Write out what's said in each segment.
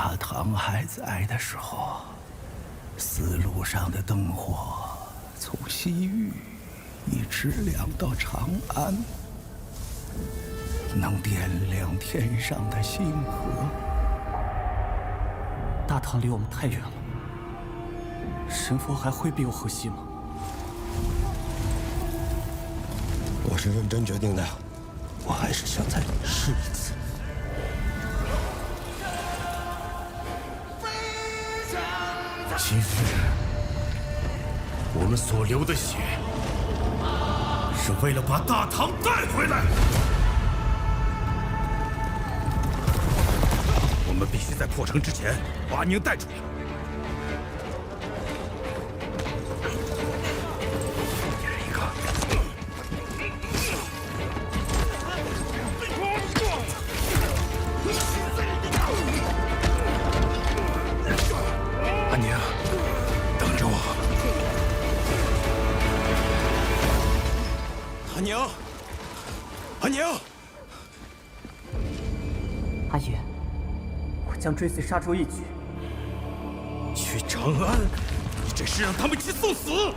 大唐还在的时候，丝路上的灯火从西域一直亮到长安，能点亮天上的星河。大唐离我们太远了，神佛还会庇佑河西吗？我是认真决定的，我还是想再试一次。今日我们所流的血，是为了把大唐带回来。我们必须在破城之前把阿宁带出来。一人一个。阿宁，等着我。阿宁，阿宁，阿爷，我将追随沙洲一举。去长安，你这是让他们去送死！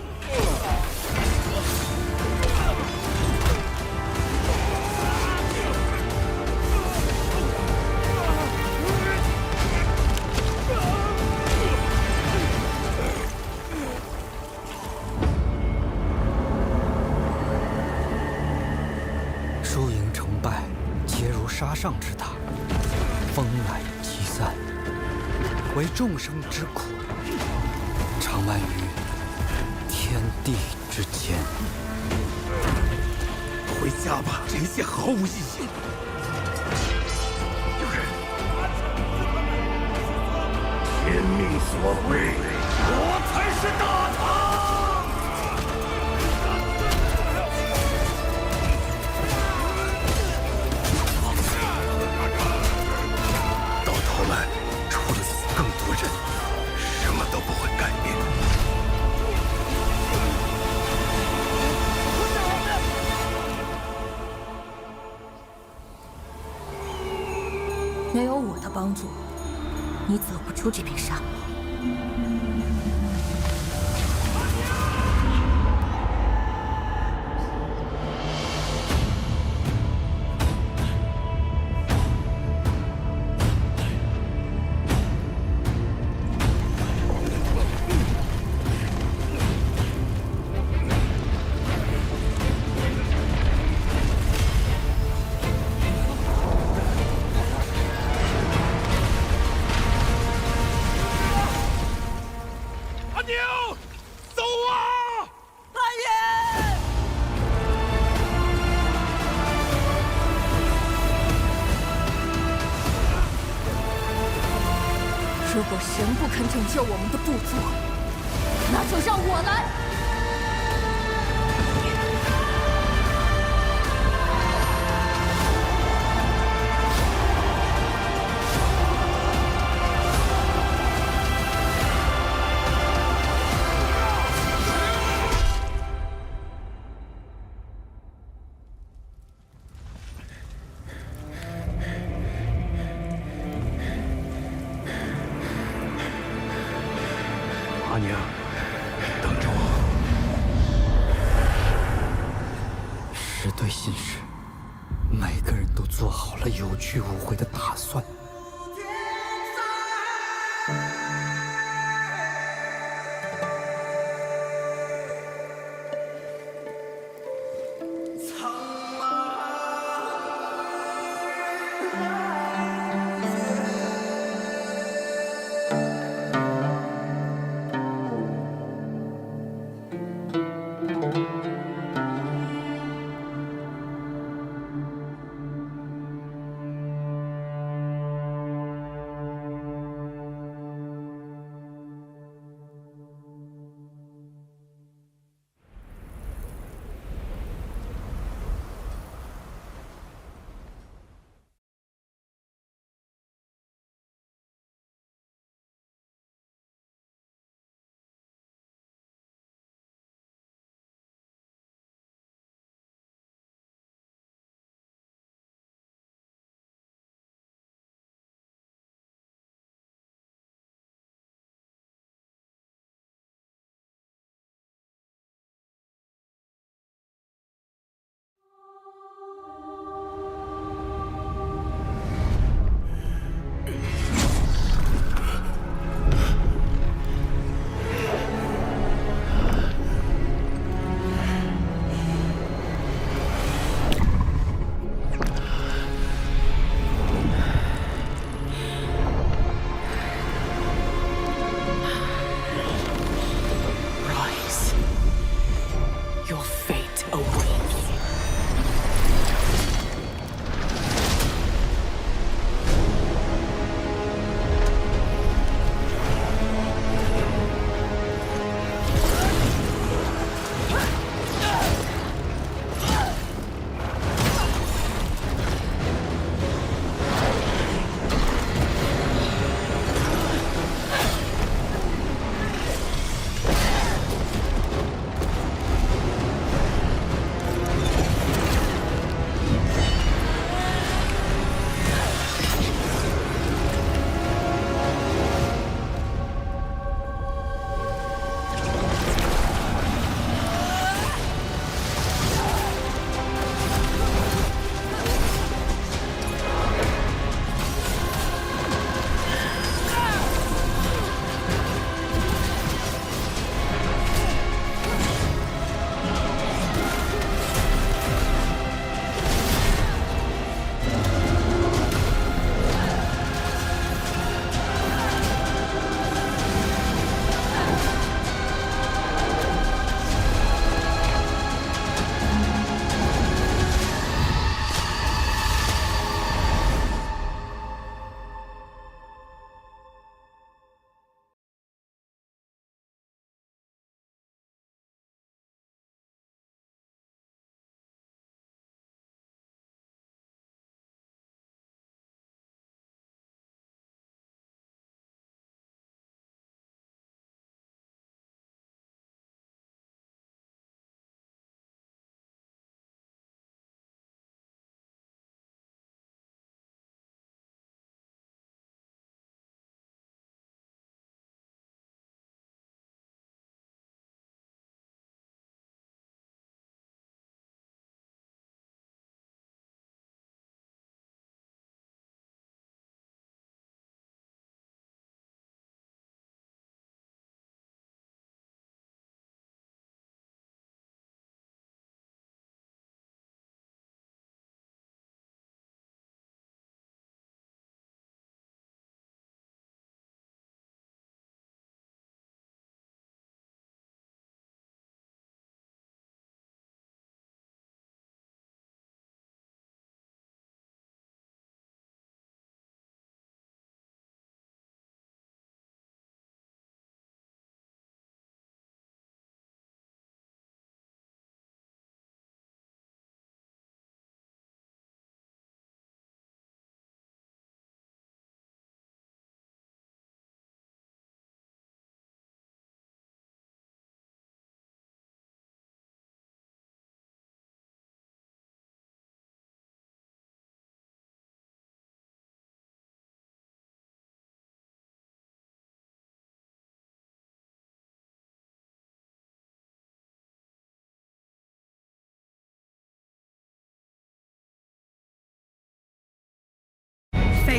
输赢成败，皆如沙上之塔，风来即散，为众生之苦，长漫于天地之间。回家吧，这一切毫无意义。有人，天命所归，我才是大唐。到头来，除了死更多人，什么都不会改变。没有我的帮助，你走不出这片沙漠。如果神不肯拯救我们的部族，那就让我来。阿宁，等着我。十对信使，每个人都做好了有去无回的打算。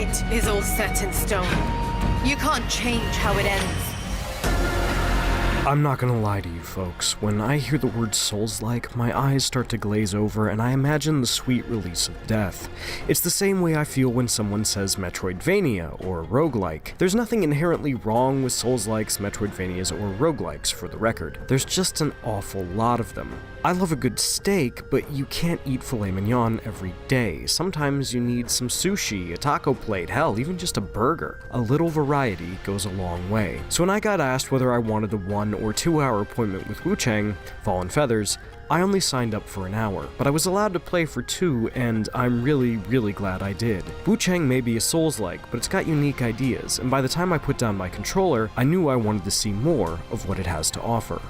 fate is all set in stone. You can't change how it ends. I'm not gonna lie to you folks, when I hear the word Souls-like, my eyes start to glaze over and I imagine the sweet release of death. It's the same way I feel when someone says Metroidvania or roguelike. There's nothing inherently wrong with Souls-likes, Metroidvanias, or roguelikes for the record. There's just an awful lot of them. I love a good steak, but you can't eat filet mignon every day. Sometimes you need some sushi, a taco plate, hell, even just a burger. A little variety goes a long way. So when I got asked whether I wanted a 1 or 2 hour appointment with Wu-Chang, Fallen Feathers, I only signed up for an hour, but I was allowed to play for 2, and I'm really glad I did. Wu-Chang may be a Souls-like, but it's got unique ideas, and by the time I put down my controller, I knew I wanted to see more of what it has to offer.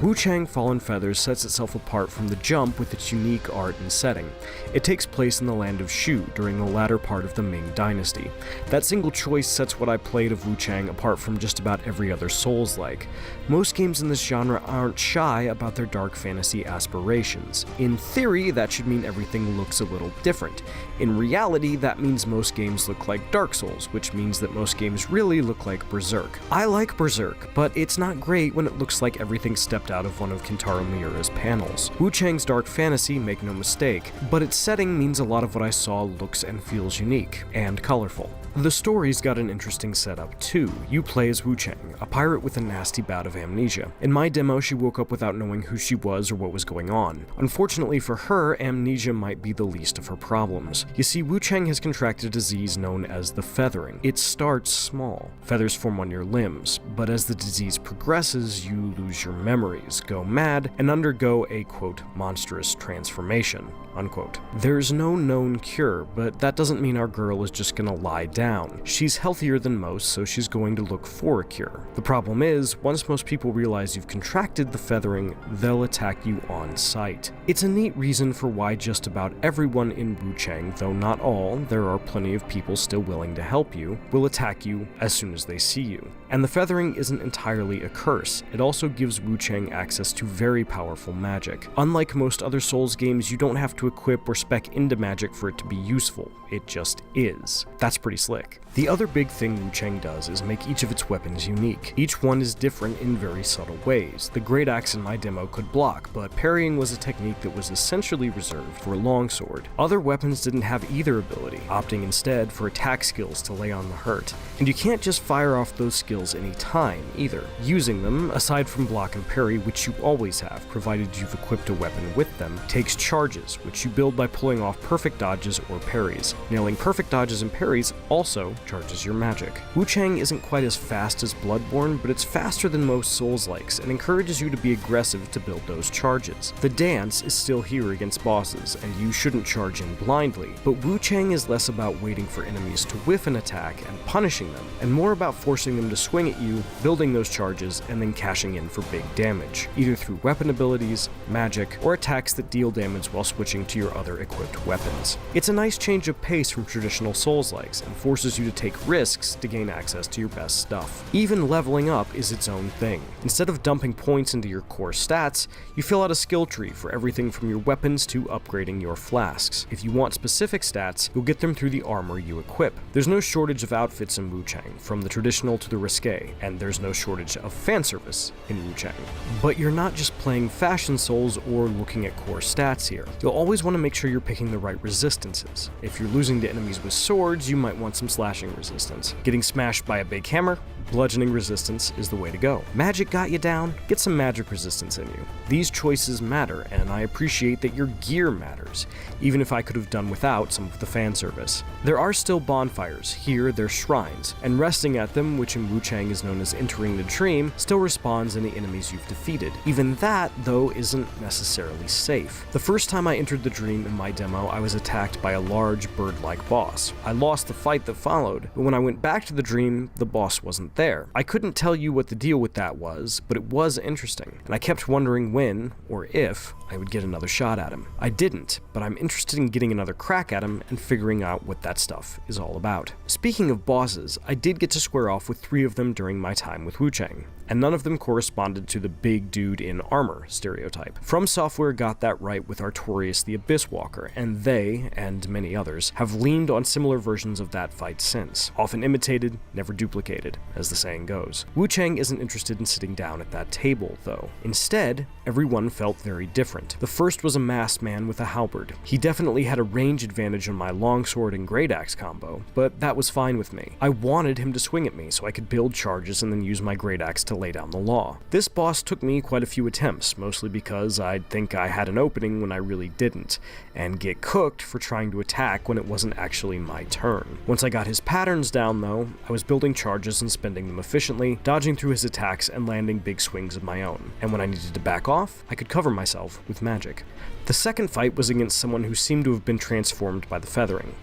Wu-Chang Fallen Feathers sets itself apart from the Jump with its unique art and setting. It takes place in the land of Shu during the latter part of the Ming Dynasty. That single choice sets what I played of Wu-Chang apart from just about every other Souls-like. Most games in this genre aren't shy about their dark fantasy aspirations. In theory, that should mean everything looks a little different. In reality, that means most games look like Dark Souls, which means that most games really look like Berserk. I like Berserk, but it's not great when it looks like everything stepped out of one of Kentaro Miura's panels. Wu-Chang's dark fantasy, make no mistake, but its setting means a lot of what I saw looks and feels unique and colorful. The story's got an interesting setup too. You play as Wu-Chang, a pirate with a nasty bout of amnesia. In my demo, she woke up without knowing who she was or what was going on. Unfortunately for her, amnesia might be the least of her problems. You see, Wu-Chang has contracted a disease known as the feathering. It starts small. Feathers form on your limbs, but as the disease progresses, you lose your memories, go mad, and undergo a, quote, monstrous transformation, unquote. There's no known cure, but that doesn't mean our girl is just gonna lie down. She's healthier than most, so she's going to look for a cure. The problem is, once most people realize you've contracted the feathering, they'll attack you on sight. It's a neat reason for why just about everyone in Wu-Chang, though not all, there are plenty of people still willing to help you, will attack you as soon as they see you. And the feathering isn't entirely a curse, it also gives Wu-Chang access to very powerful magic. Unlike most other Souls games, you don't have to equip or spec into magic for it to be useful, it just is. That's pretty slick. The other big thing Wu-Chang does is make each of its weapons unique. Each one is different in very subtle ways. The Great Axe in my demo could block, but parrying was a technique that was essentially reserved for a longsword. Other weapons didn't have either ability, opting instead for attack skills to lay on the hurt. And you can't just fire off those skills any time, either. Using them, aside from block and parry, which you always have, provided you've equipped a weapon with them, takes charges, which you build by pulling off perfect dodges or parries. Nailing perfect dodges and parries also charges your magic. Wu-Chang isn't quite as fast as Bloodborne, but it's faster than most Souls-likes and encourages you to be aggressive to build those charges. The dance is still here against bosses, and you shouldn't charge in blindly, but Wu-Chang is less about waiting for enemies to whiff an attack and punishing them, and more about forcing them to swing at you, building those charges, and then cashing in for big damage, either through weapon abilities, magic, or attacks that deal damage while switching to your other equipped weapons. It's a nice change of pace from traditional Souls-likes, and forces you to take risks to gain access to your best stuff. Even leveling up is its own thing. Instead of dumping points into your core stats, you fill out a skill tree for everything from your weapons to upgrading your flasks. If you want specific stats, you'll get them through the armor you equip. There's no shortage of outfits in Wu-Chang, from the traditional to the risque, and there's no shortage of fan service in Wu-Chang. But you're not just playing Fashion Souls or looking at core stats here. You'll always want to make sure you're picking the right resistances. If you're losing to enemies with swords, you might want some slashing resistance. Getting smashed by a big hammer, bludgeoning resistance is the way to go. Magic got you down? Get some magic resistance in you. These choices matter, and I appreciate that your gear matters, even if I could have done without some of the fan service. There are still bonfires, here they're shrines, and resting at them, which in Wu-Chang is known as entering the dream, still respawns any enemies you've defeated. Even that, though, isn't necessarily safe. The first time I entered the dream in my demo, I was attacked by a large bird-like boss. I lost the fight that followed, but when I went back to the dream, the boss wasn't there. I couldn't tell you what the deal with that was, but it was interesting, and I kept wondering when, or if, I would get another shot at him. I didn't, but I'm interested in getting another crack at him and figuring out what that stuff is all about. Speaking of bosses, I did get to square off with 3 of them during my time with Wu-Chang. and none of them corresponded to the big dude in armor stereotype. From Software got that right with Artorias the Abyss Walker, and they, and many others, have leaned on similar versions of that fight since. Often imitated, never duplicated, as the saying goes. Wu Chang isn't interested in sitting down at that table, though. Instead, everyone felt very different. The first was a masked man with a halberd. He definitely had a range advantage on my longsword and great axe combo, but that was fine with me. I wanted him to swing at me so I could build charges and then use my great axe to lay down the law. This boss took me quite a few attempts, mostly because I'd think I had an opening when I really didn't, and get cooked for trying to attack when it wasn't actually my turn. Once I got his patterns down though, I was building charges and spending them efficiently, dodging through his attacks and landing big swings of my own. And when I needed to back off, I could cover myself with magic. The second fight was against someone who seemed to have been transformed by the feathering.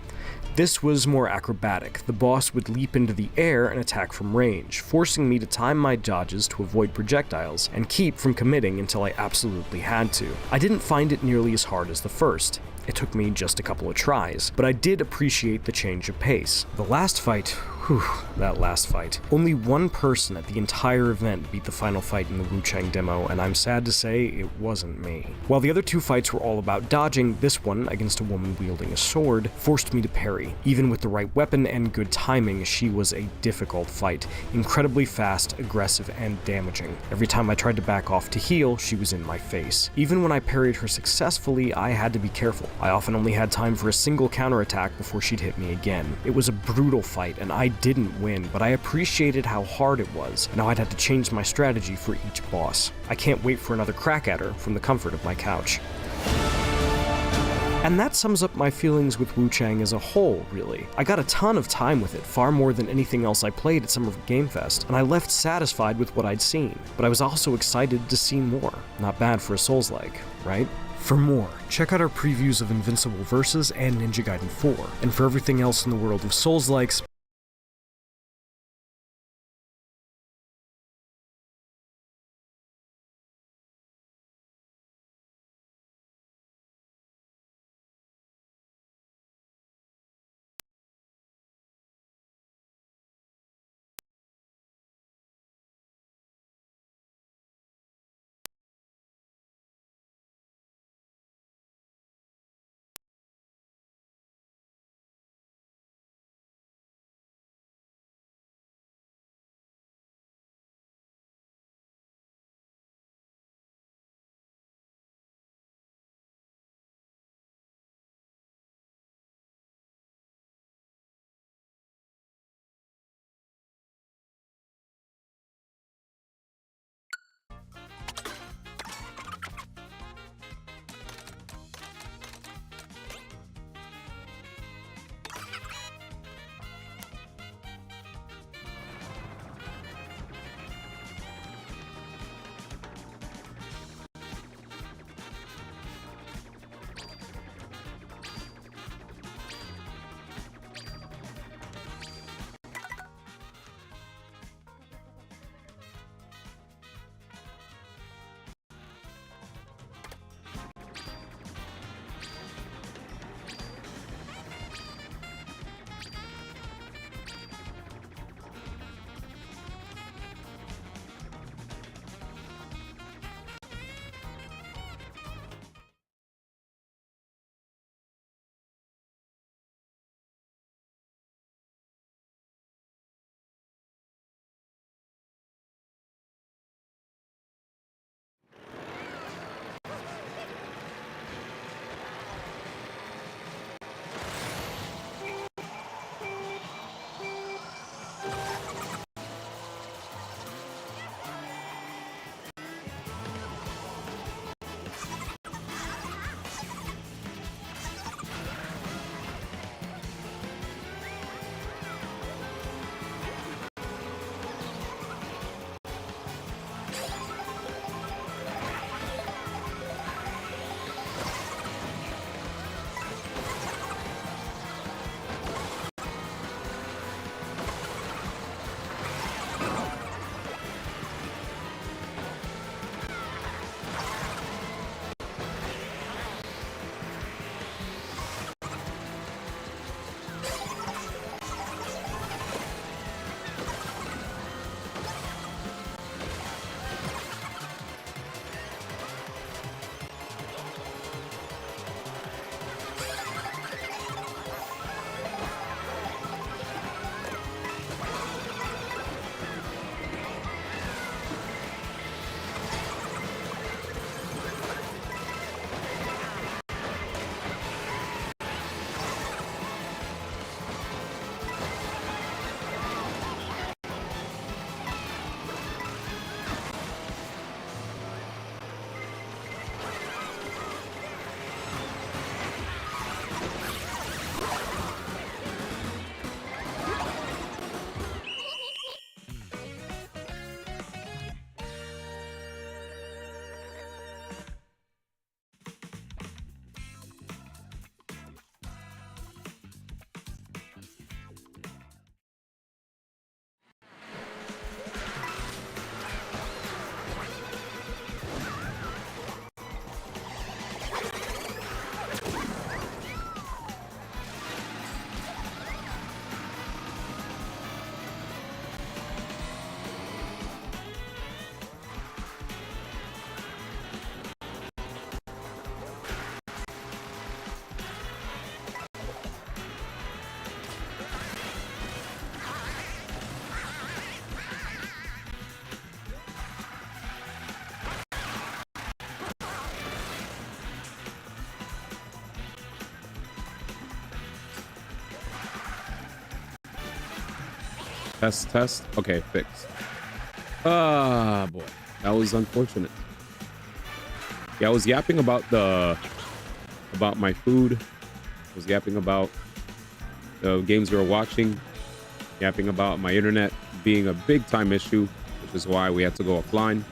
This was more acrobatic. The boss would leap into the air and attack from range, forcing me to time my dodges to avoid projectiles and keep from committing until I absolutely had to. I didn't find it nearly as hard as the first. It took me just a couple of tries, but I did appreciate the change of pace. The last fight, that last fight. Only one person at the entire event beat the final fight in the Wu Chang demo, and I'm sad to say it wasn't me. While the other two fights were all about dodging, this one, against a woman wielding a sword, forced me to parry. Even with the right weapon and good timing, she was a difficult fight. Incredibly fast, aggressive, and damaging. Every time I tried to back off to heal, she was in my face. Even when I parried her successfully, I had to be careful. I often only had time for a single counterattack before she'd hit me again. It was a brutal fight, and I didn't win, but I appreciated how hard it was, and how I'd have to change my strategy for each boss. I can't wait for another crack at her from the comfort of my couch. And that sums up my feelings with Wu Chang as a whole, really. I got a ton of time with it, far more than anything else I played at Summer Game Fest, and I left satisfied with what I'd seen. But I was also excited to see more. Not bad for a Souls-like, right? For more, check out our previews of Invincible Versus and Ninja Gaiden 4, and for everything else in the world of Souls-likes, Test. Okay, fixed. Ah, boy. That was unfortunate. Yeah, I was yapping about my food. I was yapping about the games we were watching. Yapping about my internet being a big time issue, which is why we had to go offline.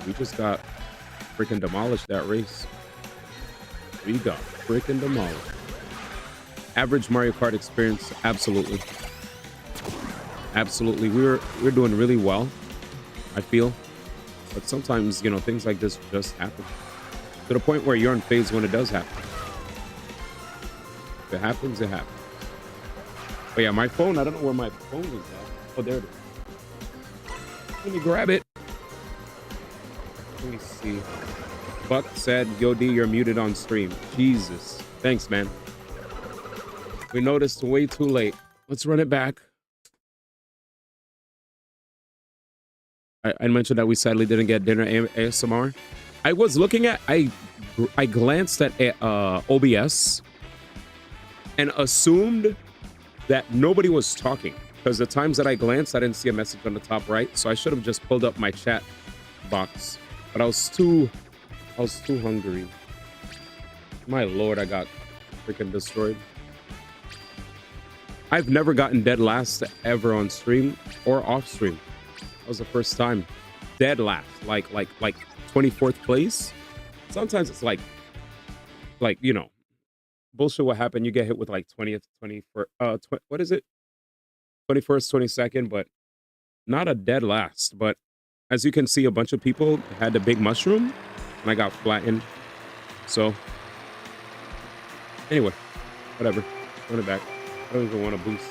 We just got freaking demolished that race. We got freaking demolished. Average Mario Kart experience, absolutely. Absolutely. We're doing really well, I feel. But sometimes, you know, things like this just happen. To the point where you're in phase when it does happen. If it happens, it happens. But yeah, my phone, I don't know where my phone is at. Oh, there it is. Let me grab it. Let me see. Buck said, Yo D, you're muted on stream. Jesus. Thanks, man. We noticed way too late. Let's run it back. I mentioned that we sadly didn't get dinner ASMR. I was looking at, I glanced at OBS and assumed that nobody was talking, because the times that I glanced, I didn't see a message on the top right. So I should have just pulled up my chat box, but I was too hungry. My Lord, I got freaking destroyed. I've never gotten dead last ever on stream or off stream. That was the first time. Dead last, like 24th place. Sometimes it's like, you know, bullshit what happened. You get hit with like 20th, 21st, what is it? 21st, 22nd, but not a dead last. But as you can see, a bunch of people had the big mushroom and I got flattened. So anyway, whatever. Run it back. I don't even want to boost.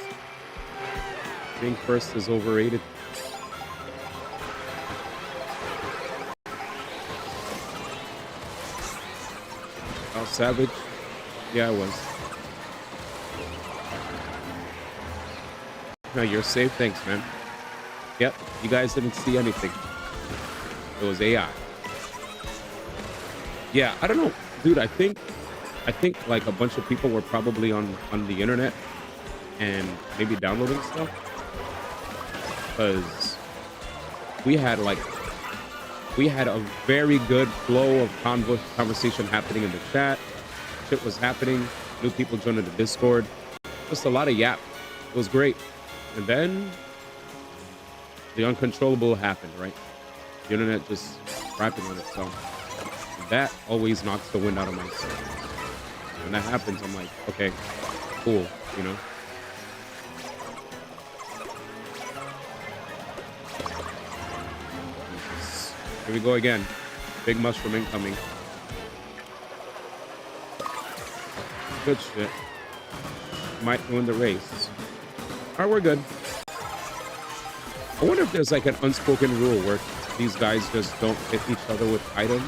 Being first is overrated. Oh, Savage. Yeah, I was. No, you're safe. Thanks, man. Yep, you guys didn't see anything. It was AI. Yeah, I don't know. Dude, I think like a bunch of people were probably on the internet and maybe downloading stuff. Because we had a very good flow of conversation happening in the chat. Shit was happening. New people joining the Discord. Just a lot of yap. It was great. And then the uncontrollable happened, right? The internet just rapping on itself. And that always knocks the wind out of my sails. When that happens, I'm like, okay, cool, you know? Here we go again. Big mushroom incoming. Good shit. Might win the race. All right, we're good. I wonder if there's like an unspoken rule where these guys just don't hit each other with items.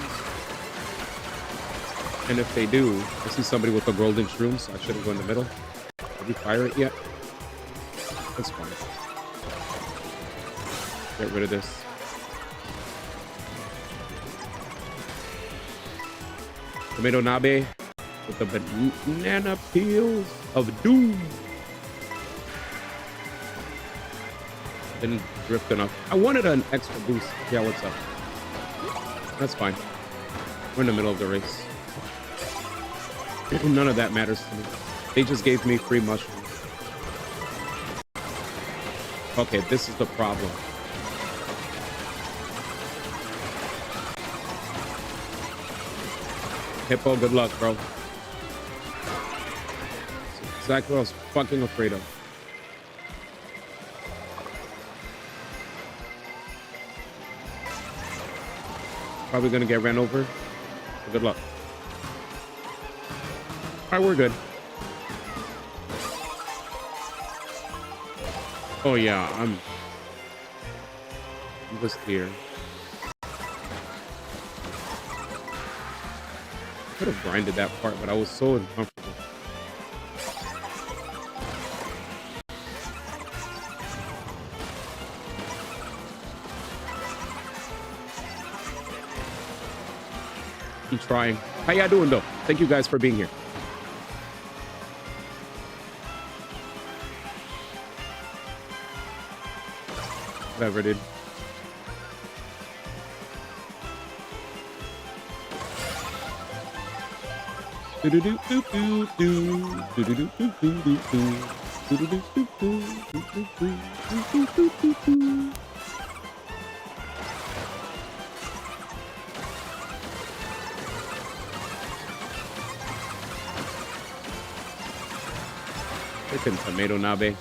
And if they do, I see somebody with a golden shroom, so I shouldn't go in the middle. Did we fire it yet? That's fine. Get rid of this. Tomato nabe with the banana peels of doom. Didn't drift enough. I wanted an extra boost. Yeah, what's up? That's fine. We're in the middle of the race. None of that matters to me. They just gave me free mushrooms. Okay, this is the problem. Hippo, good luck, bro. That's exactly what I was fucking afraid of. Probably gonna get ran over. So good luck. All right, we're good. Oh yeah, I'm just here. I could have grinded that part, but I was so uncomfortable. I'm trying. How y'all doing though? Thank you guys for being here. Whatever, dude. Freaking tomato nabe.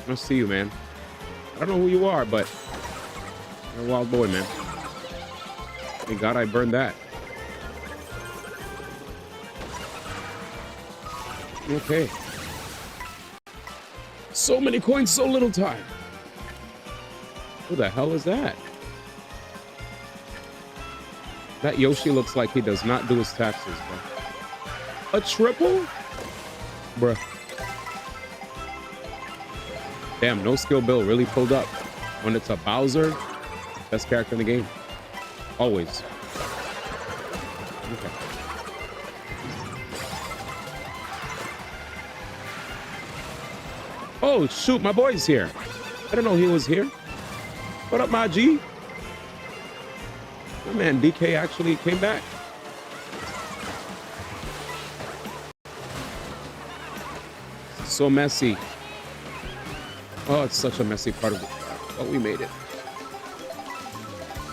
I see you, man. I don't know who you are, but you're a wild boy, man. Thank God I burned that. Okay. So many coins, so little time. Who the hell is that? That Yoshi looks like he does not do his taxes, bro. A triple? Bruh. Damn, no skill bill really pulled up. When it's a Bowser, best character in the game. Always. Okay. Oh, shoot, my boy's here. I didn't know he was here. What up, my G? My man, DK actually came back. So messy. Oh, it's such a messy part of it. But we made it.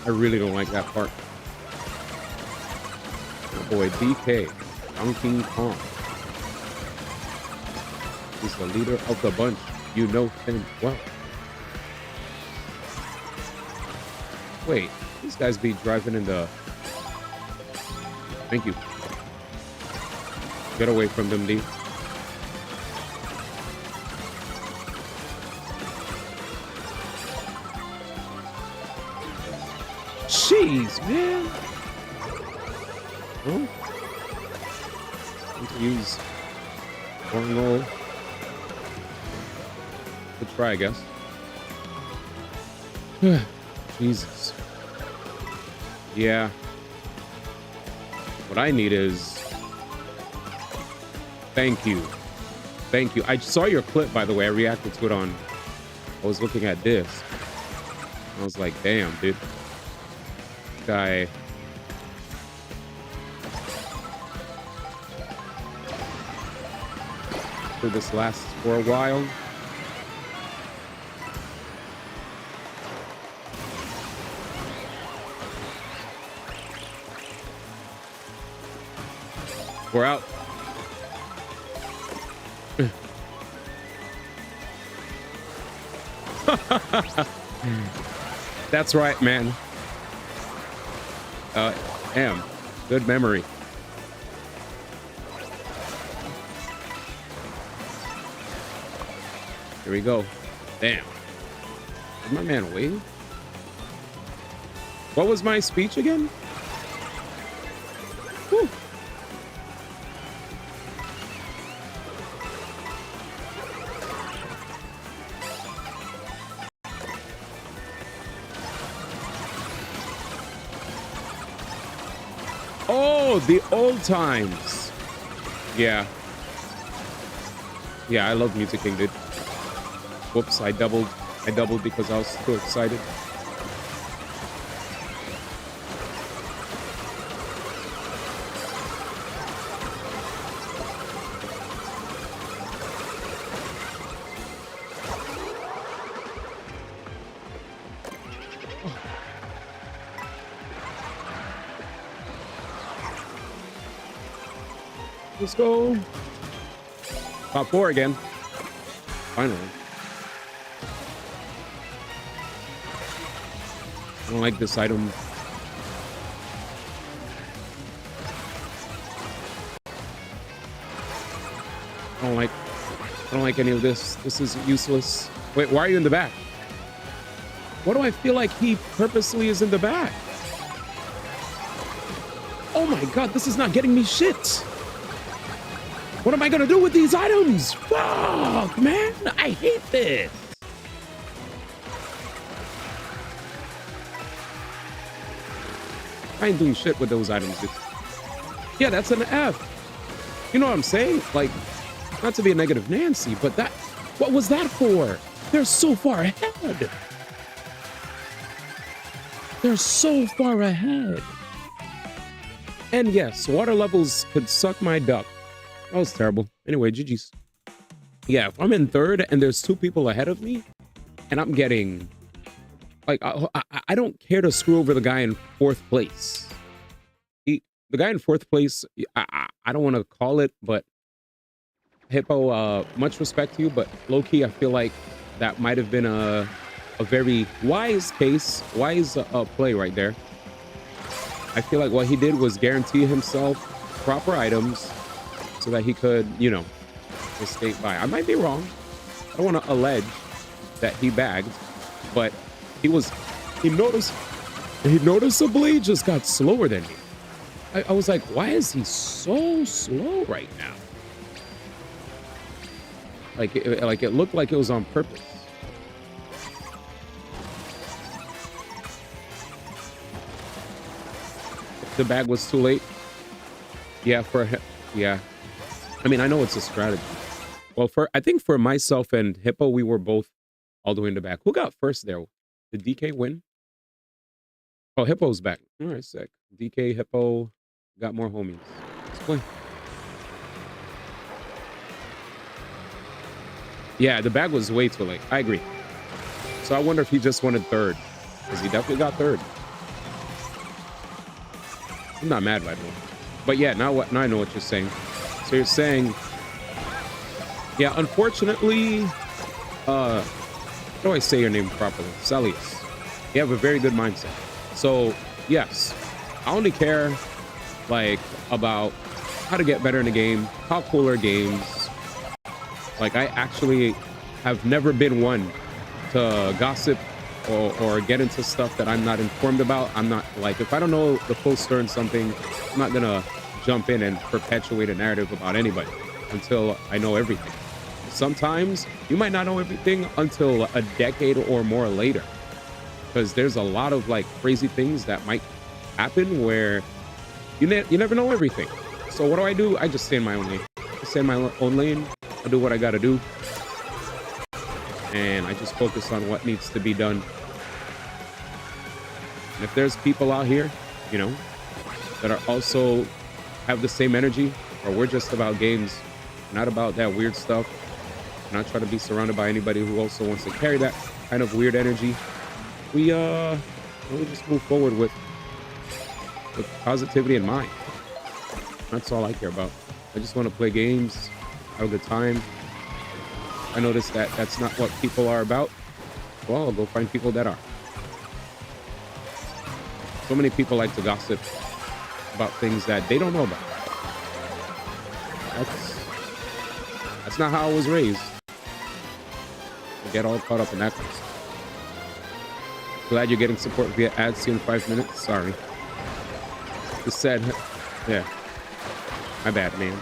I really don't like that part. My boy, DK. Donkey Kong. He's the leader of the bunch. You know him well. Wait, these guys be driving in the... Thank you. Get away from them, D. Jeez, man. Oh. Need to use Cornroll. Good try, I guess. Jesus. Yeah. What I need is... Thank you. Thank you. I saw your clip, by the way. I reacted to it on... I was looking at this. I was like, damn, dude. Guy... This lasts for a while. We're out. That's right, man. Damn. Good memory. Here we go. Damn. Did my man wave? What was my speech again? Whew. Oh, the old times. Yeah. Yeah, I love Music King, dude. Whoops, I doubled because I was too excited. Let's go. Top 4 again. Finally. I don't like this item. I don't like any of this. This is useless. Wait, why are you in the back? What do I feel like he purposely is in the back? Oh my god, this is not getting me shit. What am I gonna do with these items? Fuck, man, I hate this. I ain't doing shit with those items, dude. Yeah, that's an F. You know what I'm saying? Like, not to be a negative Nancy, but that, what was that for? They're so far ahead. They're so far ahead. And yes, water levels could suck my duck. That was terrible. Anyway, GG's. Yeah, if I'm in third and there's 2 people ahead of me, and I'm getting... Like, I don't care to screw over the guy in 4th place. The guy in 4th place, I don't want to call it, but Hippo, much respect to you, but low-key, I feel like that might have been a very wise play right there. I feel like what he did was guarantee himself proper items so that he could, you know, escape by. I might be wrong. I don't want to allege that he bagged, but he noticeably just got slower than me. I was like, why is he so slow right now? Like it looked like it was on purpose. The bag was too late. Yeah, I mean, I know it's a strategy. Well, I think for myself and Hippo, we were both all the way in the back. Who got first there? Did DK win? Oh, Hippo's back. All right, sick. DK, Hippo got more homies. Let's play. Yeah, the bag was way too late. I agree. So I wonder if he just wanted third, because he definitely got third. I'm not mad by the way. But yeah, now I know what you're saying. So you're saying, yeah, unfortunately, how do I say your name properly? Celius. You have a very good mindset. So yes, I only care like about how to get better in the game, how cool are games. Like I actually have never been one to gossip or get into stuff that I'm not informed about. I'm not like, if I don't know the full story in something, I'm not gonna jump in and perpetuate a narrative about anybody until I know everything. Sometimes you might not know everything until a decade or more later, because there's a lot of like crazy things that might happen where you never know everything. So what do? I just stay in my own lane. I stay in my own lane. I do what I gotta do. And I just focus on what needs to be done. And if there's people out here, you know, that are also have the same energy, or we're just about games, not about that weird stuff, not trying to be surrounded by anybody who also wants to carry that kind of weird energy, we just move forward with positivity in mind. That's all I care about. I just want to play games, have a good time. I noticed that that's not what people are about. Well, I'll go find people that are. So many people like to gossip about things that they don't know about. That's not how I was raised. I get all caught up in that kind of stuff. Glad you're getting support via ads. See you in 5 minutes. Sorry. Just said, yeah. My bad, man.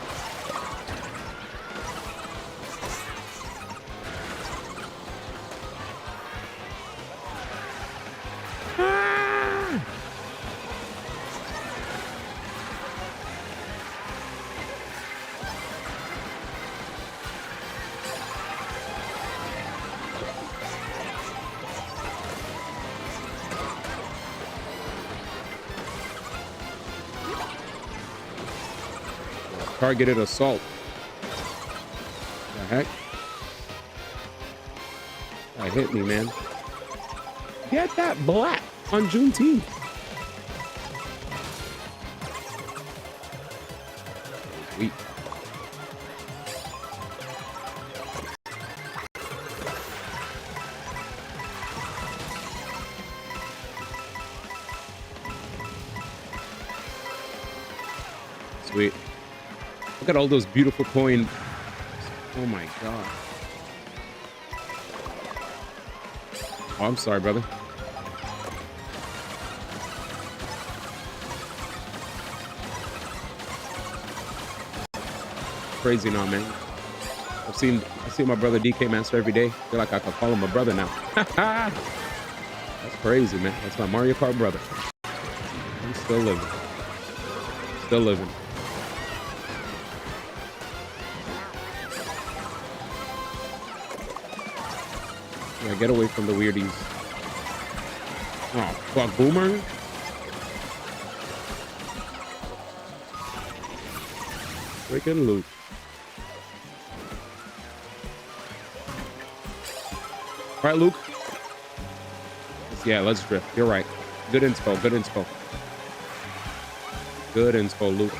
Targeted assault. The heck? That hit me, man. Get that black on Juneteenth. Sweet. Sweet. Look at all those beautiful coins. Oh my god. Oh, I'm sorry, brother. Crazy now, man. I see my brother DK Master every day. I feel like I can call him a brother now. That's crazy, man. That's my Mario Kart brother. I'm still living. Still living. Yeah, get away from the weirdies. Oh, fuck, Boomer. Freaking Luke. All right, Luke. Yeah, let's drift. You're right. Good inspo. Good inspo. Good inspo, Luke.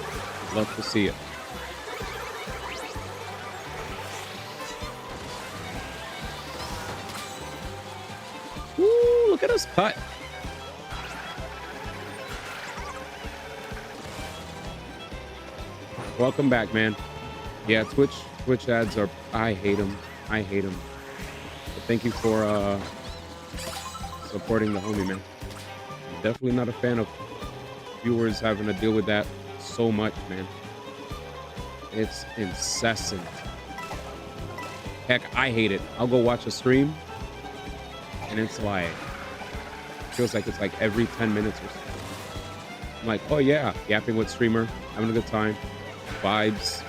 Love to see it. Woo, look at us cut. Welcome back, man. Yeah, Twitch ads are, I hate them. I hate them. But thank you for supporting the homie, man. I'm definitely not a fan of viewers having to deal with that so much, man. It's incessant. Heck, I hate it. I'll go watch a stream and it's like, feels like it's like every 10 minutes or so. I'm like, oh yeah, yapping with streamer, having a good time, vibes,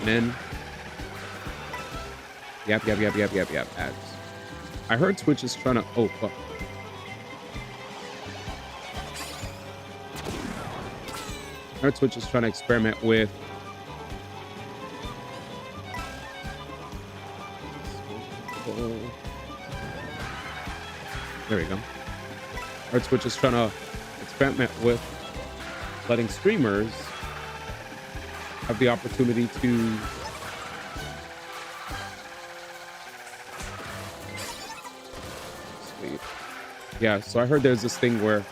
and then yap, ads. I heard Twitch is trying to, oh fuck. I heard Twitch is trying to experiment with there we go. I heard Twitch is trying to experiment with letting streamers have the opportunity to sweet. Yeah, so I heard there's this thing where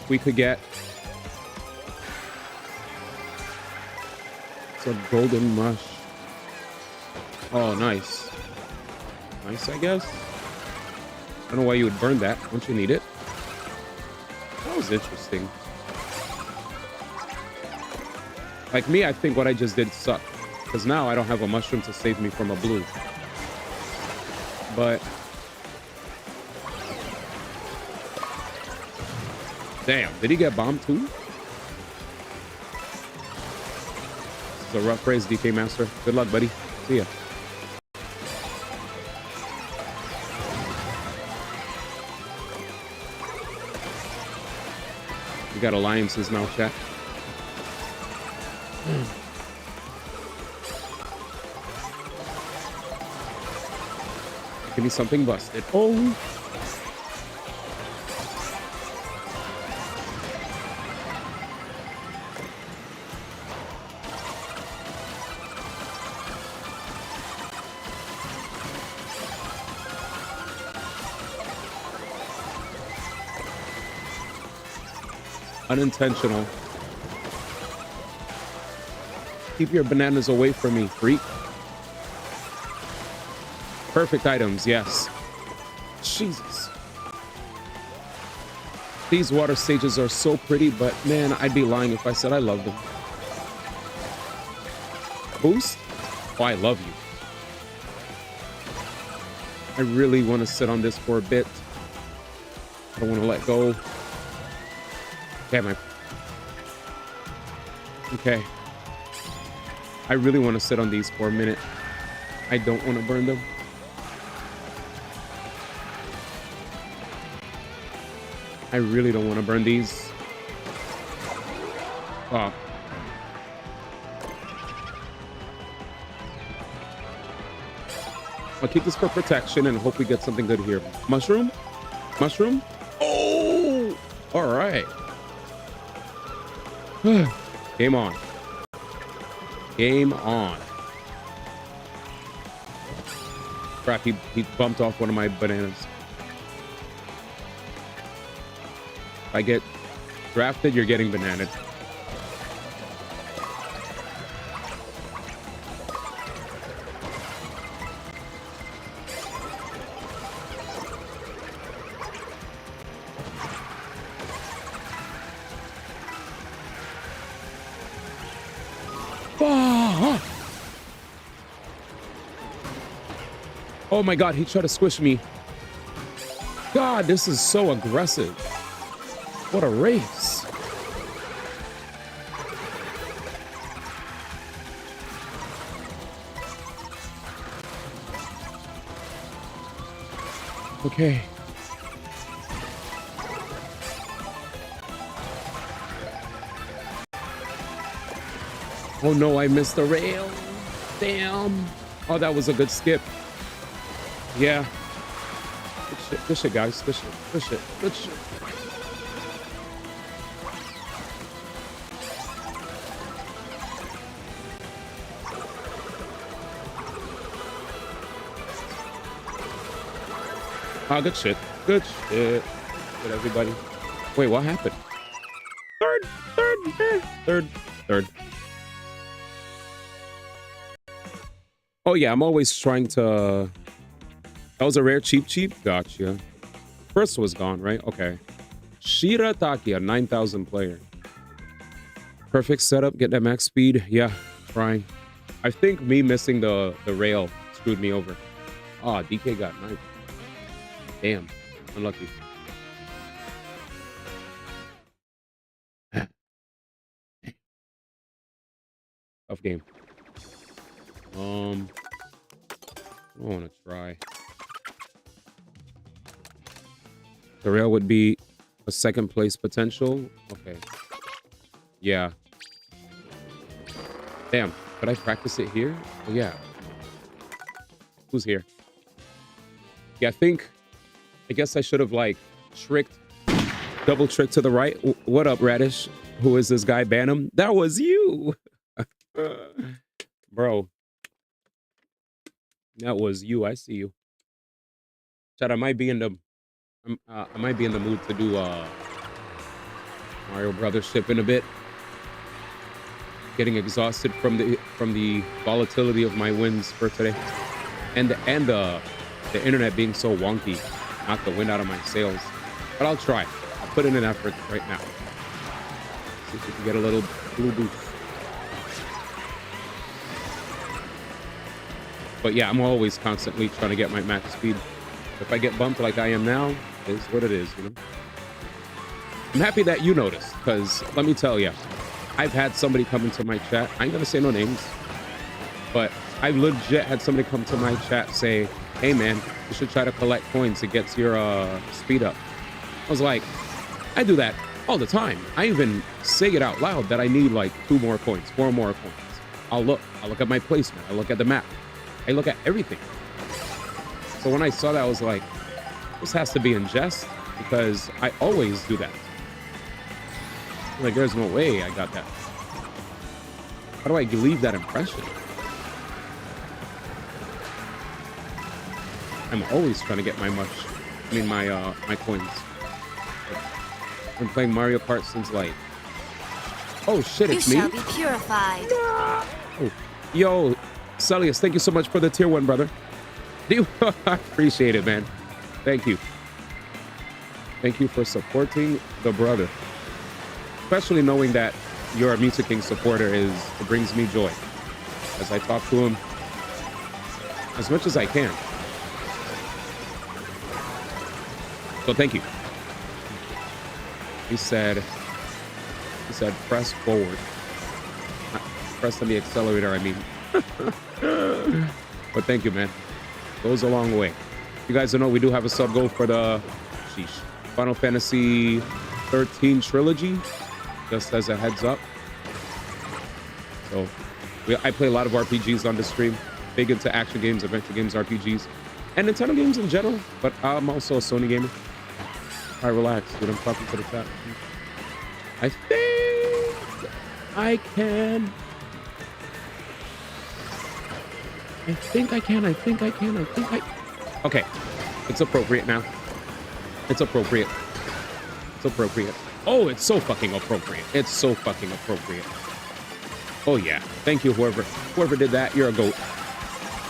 we could get some golden mush. Oh, nice. Nice, I guess. I don't know why you would burn that. Don't you need it? That was interesting. Like me, I think what I just did sucked. Because now I don't have a mushroom to save me from a blue. But damn, did he get bombed too? This is a rough race, DK Master. Good luck, buddy. See ya. We got alliances now, chat. Give me something busted. Oh. Unintentional. Keep your bananas away from me, freak. Perfect items, yes. Jesus. These water stages are so pretty, but man, I'd be lying if I said I love them. Boost? Oh, I love you. I really want to sit on this for a bit. I don't want to let go. Damn it. Okay. I really want to sit on these for a minute. I don't want to burn them. I really don't want to burn these. Oh. I'll keep this for protection and hope we get something good here. Mushroom? Mushroom? Oh! All right. Game on. Game on. Crap, he bumped off one of my bananas. If I get drafted, you're getting bananaed. Oh my God, he tried to squish me. God, this is so aggressive. What a race. Okay. Oh no, I missed the rail. Damn. Oh, that was a good skip. Yeah. Good shit, guys. Good shit. Good shit. Good shit. Ah, good shit. Good shit. Good, everybody. Wait, what happened? Third. Oh, yeah, I'm always trying to... That was a rare cheap. Gotcha. First was gone, right? Okay. Shirataki, a 9,000 player. Perfect setup, get that max speed. Yeah, trying. I think me missing the rail screwed me over. Ah, DK got 9. Damn, unlucky. Tough game. I want to try. The rail would be a second place potential. Okay. Yeah. Damn. Could I practice it here? Oh, yeah. Who's here? Yeah, I guess I should have like double tricked to the right. What up, Radish? Who is this guy? Bantam? That was you. Bro. That was you. I see you. Chad, I might be in the mood to do Mario Brothership in a bit. Getting exhausted from the volatility of my wins for today, and the internet being so wonky, knocked the wind out of my sails. But I'll try. I'll put in an effort right now. See if we can get a little blue boost. But yeah, I'm always constantly trying to get my max speed. If I get bumped like I am now, it's what it is, you know? I'm happy that you noticed, because let me tell you, I've had somebody come into my chat. I ain't gonna say no names, but I legit had somebody come to my chat say, hey man, you should try to collect coins. It gets your speed up. I was like, I do that all the time. I even say it out loud that I need like 2 more coins, 4 more coins. I'll look at my placement. I look at the map. I look at everything. So when I saw that, I was like, this has to be in jest, because I always do that. Like, there's no way I got that. How do I leave that impression? I'm always trying to get my coins. I've been playing Mario Kart since like... Oh shit, it's me? You shall be purified. Oh. Yo, Celius, thank you so much for the tier 1, brother. I appreciate it, man. Thank you. Thank you for supporting the brother. Especially knowing that you're a Music King supporter it brings me joy. As I talk to him as much as I can. So thank you. He said press forward. Press on the accelerator, I mean. But thank you, man. Goes a long way. You guys don't know, we do have a sub goal for the Final Fantasy 13 trilogy, just as a heads up. So I play a lot of RPGs on the stream. Big into action games, adventure games, RPGs, and Nintendo games in general. But I'm also a Sony gamer. All right, relax, dude. I'm talking to the chat. I think I can. Okay. It's appropriate now. It's appropriate. Oh, it's so fucking appropriate. Oh, yeah. Thank you, whoever did that. You're a goat.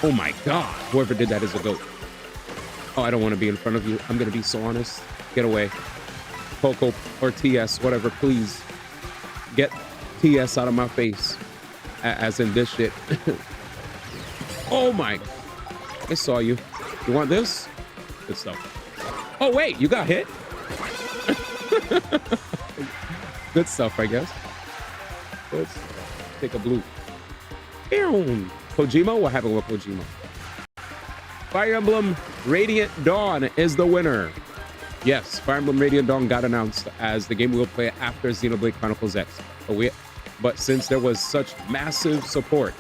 Oh, my God. Whoever did that is a goat. Oh, I don't want to be in front of you. I'm going to be so honest. Get away. Coco or TS, whatever, please. Get TS out of my face. As in this shit. Oh, my. I saw you. You want this? Good stuff. Oh, wait. You got hit? Good stuff, I guess. Let's take a blue. Kojima? What happened with Kojima? Fire Emblem Radiant Dawn is the winner. Yes, Fire Emblem Radiant Dawn got announced as the game we will play after Xenoblade Chronicles X. But since there was such massive support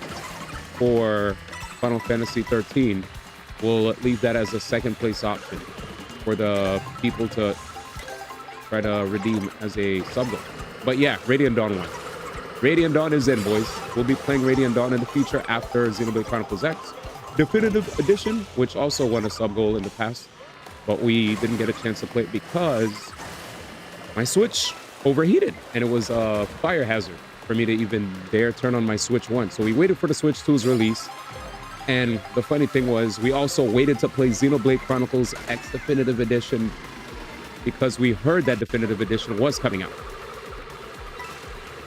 for Final Fantasy 13, we'll leave that as a second place option for the people to try to redeem as a sub goal. But yeah, Radiant Dawn won. Radiant Dawn is in, boys. We'll be playing Radiant Dawn in the future after Xenoblade Chronicles X Definitive Edition, which also won a sub goal in the past, but we didn't get a chance to play it because my Switch overheated and it was a fire hazard for me to even dare turn on my Switch 1. So we waited for the Switch 2's release. And the funny thing was, we also waited to play Xenoblade Chronicles X Definitive Edition because we heard that Definitive Edition was coming out.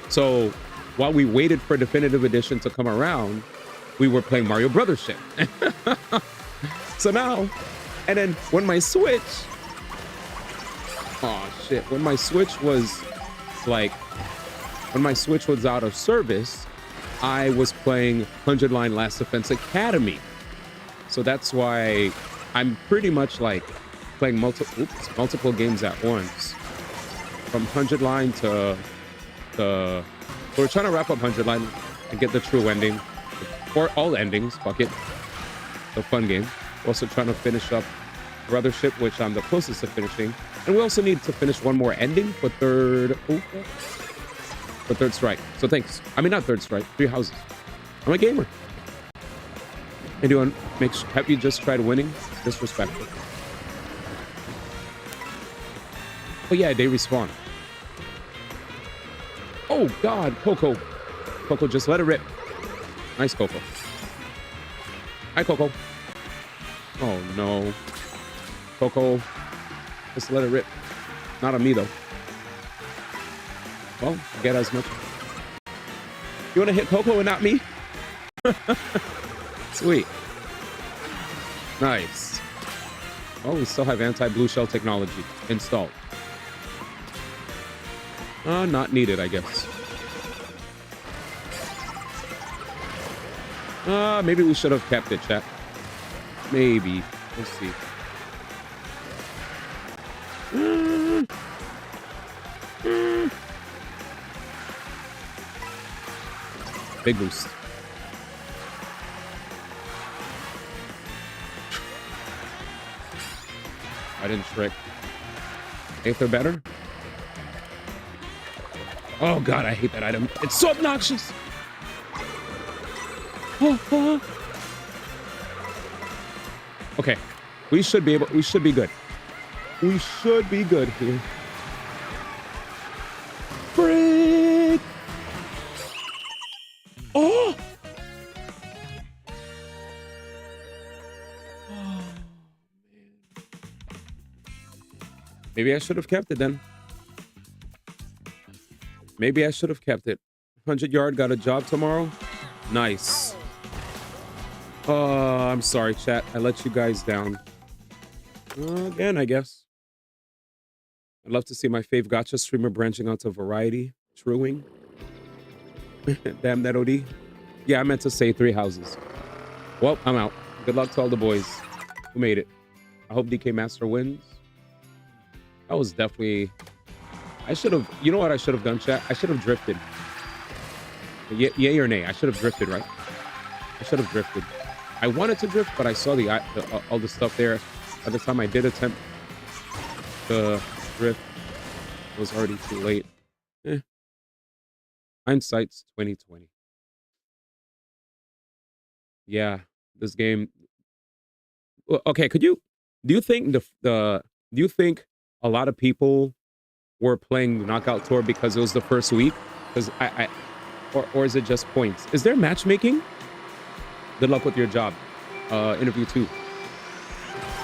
So while we waited for Definitive Edition to come around, we were playing Mario Brothership. So now, and then when my Switch, when my Switch was out of service, I was playing 100 Line Last Defense Academy. So that's why I'm pretty much like playing multiple games at once. From 100 Line to we're trying to wrap up 100 Line and get the true ending. Or all endings, fuck it. The fun game. Also trying to finish up Brothership, which I'm the closest to finishing. And we also need to finish one more ending for Third Strike. So thanks. I mean, not Third Strike, 3 Houses. I'm a gamer. Anyone have you just tried winning? Disrespectful. Oh yeah, they respawn. Oh God, Coco. Coco, just let it rip. Nice, Coco. Hi, Coco. Oh no. Coco, just let it rip. Not on me though. Well, get as much. You want to hit Coco and not me? Sweet. Nice. Oh, we still have anti-blue shell technology installed. Not needed, I guess. Maybe we should have kept it, chat. Maybe. Let's see. Big boost. I didn't trick. Aether better? Oh God, I hate that item. It's so obnoxious. Okay, we should be good. We should be good here. Frick! Oh! Maybe I should have kept it then. Maybe I should have kept it. 100 yard got a job tomorrow. Nice. I'm sorry, chat. I let you guys down. Again, I guess. I'd love to see my fave gacha streamer branching out to variety. Truing. Damn that OD. Yeah, I meant to say 3 houses. Well, I'm out. Good luck to all the boys who made it. I hope DK Master wins. That was definitely... I should have... You know what I should have done, chat? I should have drifted. Yay or nay? I should have drifted, right? I should have drifted. I wanted to drift, but I saw all the stuff there. By the time I did attempt to drift, it was already too late. Hindsight's 2020. Yeah, this game. Okay, do you think do you think a lot of people were playing the Knockout Tour because it was the first week? Because or is it just points? Is there matchmaking? Good luck with your job. Interview 2.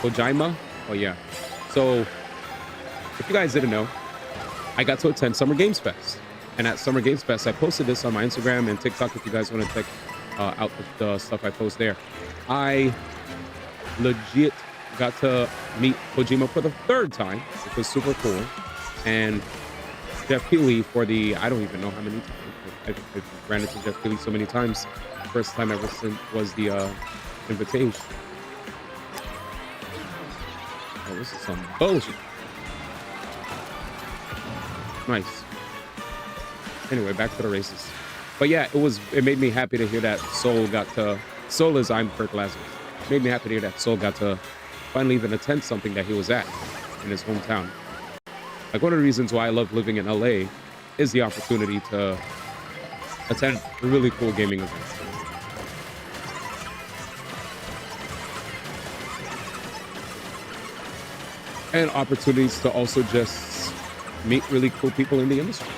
Kojima? Oh yeah. So if you guys didn't know, I got to attend Summer Games Fest. And at Summer Games Fest, I posted this on my Instagram and TikTok if you guys want to check out the stuff I post there. I legit got to meet Kojima for the 3rd time, which was super cool. And Jeff Keighley for the, I don't even know how many times. I've ran into Jeff Keighley so many times. The first time ever since was the invitation. Oh, this is some bullshit. Nice. Anyway, back to the races. But yeah, it made me happy to hear that Soul is I'm Kirk Lazarus. It made me happy to hear that Soul got to finally even attend something that he was at in his hometown. Like, one of the reasons why I love living in LA is the opportunity to attend really cool gaming events. And opportunities to also just meet really cool people in the industry.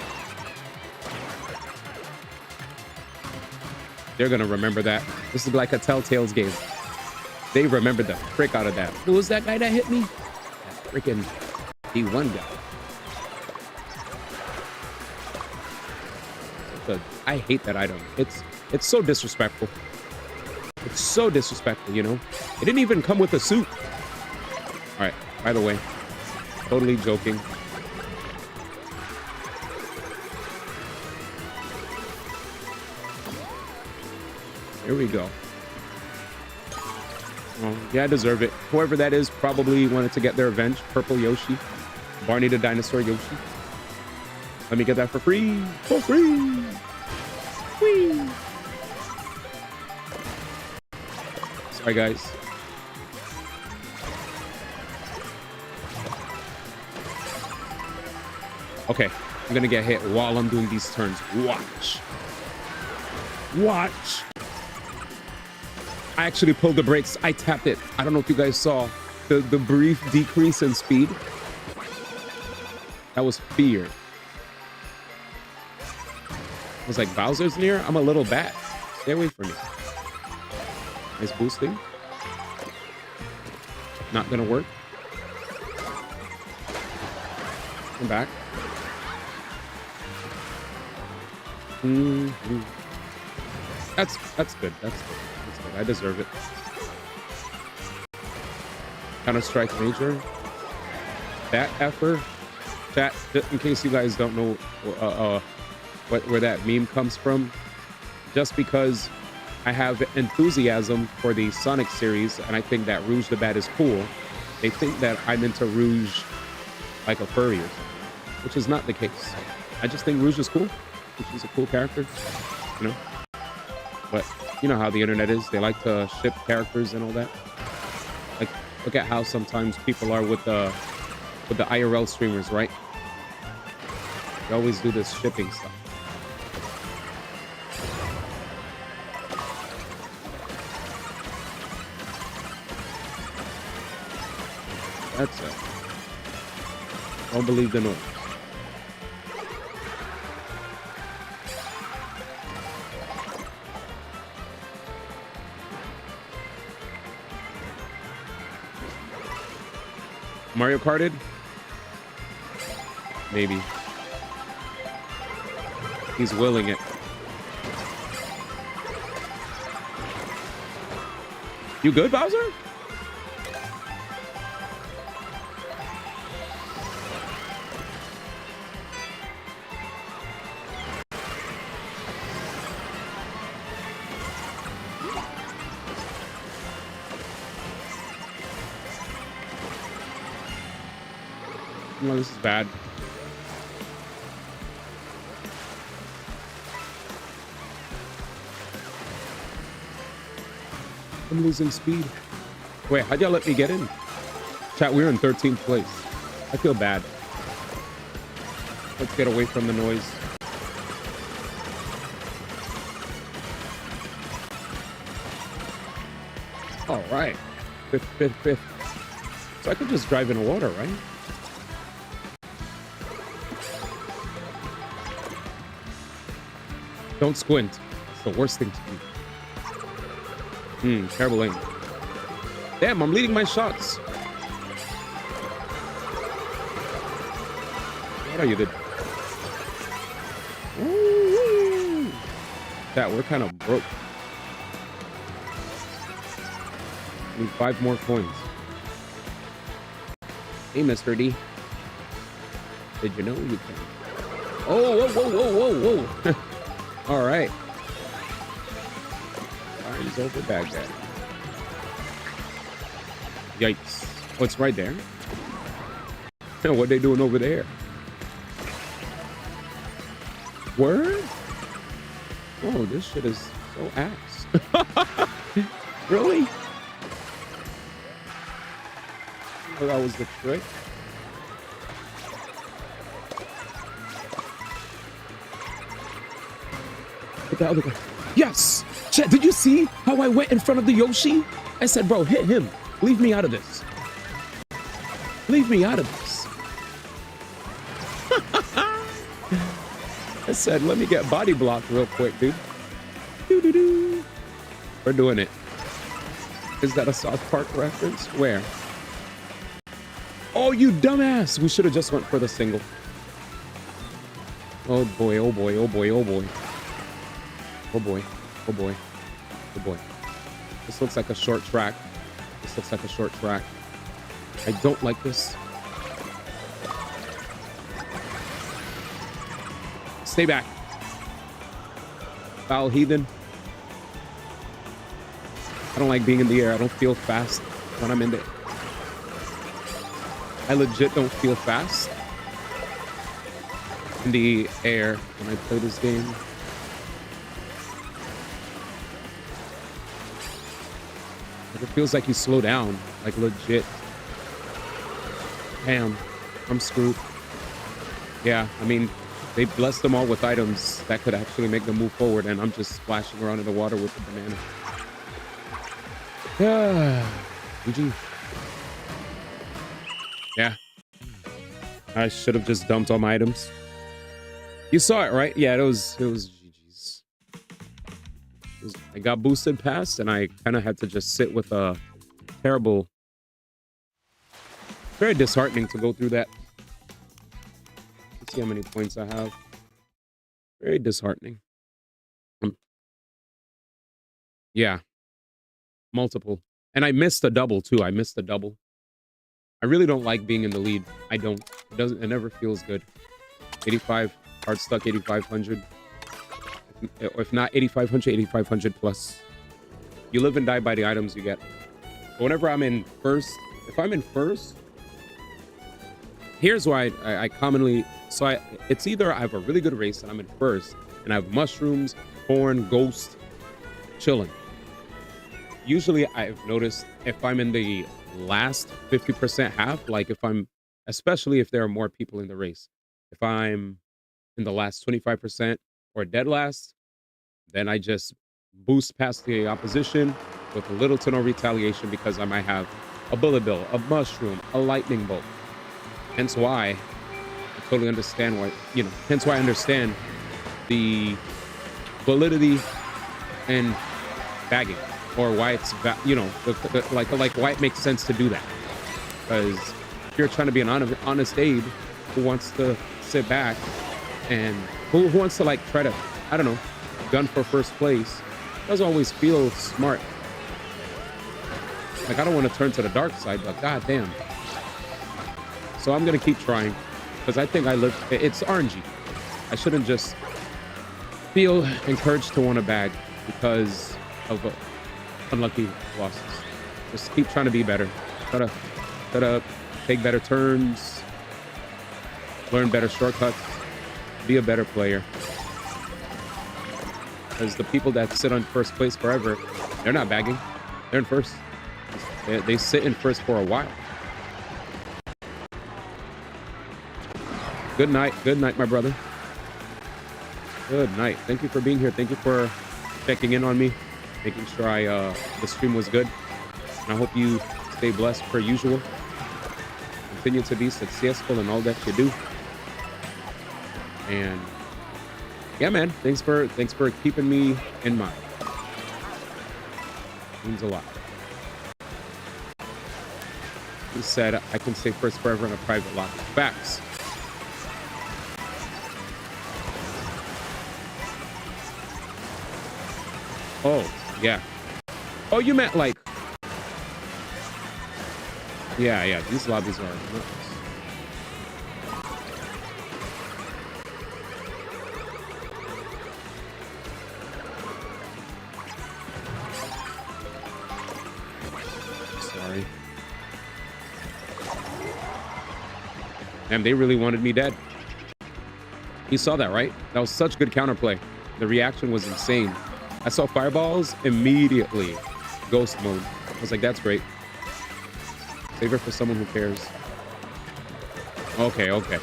They're gonna remember that. This is like a Telltale's game. They remembered the frick out of that. Who was that guy that hit me? That freaking D1 guy. I hate that item. It's so disrespectful. It's so disrespectful, you know? It didn't even come with a suit. All right, by the way, totally joking. Here we go. Well, yeah, I deserve it. Whoever that is probably wanted to get their revenge. Purple Yoshi. Barney the Dinosaur Yoshi. Let me get that for free. For free. Whee. Sorry, guys. Okay, I'm gonna get hit while I'm doing these turns. Watch. Watch. I actually pulled the brakes. I tapped it. I don't know if you guys saw the brief decrease in speed. That was fear. I was like, Bowser's near? I'm a little bat. Stay away from me. Nice boosting. Not gonna work. Come back. That's good. That's good. That's good. I deserve it. Counter-Strike Major. That effort. That, in case you guys don't know where that meme comes from, just because I have enthusiasm for the Sonic series and I think that Rouge the Bat is cool, they think that I'm into Rouge like a furry or something, which is not the case. I just think Rouge is cool. She's a cool character, you know? But you know how the internet is. They like to ship characters and all that. Like, look at how sometimes people are with the IRL streamers, right? They always do this shipping stuff. That's it. Don't believe the noise. Mario Karted? Maybe. He's willing it. You good, Bowser? No, this is bad. I'm losing speed. Wait, how'd y'all let me get in? Chat, we're in 13th place. I feel bad. Let's get away from the noise. All right. Fifth. So I could just drive in water, right? Don't squint. It's the worst thing to do. Terrible aim. Damn, I'm leading my shots. What are you, dude? Ooh. That, we're kind of broke. Need 5 more coins. Hey, Mr. D. Did you know you can? Oh, whoa. All right. Party's over Baghdad. Yikes. Oh, it's right there. What they doing over there? Word? Oh, this shit is so ass. Really? Oh, that was the trick. Get the other guy. Yes! Chat, did you see how I went in front of the Yoshi? I said, bro, hit him. Leave me out of this. Leave me out of this. I said, let me get body blocked real quick, dude. Doo-doo-doo. We're doing it. Is that a South Park reference? Where? Oh, you dumbass. We should have just went for the single. Oh boy, oh boy, oh boy, oh boy. Oh boy, oh boy, oh boy. This looks like a short track. This looks like a short track. I don't like this. Stay back. Foul heathen. I don't like being in the air. I don't feel fast when I'm in there. I legit don't feel fast in the air when I play this game. Like, it feels like you slow down, like legit. Damn, I'm screwed. Yeah, I mean, they blessed them all with items that could actually make them move forward, and I'm just splashing around in the water with the banana. Yeah, GG. Yeah. I should have just dumped all my items. You saw it, right? Yeah, it was GG's. I got boosted past, and I kind of had to just sit with a terrible... Very disheartening to go through that. Let's see how many points I have. Very disheartening. Yeah. Multiple. And I missed a double, too. I missed a double. I really don't like being in the lead. I don't. It never feels good. 85, hard stuck 8,500. If not 8,500, 8,500 plus. You live and die by the items you get. But whenever I'm in first, if I'm in first, here's why I commonly, it's either I have a really good race and I'm in first, and I have mushrooms, corn, ghost, chilling. Usually I've noticed if I'm in the last 50% half, like if I'm, especially if there are more people in the race, if I'm in the last 25% or dead last, then I just boost past the opposition with little to no retaliation because I might have a bullet bill, a mushroom, a lightning bolt. Hence why I totally understand why, hence why I understand the validity and bagging, or why it's, like why it makes sense to do that. Because if you're trying to be an honest Abe who wants to sit back and who wants to like try to, I don't know, gun for first place, doesn't always feel smart. Like, I don't want to turn to the dark side, but goddamn. So I'm gonna keep trying because I think it's RNG. I shouldn't just feel encouraged to want to bag because of unlucky losses. Just keep trying to be better. Try to take better turns, learn better shortcuts, be a better player. Because the people that sit on first place forever, they're not bagging. They're in first. They sit in first for a while. Good night, my brother. Good night. Thank you for being here. Thank you for checking in on me, making sure the stream was good. And I hope you stay blessed per usual. Continue to be successful in all that you do. And yeah, man, thanks for keeping me in mind. Means a lot. He said I can stay first forever in a private lock. Facts. Oh, yeah. Oh, you meant like... Yeah, these lobbies are nuts. Sorry. Damn, they really wanted me dead. You saw that, right? That was such good counterplay. The reaction was insane. I saw fireballs immediately. Ghost mode. I was like, that's great. Save it for someone who cares. Okay, okay.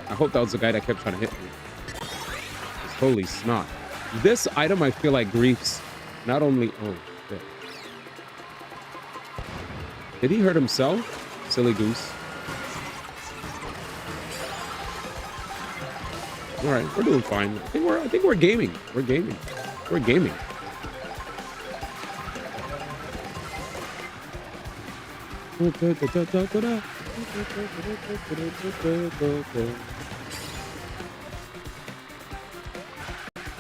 I hope that was the guy that kept trying to hit me. Holy snot. This item, I feel like griefs. Not only... Oh, shit. Did he hurt himself? Silly goose. All right, we're doing fine. I think we're gaming. We're gaming. We're gaming.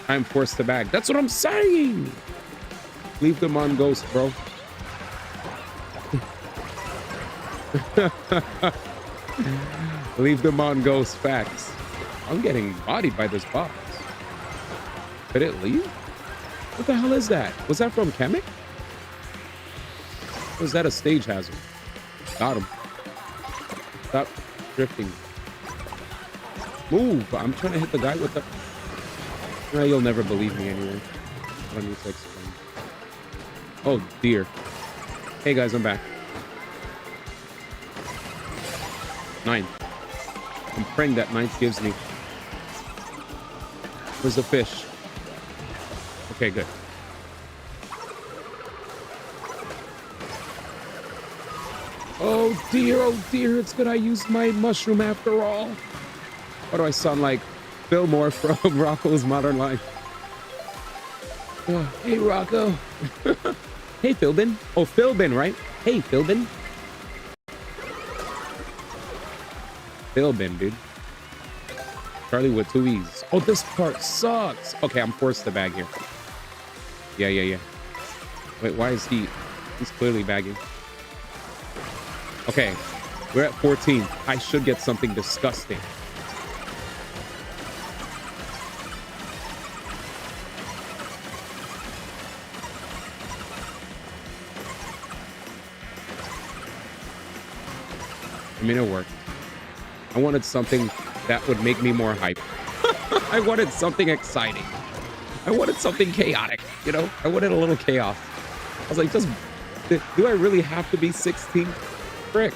I'm forced to bag. That's what I'm saying. Leave them on ghost, bro. Leave them on ghost. Facts. I'm getting bodied by this box. Did it leave? What the hell is that? Was that from Kamek? Or was that a stage hazard? Got him. Stop drifting. Move. I'm trying to hit the guy with the... No, you'll never believe me anyway. I don't need to explain. Oh, dear. Hey, guys, I'm back. 9. I'm praying that 9th gives me. Where's the fish? Okay, good. Oh dear, it's good I used my mushroom after all. Why do I sound like Fillmore from Rocco's Modern Life? Oh, hey, Rocco. Hey, Philbin. Oh, Philbin, right? Hey, Philbin. Philbin, dude. Charlie with 2 E's. Oh, this part sucks. Okay, I'm forced to bag here. Yeah. Wait, why is he... He's clearly bagging. Okay, we're at 14. I should get something disgusting. I mean, it worked. I wanted something that would make me more hype. I wanted something exciting. I wanted something chaotic, you know? I wanted a little chaos. I was like, just, do I really have to be 16? Frick.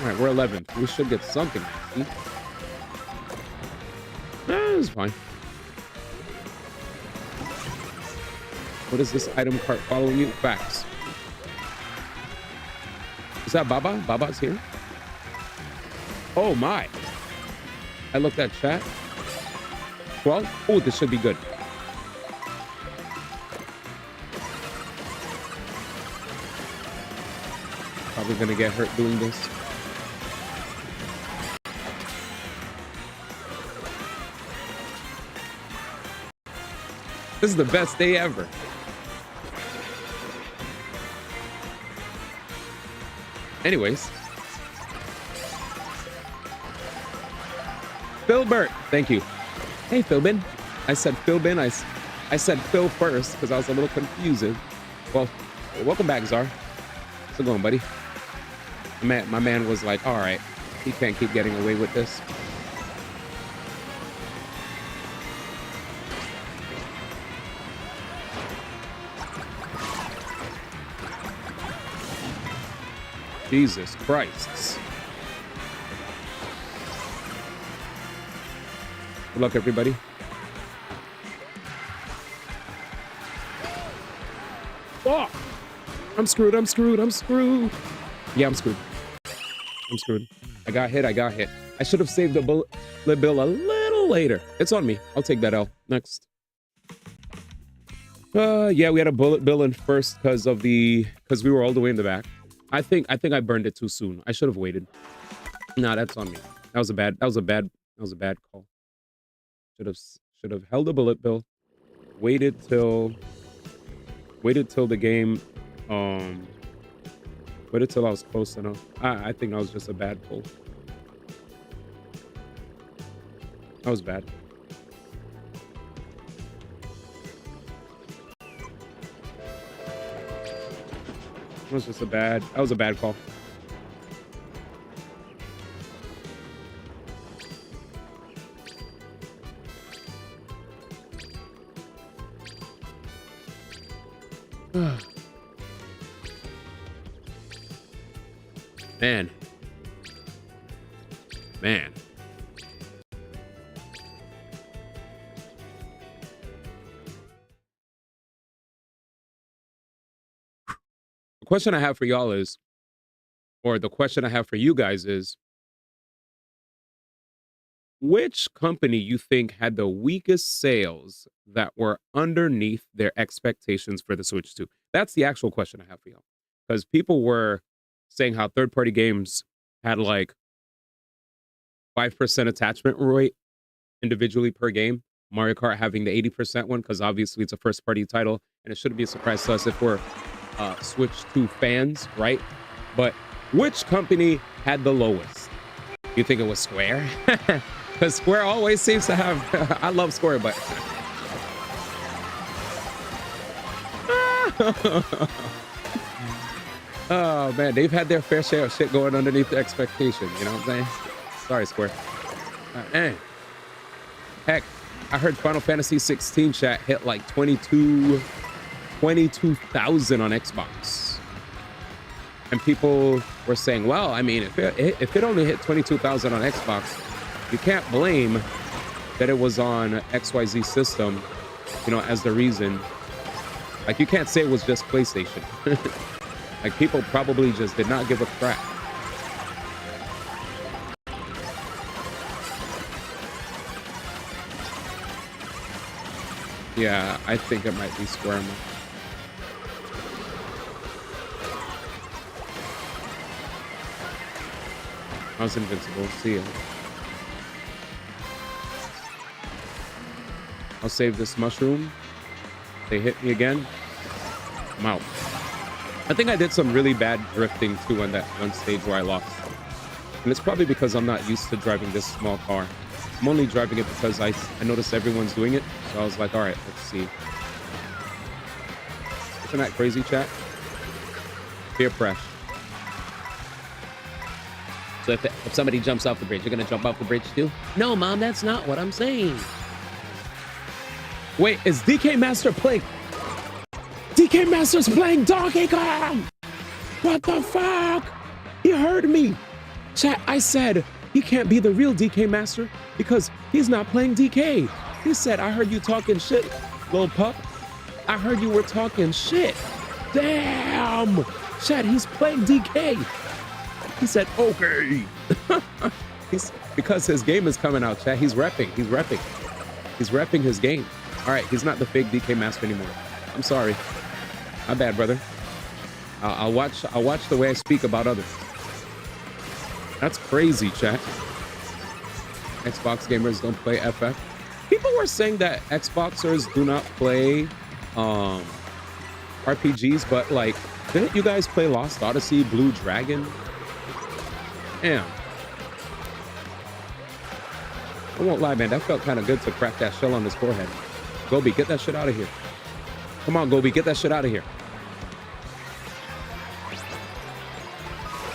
All right, we're 11th. We should get something. It's fine. What is this item cart following you? Facts. Is that Baba? Baba's here? Oh my. I looked at chat. 12? Oh, this should be good. Probably gonna get hurt doing this. This is the best day ever. Anyways. Philbert, thank you. Hey, Philbin. I said Philbin. I said Phil first because I was a little confusing. Well, welcome back, Czar. How's it going, buddy? My man was like, all right, he can't keep getting away with this. Jesus Christ. Good luck, everybody. Oh! I'm screwed. Yeah, I'm screwed. I got hit. I should have saved the bullet bill a little later. It's on me. I'll take that L. Next. Yeah, we had a bullet bill in first because we were all the way in the back. I think I burned it too soon. I should have waited. Nah, that's on me. That was a bad call. Should have held a bullet bill. Waited till the game. Waited till I was close enough. I think that was just a bad pull. That was bad. was just that was a bad call. Man. Man. The question I have for y'all is, or the question I have for you guys is, which company you think had the weakest sales that were underneath their expectations for the Switch 2? That's the actual question I have for y'all. Because people were saying how third-party games had like 5% attachment rate individually per game. Mario Kart having the 80% one, because obviously it's a first-party title, and it shouldn't be a surprise to us if we're Switch 2 fans, right? But which company had the lowest? You think it was Square? Because Square always seems to have... I love Square, but... Oh, man, they've had their fair share of shit going underneath their expectation, you know what I'm saying? Sorry, Square. Man. Heck, I heard Final Fantasy 16 chat hit like 22,000 on Xbox. And people were saying, well, I mean, if it only hit 22,000 on Xbox, you can't blame that it was on XYZ system, you know, as the reason. Like, you can't say it was just PlayStation. Like, people probably just did not give a crap. Yeah, I think it might be Square. I was invincible. See ya. I'll save this mushroom. They hit me again. I'm out. I think I did some really bad drifting too on that one stage where I lost. And it's probably because I'm not used to driving this small car. I'm only driving it because I noticed everyone's doing it. So I was like, all right, let's see. Isn't that crazy, chat? Peer pressure. So if somebody jumps off the bridge, you're going to jump off the bridge too? No, Mom, that's not what I'm saying. Wait, is DK Master playing? DK Master's playing Donkey Kong! What the fuck? He heard me. Chat, I said he can't be the real DK Master because he's not playing DK. He said, I heard you talking shit, little pup. I heard you were talking shit. Damn! Chat, he's playing DK. He said, okay. Because his game is coming out, chat. He's repping. He's repping. He's repping his game. All right, he's not the fake DK Master anymore. I'm sorry. My bad, brother. I'll watch the way I speak about others. That's crazy, chat. Xbox gamers don't play FF. People were saying that Xboxers do not play RPGs, but like, didn't you guys play Lost Odyssey, Blue Dragon? Damn. I won't lie, man. That felt kind of good to crack that shell on his forehead. Gobi, get that shit out of here. Come on, Gobi, get that shit out of here.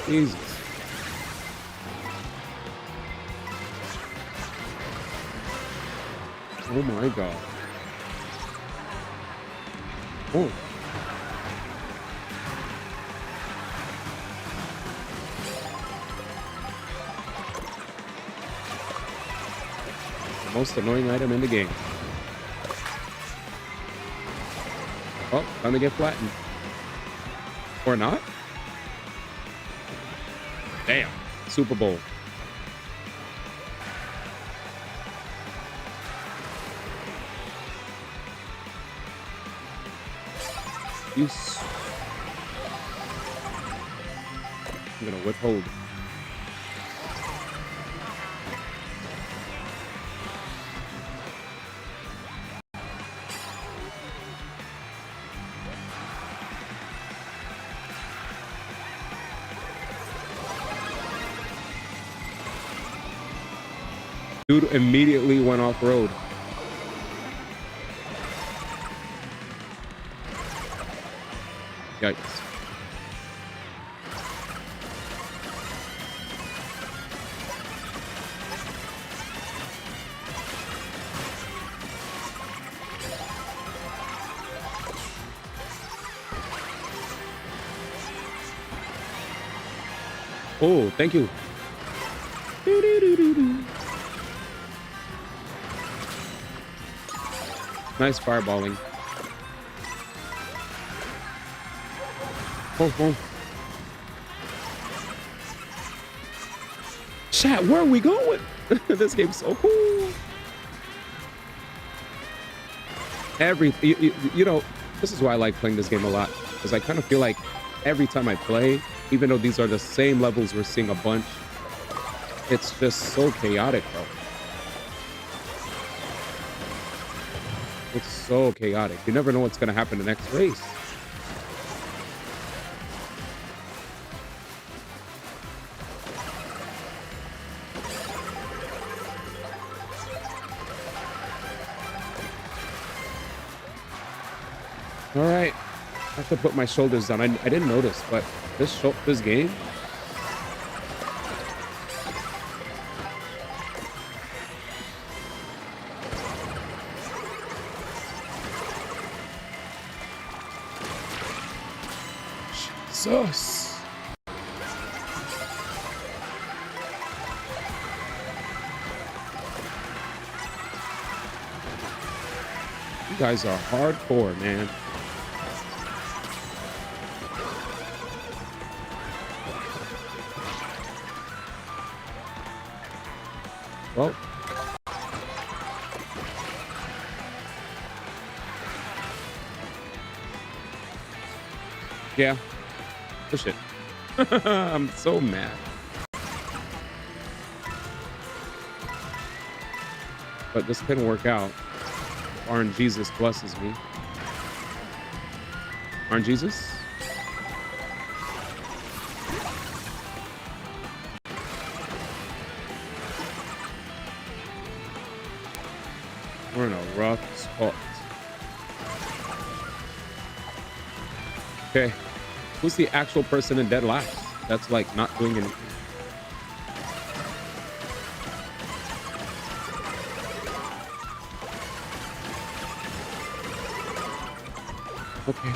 Jesus. Oh my God. Oh. The most annoying item in the game. Oh, time to get flattened. Or not? Damn. Super Bowl. I'm gonna withhold. Dude immediately went off road. Yikes. Oh, thank you. Nice fireballing. Oh. Chat, where are we going? This game's so cool. You know, this is why I like playing this game a lot, because I kind of feel like every time I play, even though these are the same levels we're seeing a bunch, it's just so chaotic, bro. It's so chaotic. You never know what's going to happen the next race. All right, I have to put my shoulders down. I didn't notice, but this game, Jesus. You guys are hardcore, man. Well, yeah, push it. I'm so mad. But this can work out. RNGesus blesses me. RNGesus? We're in a rough spot. Okay. Who's the actual person in dead last? That's like not doing anything. Okay.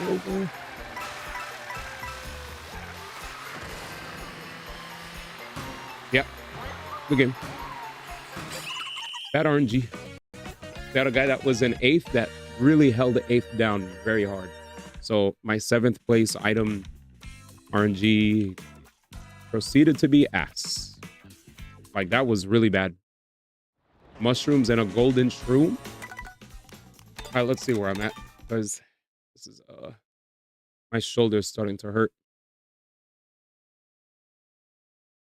Over. Yep. Good game. Bad RNG. Got a guy that was in 8th that really held the 8th down very hard. So my 7th place item RNG proceeded to be ass. Like, that was really bad. Mushrooms and a golden shroom. All right, let's see where I'm at, because this is my shoulder's starting to hurt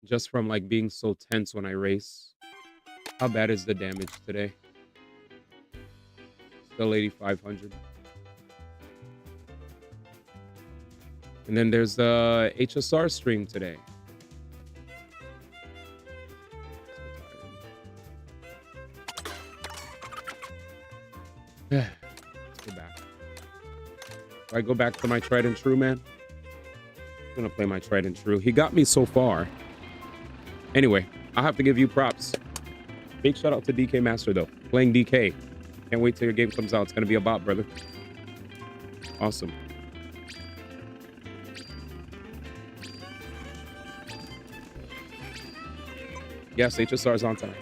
just from like being so tense when I race. How bad is the damage today? Still 8,500. And then there's the HSR stream today. Let's go back. Do I go back to my tried and true, man? I'm gonna play my tried and true. He got me so far. Anyway, I'll have to give you props. Big shout out to DK Master, though. Playing DK. Can't wait till your game comes out. It's gonna be a bot, brother. Awesome. Yes, HSR is on time.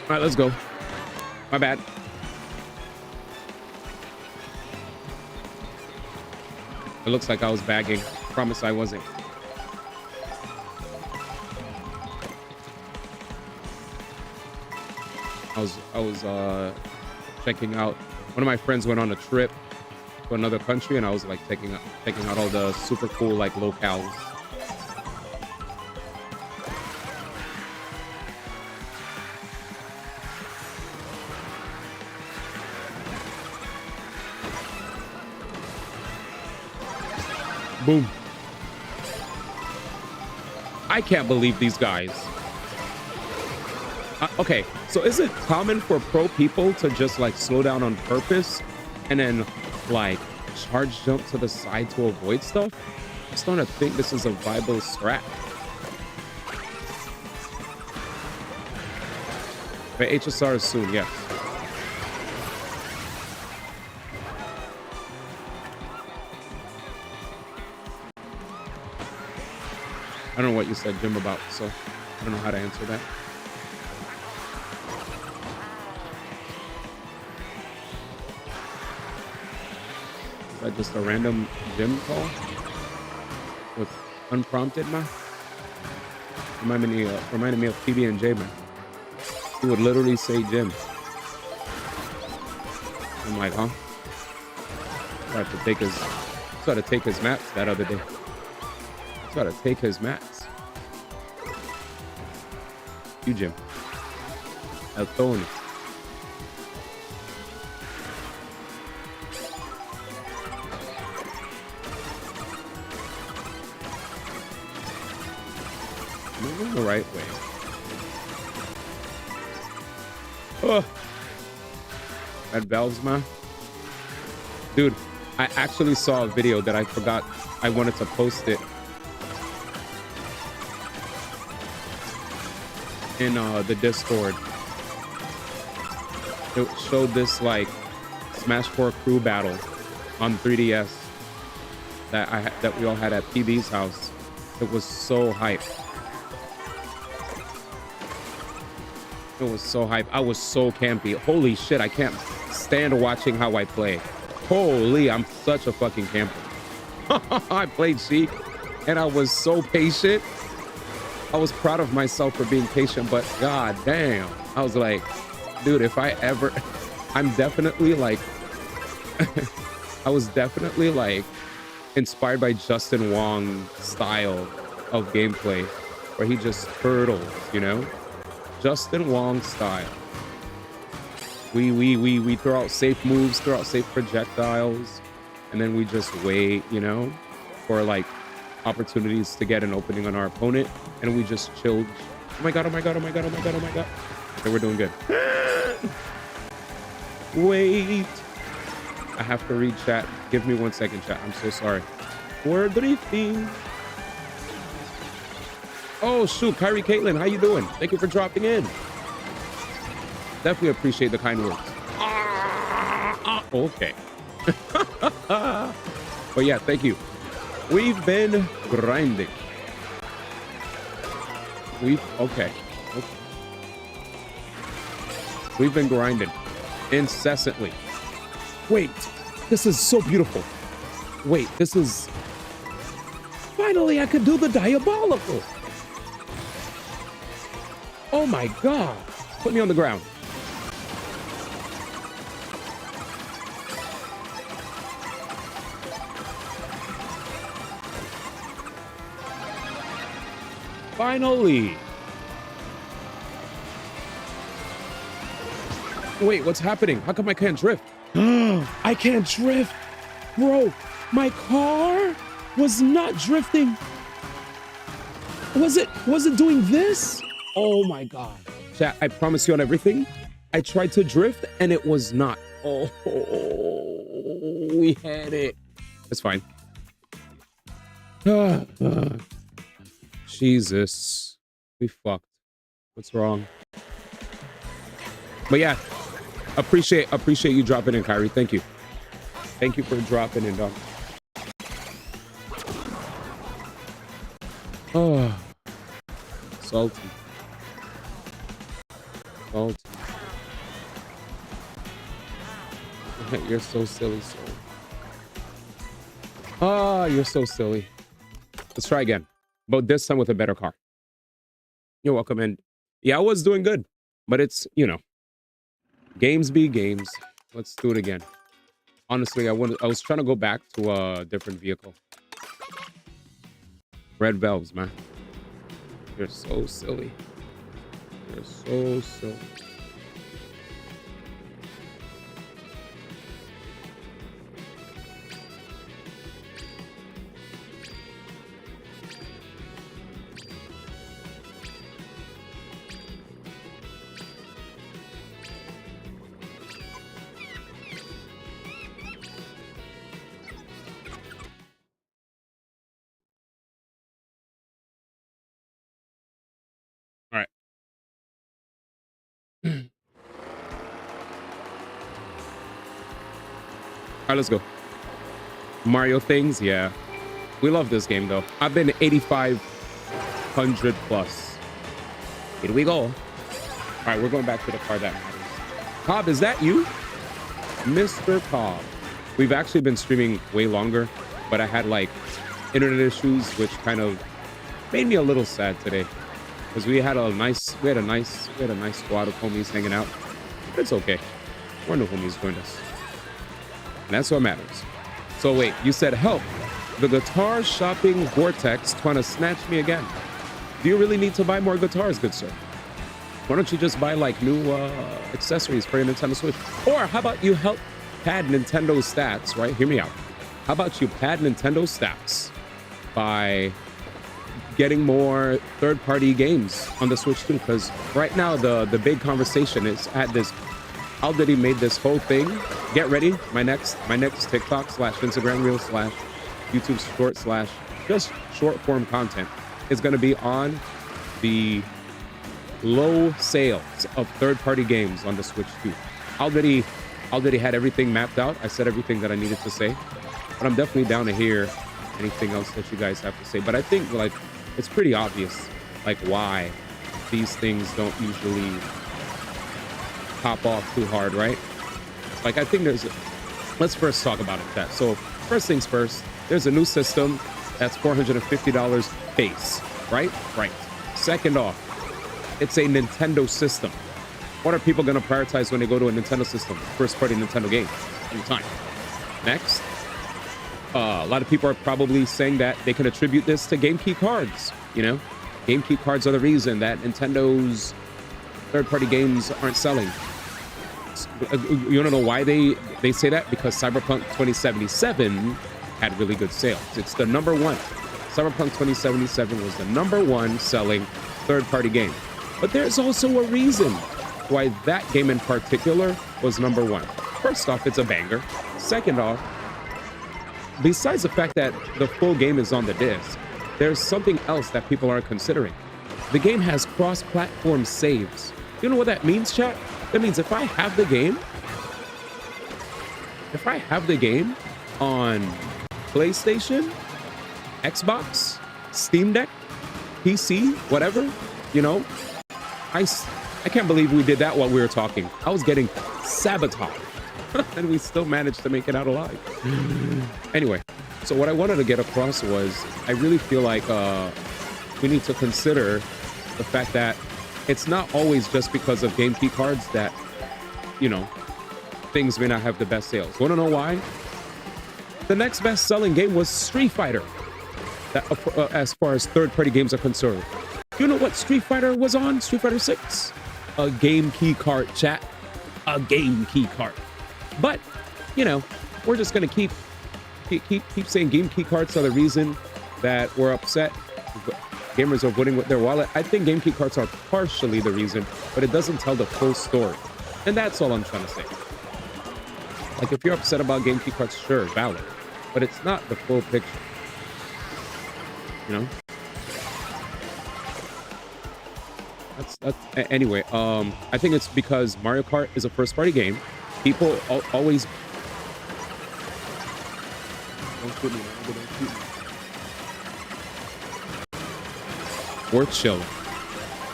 All right, let's go. My bad. It looks like I was bagging. Promise I wasn't. I was checking out. One of my friends went on a trip to another country, and I was like checking out all the super cool like locales. Boom. I can't believe these guys. Okay, so is it common for pro people to just like slow down on purpose and then like charge jump to the side to avoid stuff? I'm starting to think this is a viable strat. But HSR is soon, yes. I don't know what you said, Jim, about, so I don't know how to answer that. Is that just a random Jim call? With unprompted, man? Reminded me of PB&J, man. He would literally say Jim. I'm like, huh? I had to take his maps that other day. Gotta take his mats. You, Jim. El Tony. Moving the right way. Oh. That valves, man. Dude, I actually saw a video that I forgot I wanted to post it. In the Discord, it showed this like Smash 4 crew battle on 3DS that we all had at PB's house. It was so hype. It was so hype. I was so campy. Holy shit, I can't stand watching how I play. Holy, I'm such a fucking camper. I played Sheik and I was so patient. I was proud of myself for being patient, but god damn. I was like, dude, if I ever, I'm definitely like, I was definitely like inspired by Justin Wong's style of gameplay where he just turtles, you know? Justin Wong style. We throw out safe moves, throw out safe projectiles, and then we just wait, you know, for like opportunities to get an opening on our opponent, and we just chilled. Oh my god, oh my god, oh my god, oh my god, oh my god. Okay, we're doing good. Wait. I have to read chat. Give me 1 second, chat. I'm so sorry. We're drifting. Oh shoot, Kyrie Caitlin, how you doing? Thank you for dropping in. Definitely appreciate the kind words. Okay. But yeah, thank you. We've been grinding. Okay. We've been grinding incessantly. Wait, this is so beautiful. Wait, this is... Finally, I could do the diabolical. Oh my god. Put me on the ground. Finally. Wait, what's happening? How come I can't drift? I can't drift. Bro, my car was not drifting. Was it doing this? Oh my god. Chat, I promise you on everything. I tried to drift and it was not. Oh, we had it. It's fine. Jesus. We fucked. What's wrong? But yeah, appreciate you dropping in, Kyrie. Thank you. Thank you for dropping in, dog. Oh, salty. Salty. You're so silly, soul. Ah, you're so silly. Let's try again, but this time with a better car. You're welcome. And yeah, I was doing good, but it's, you know, Games be games. Let's do it again. Honestly, I was trying to go back to a different vehicle. Red Velves, man. You're so silly. You're so silly. All right. All right, let's go. Mario things, yeah. We love this game, though. I've been 8,500 plus. Here we go. All right, we're going back to the car that matters. Cobb, is that you? Mr. Cobb. We've actually been streaming way longer, but I had like internet issues, which kind of made me a little sad today. Because we had a nice squad of homies hanging out. But it's okay. One of the homies joined us. And that's what matters. So wait, you said help. The guitar shopping vortex trying to snatch me again. Do you really need to buy more guitars, good sir? Why don't you just buy like new accessories for your Nintendo Switch? Or how about you help pad Nintendo stats, right? Hear me out. How about you pad Nintendo stats by getting more third-party games on the Switch too? Because right now the big conversation is at this. How did he made this whole thing? Get ready, my next TikTok / Instagram reel / YouTube short / just short form content is going to be on the low sales of third-party games on the Switch too. Already had everything mapped out. I said everything that I needed to say, but I'm definitely down to hear anything else that you guys have to say. But I think like it's pretty obvious like why these things don't usually pop off too hard, right? Like I think let's first talk about it. That so first things first, there's a new system that's $450 base, right? Right. Second off, it's a Nintendo system. What are people going to prioritize when they go to a Nintendo system? First party Nintendo game anytime. Next, a lot of people are probably saying that they can attribute this to game key cards. You know, game key cards are the reason that Nintendo's third-party games aren't selling. You don't know why they say that? Because Cyberpunk 2077 had really good sales. It's the number one. Cyberpunk 2077 was the number one selling third-party game. But there's also a reason why that game in particular was number one. First off, it's a banger. Second off, besides the fact that the full game is on the disc, there's something else that people aren't considering. The game has cross-platform saves. You know what that means, chat? That means if I have the game on PlayStation, Xbox, Steam Deck, PC, whatever, you know, I can't believe we did that while we were talking. I was getting sabotaged and we still managed to make it out alive. Anyway, so what I wanted to get across was I really feel like we need to consider the fact that it's not always just because of game key cards that, you know, things may not have the best sales. Want to know why? The next best selling game was Street Fighter, as far as third-party games are concerned. You know what Street Fighter was on? Street Fighter 6? A game key card, chat. A game key card. But, you know, we're just going to keep saying game key cards are the reason that we're upset. Gamers are voting with their wallet. I think game key cards are partially the reason, but it doesn't tell the full story. And that's all I'm trying to say. Like, if you're upset about game key cards, sure, valid. But it's not the full picture. You know? That's anyway, I think it's because Mario Kart is a first-party game. People always... Don't shoot me, man. Don't shoot me. We're chilling.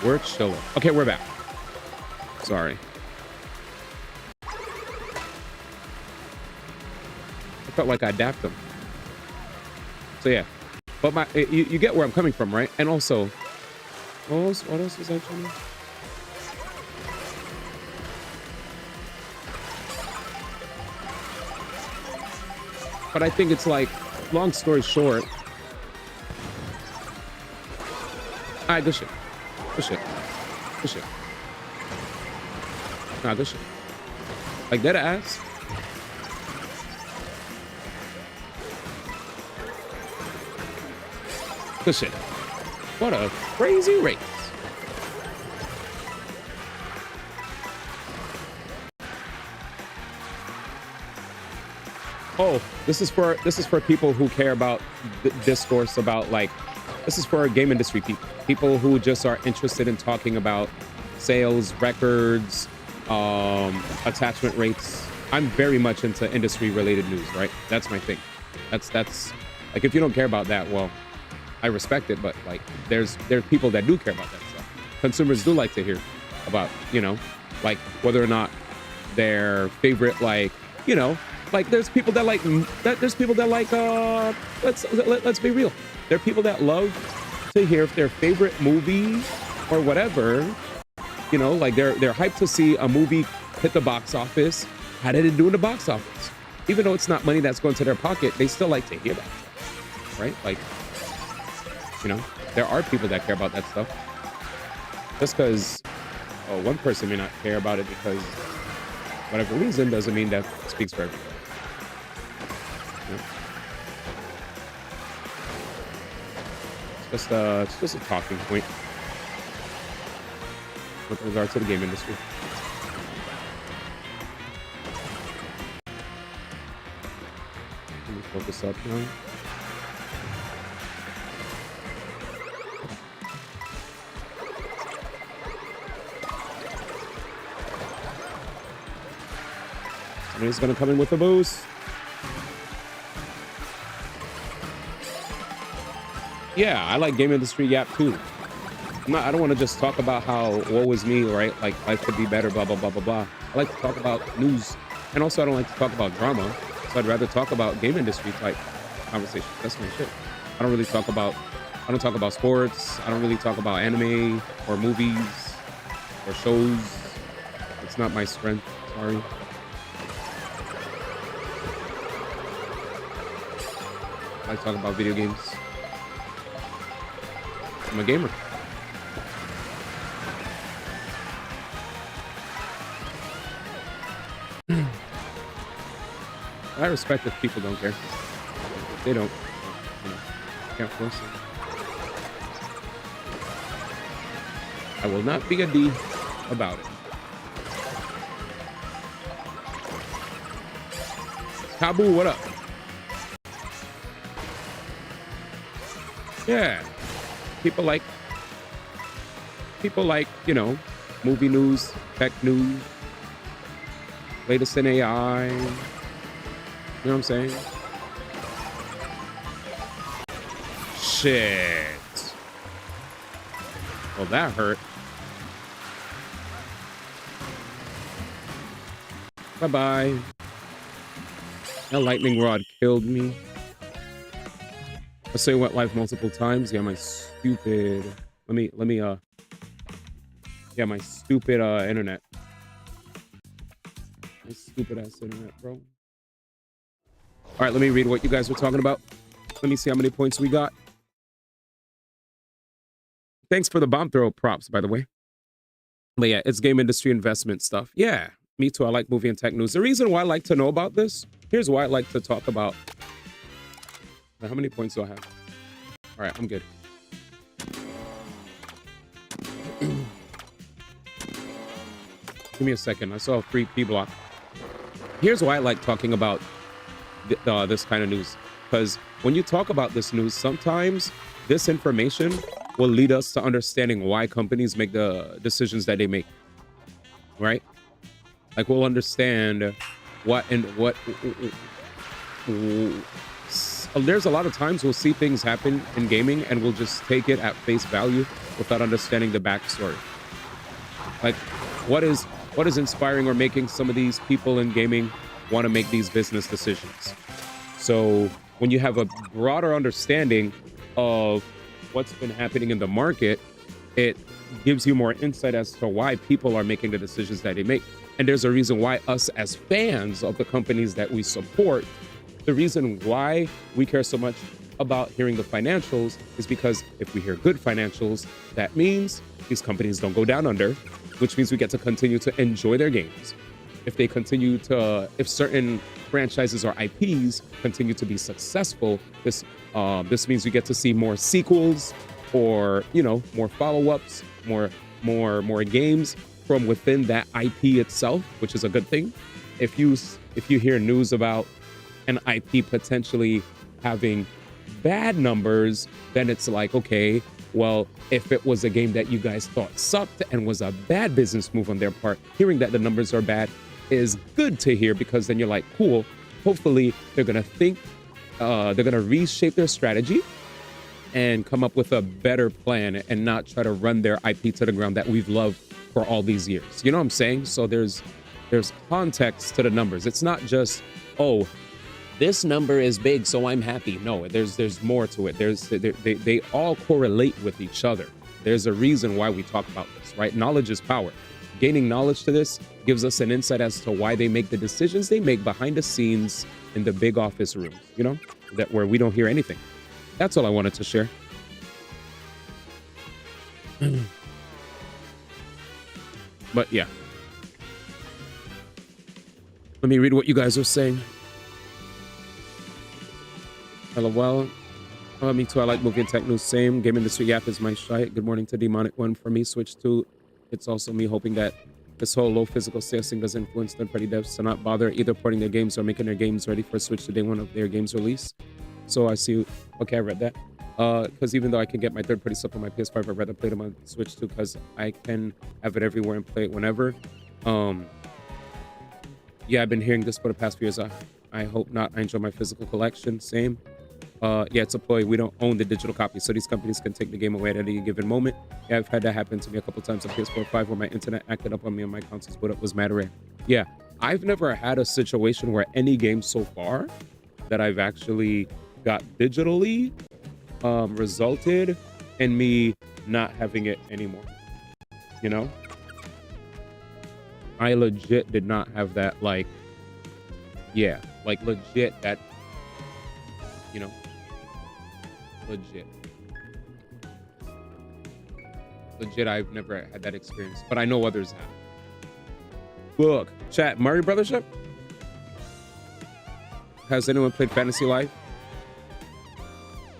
We're chilling. Okay, we're back. Sorry. I felt like I dapped them. So yeah. But you get where I'm coming from, right? And also, what else was I trying to... But I think it's like, long story short. Alright, good shit. Good shit. Good shit. Nah, good shit. Like, dead ass. Good shit. What a crazy race. Oh, this is for people who care about discourse about, like, this is for game industry people who just are interested in talking about sales, records, attachment rates. I'm very much into industry related news, right? That's my thing. That's like, if you don't care about that, well, I respect it, but like there's people that do care about that stuff. Consumers do like to hear about, you know, like whether or not their favorite, like, you know, like there's people that like let's be real. There are people that love to hear if their favorite movie or whatever, you know, like they're hyped to see a movie hit the box office. How did it do in the box office? Even though it's not money that's going to their pocket, they still like to hear that stuff, right? Like, you know, there are people that care about that stuff. Just because one person may not care about it because whatever reason doesn't mean that speaks for everyone. You know? It's just a talking point with regard to the game industry. Let me focus up now. Somebody's gonna come in with a boost. Yeah, I like game industry yap too. I don't want to just talk about how woe is me, right? Like life could be better, blah blah blah blah blah. I like to talk about news, and also I don't like to talk about drama. So I'd rather talk about game industry type conversations. That's my shit. I don't talk about sports. I don't really talk about anime or movies or shows. It's not my strength. Sorry. I like talking about video games. I'm a gamer. I respect if people don't care. If they don't, you know, can't force it. I will not be a D about it. Taboo, what up? Yeah. People like, you know, movie news, tech news, latest in AI. You know what I'm saying? Shit. Well, that hurt. Bye-bye. That lightning rod killed me. I say went live multiple times. Yeah, my stupid. Let me. Yeah, my stupid internet. My stupid ass internet, bro. All right, let me read what you guys were talking about. Let me see how many points we got. Thanks for the bomb throw props, by the way. But yeah, it's game industry investment stuff. Yeah, me too. I like movie and tech news. The reason why I like to know about this, here's why I like to talk about. Now, how many points do I have? All right, I'm good. Give me a second. I saw a free P block. Here's why I like talking about this kind of news, because when you talk about this news, sometimes this information will lead us to understanding why companies make the decisions that they make, right? Like we'll understand there's a lot of times we'll see things happen in gaming and we'll just take it at face value without understanding the backstory. Like what is inspiring or making some of these people in gaming want to make these business decisions? So when you have a broader understanding of what's been happening in the market, it gives you more insight as to why people are making the decisions that they make. And there's a reason why us as fans of the companies that we support The reason why we care so much about hearing the financials is because if we hear good financials, that means these companies don't go down under, which means we get to continue to enjoy their games. If certain franchises or IPs continue to be successful, this means we get to see more sequels or, more follow-ups, more games from within that IP itself, which is a good thing. If you hear news about an IP potentially having bad numbers, then it's like, okay, well, if it was a game that you guys thought sucked and was a bad business move on their part, hearing that the numbers are bad is good to hear, because then you're like, cool, hopefully they're gonna think, they're gonna reshape their strategy and come up with a better plan and not try to run their IP to the ground that we've loved for all these years. You know what I'm saying? So there's context to the numbers. It's not just, oh, this number is big, so I'm happy. No, there's more to it. They all correlate with each other. There's a reason why we talk about this, right? Knowledge is power. Gaining knowledge to this gives us an insight as to why they make the decisions they make behind the scenes in the big office rooms, that where we don't hear anything. That's all I wanted to share. But yeah. Let me read what you guys are saying. LOL. Me too. I like movie and tech news. Same. Game industry yap is my shite. Good morning to Demonic One. For me, Switch 2. It's also me hoping that this whole low physical sales thing does influence third-party devs to not bother either porting their games or making their games ready for Switch the day one of their games release. So I see. Okay, I read that. Because even though I can get my third-party stuff on my PS5, I'd rather play them on Switch 2 because I can have it everywhere and play it whenever. Yeah, I've been hearing this for the past few years. I hope not. I enjoy my physical collection. Same. Yeah, it's a ploy. We don't own the digital copy, so these companies can take the game away at any given moment. Yeah, I've had that happen to me a couple times on PS4 5 where my internet acted up on me and my console's boot up was mad rare. Yeah, I've never had a situation where any game so far that I've actually got digitally resulted in me not having it anymore. I legit did not have that, legit that, legit, I've never had that experience, but I know others have. Look, chat, Mario Brothership? Has anyone played Fantasy Life?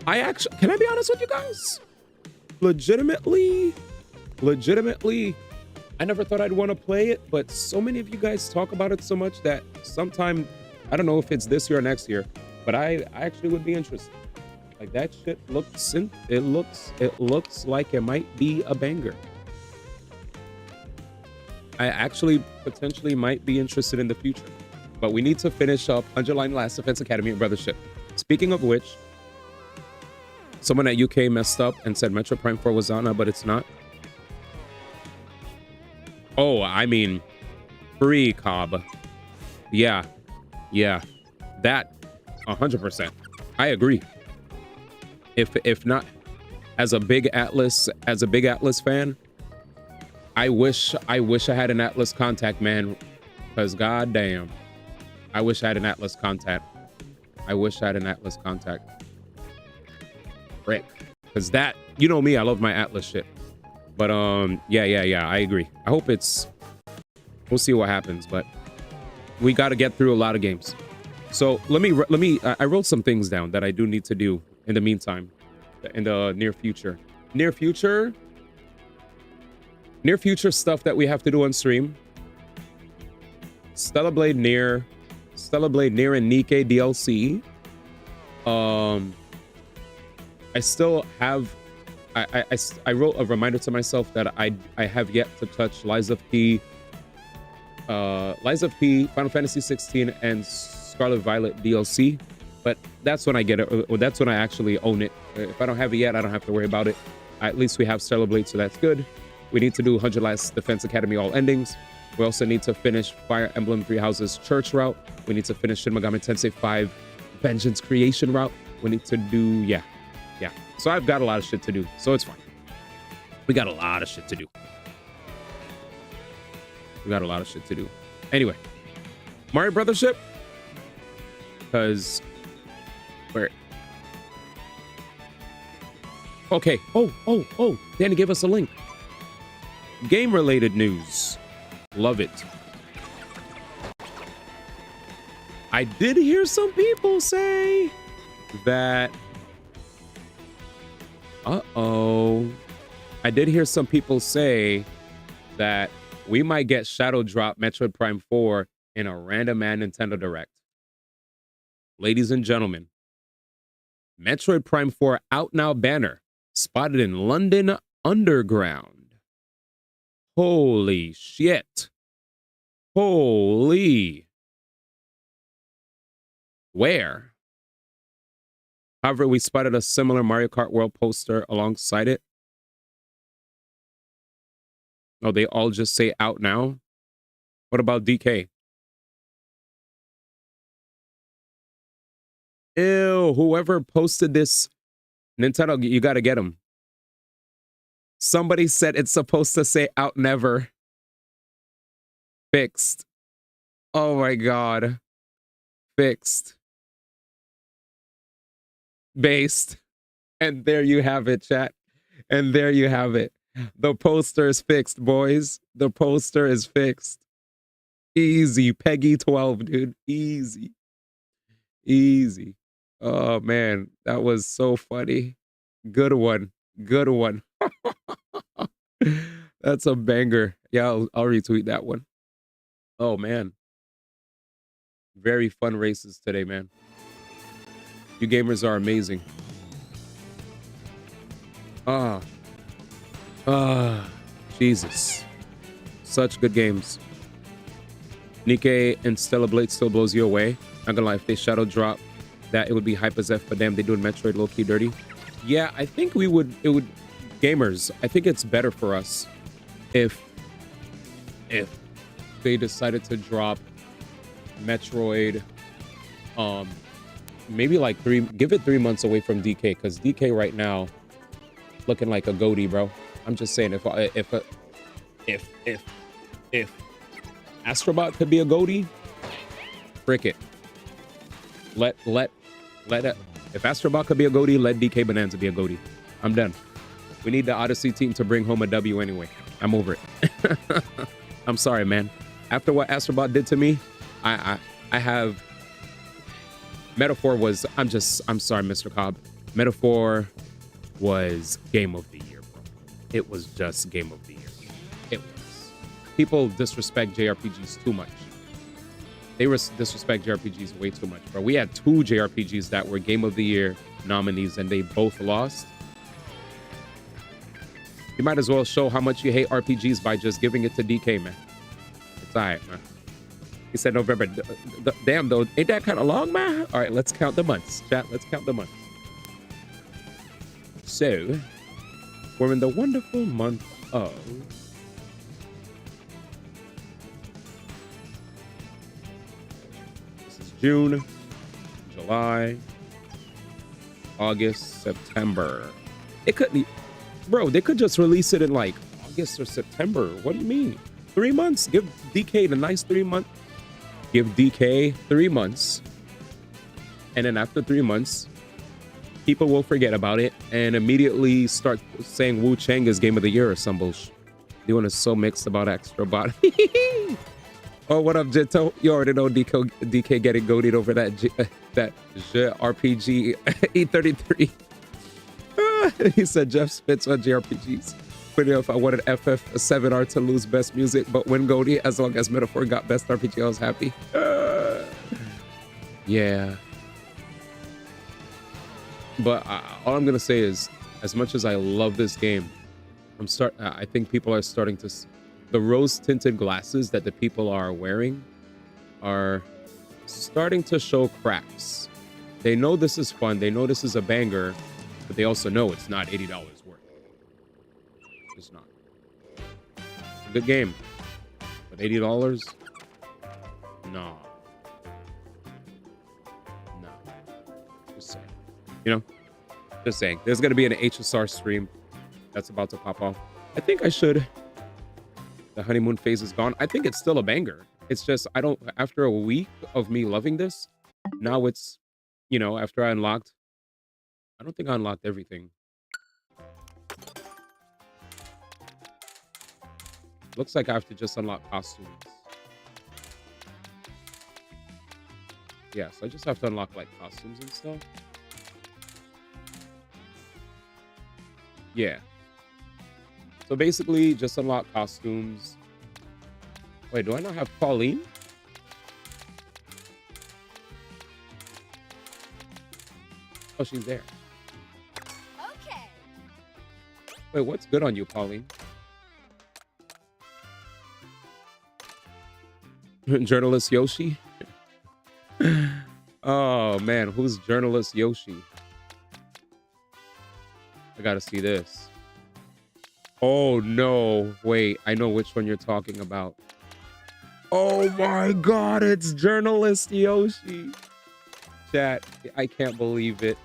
Can I be honest with you guys? Legitimately, I never thought I'd want to play it, but so many of you guys talk about it so much that sometime, I don't know if it's this year or next year, but I actually would be interested. Like, that shit looks like it might be a banger. I actually potentially might be interested in the future, but we need to finish up Underline Last Defense Academy and Brothership. Speaking of which, someone at UK messed up and said Metro Prime 4 was on, but it's not. Oh, I mean, free Cobb. Yeah, that 100%. I agree. If not, as a big Atlas fan, I wish I had an Atlas contact, man, because goddamn, I wish I had an Atlas contact. Frick, because that, you know me, I love my Atlas shit. But yeah, I agree. I hope we'll see what happens, but we got to get through a lot of games. So let me I wrote some things down that I do need to do in the meantime, in the near future stuff that we have to do on stream. Stellar Blade Nier and Nikke DLC. I still have, I wrote a reminder to myself that I have yet to touch Lies of P, Final Fantasy 16, and Scarlet Violet DLC. But that's when I get it, or that's when I actually own it. If I don't have it yet, I don't have to worry about it. At least we have Stellar Blade, so that's good. We need to do 100 Last Defense Academy all endings. We also need to finish Fire Emblem Three Houses Church route. We need to finish Shin Megami Tensei 5 Vengeance Creation route. We need to do, yeah. So I've got a lot of shit to do, so it's fine. We got a lot of shit to do. Anyway, Mario Brothership, because Okay. Oh. Danny gave us a link. Game-related news. Love it. I did hear some people say that... I did hear some people say that we might get Shadow Drop Metroid Prime 4 in a random Nintendo Direct. Ladies and gentlemen, Metroid Prime 4 Out Now banner spotted in London Underground. Holy shit. Holy. Where? However, we spotted a similar Mario Kart World poster alongside it. Oh, they all just say out now? What about DK? Ew, whoever posted this, Nintendo, you gotta get them. Somebody said it's supposed to say out never. Fixed. Oh my God. Fixed. Based. And there you have it, chat. And there you have it. The poster is fixed, boys. The poster is fixed. Easy. Peggy 12, dude. Easy. Easy. Oh, man. That was so funny. Good one. Good one. That's a banger. Yeah, I'll retweet that one. Oh, man. Very fun races today, man. You gamers are amazing. Jesus. Such good games. Nikkei and Stellar Blade still blows you away. Not gonna lie, if they shadow drop that, it would be hype as F, but damn, they doing Metroid low-key dirty. Yeah, I think it would, gamers, I think it's better for us if they decided to drop Metroid, maybe like give it 3 months away from DK, because DK right now looking like a goatee, bro. I'm just saying, if Astrobot could be a goatee, frick it. Let it. If Astrobot could be a goatee, let DK Bonanza be a goatee. I'm done. We need the Odyssey team to bring home a W anyway. I'm over it. I'm sorry, man. After what Astrobot did to me, I have... Metaphor was... I'm sorry, Mr. Cobb. Metaphor was game of the year, bro. It was just game of the year. It was. People disrespect JRPGs too much. They disrespect JRPGs way too much, bro. We had 2 JRPGs that were game of the year nominees, and they both lost. You might as well show how much you hate RPGs by just giving it to DK, man. It's all right, man. He said November. Damn, though. Ain't that kind of long, man? All right, let's count the months. Chat, let's count the months. So, we're in the wonderful month of... This is June, July, August, September. It couldn't... Bro, they could just release it in like August or September. What do you mean? 3 months? Give DK the nice 3 month. Give DK 3 months. And then after 3 months, people will forget about it and immediately start saying Wu Chang is game of the year or some bullshit. Doing is so mixed about Astrobot. Oh, what up, Jito? You already know DK getting goated over that RPG E33. He said Jeff spits on JRPGs. Pretty if I wanted FF7R to lose best music, but win Goldie, as long as Metaphor got best RPG, I was happy. Yeah. But all I'm gonna say is, as much as I love this game, I think people are starting to... The rose-tinted glasses that the people are wearing are starting to show cracks. They know this is fun. They know this is a banger. But they also know it's not $80 worth. It's not. It's a good game. But $80? No. No. Just saying. You know? Just saying. There's going to be an HSR stream that's about to pop off. I think I should. The honeymoon phase is gone. I think it's still a banger. It's just, after a week of me loving this, now it's, after I unlocked, I don't think I unlocked everything. Looks like I have to just unlock costumes. Yeah, so I just have to unlock like costumes and stuff. Yeah. So basically, just unlock costumes. Wait, do I not have Pauline? Oh, she's there. Okay. Wait, what's good on you, Pauline? Journalist Yoshi? Oh, man. Who's Journalist Yoshi? I gotta see this. Oh, no. Wait, I know which one you're talking about. Oh, my God. It's Journalist Yoshi. Chat, I can't believe it.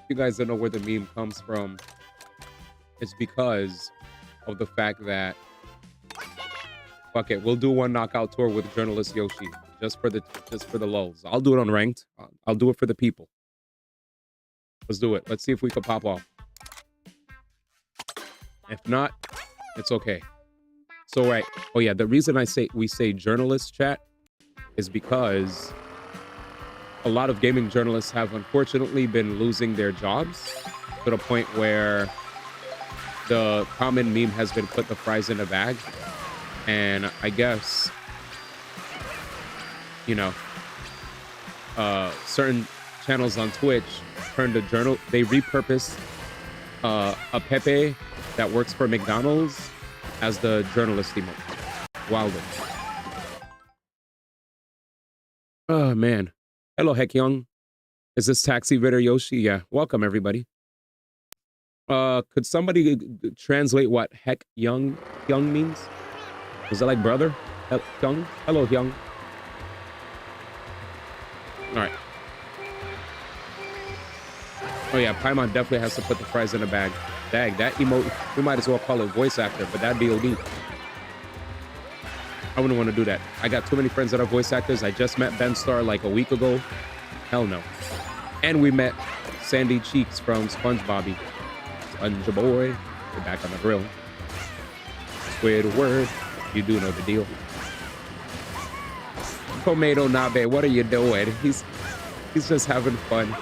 You guys don't know where the meme comes from. It's because of the fact that, fuck it, we'll do one knockout tour with Journalist Yoshi just for the lulz. I'll do it on ranked. I'll do it for the people. Let's do it. Let's see if we can pop off. If not, it's okay. So right. Oh yeah, the reason we say journalist, chat, is because a lot of gaming journalists have unfortunately been losing their jobs to the point where the common meme has been put the fries in a bag. And I guess, you know, certain channels on Twitch turned to journal. They repurposed a Pepe that works for McDonald's as the journalist emote. Wilder. Oh, man. Hello, Heck Young. Is this Taxi Ritter Yoshi? Yeah. Welcome, everybody. Could somebody translate what Heck Young means? Is that like brother? Young? Hello, Young. All right. Oh, yeah. Paimon definitely has to put the fries in a bag. Dag, that emote, we might as well call it voice actor, but that'd be OD. I wouldn't want to do that. I got too many friends that are voice actors. I just met Ben Starr like a week ago. Hell no. And we met Sandy Cheeks from SpongeBob. SpongeBoy. We're back on the grill. Squidward. You do know the deal. Tomato Nabe, what are you doing? He's just having fun.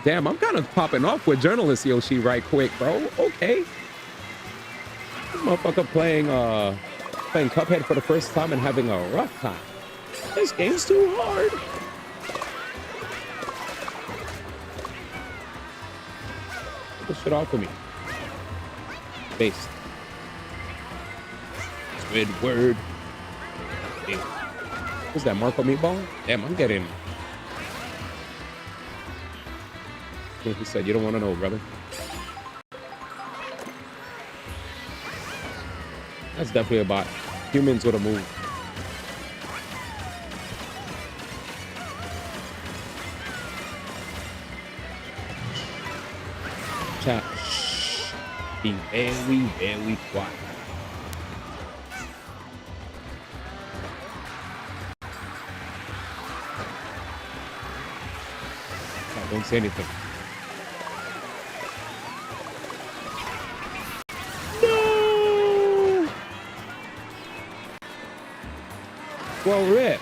Damn, I'm kind of popping off with Journalist Yoshi right quick, bro. Okay. This motherfucker playing Cuphead for the first time and having a rough time. This game's too hard. Get this shit off of me. Based. Squidward. What's that, Marco Meatball? Damn, I'm getting... He said, you don't want to know, brother. That's definitely a bot. Humans would have moved. Chat. Shh. Be very, very quiet. Chat, don't say anything. Well, rip.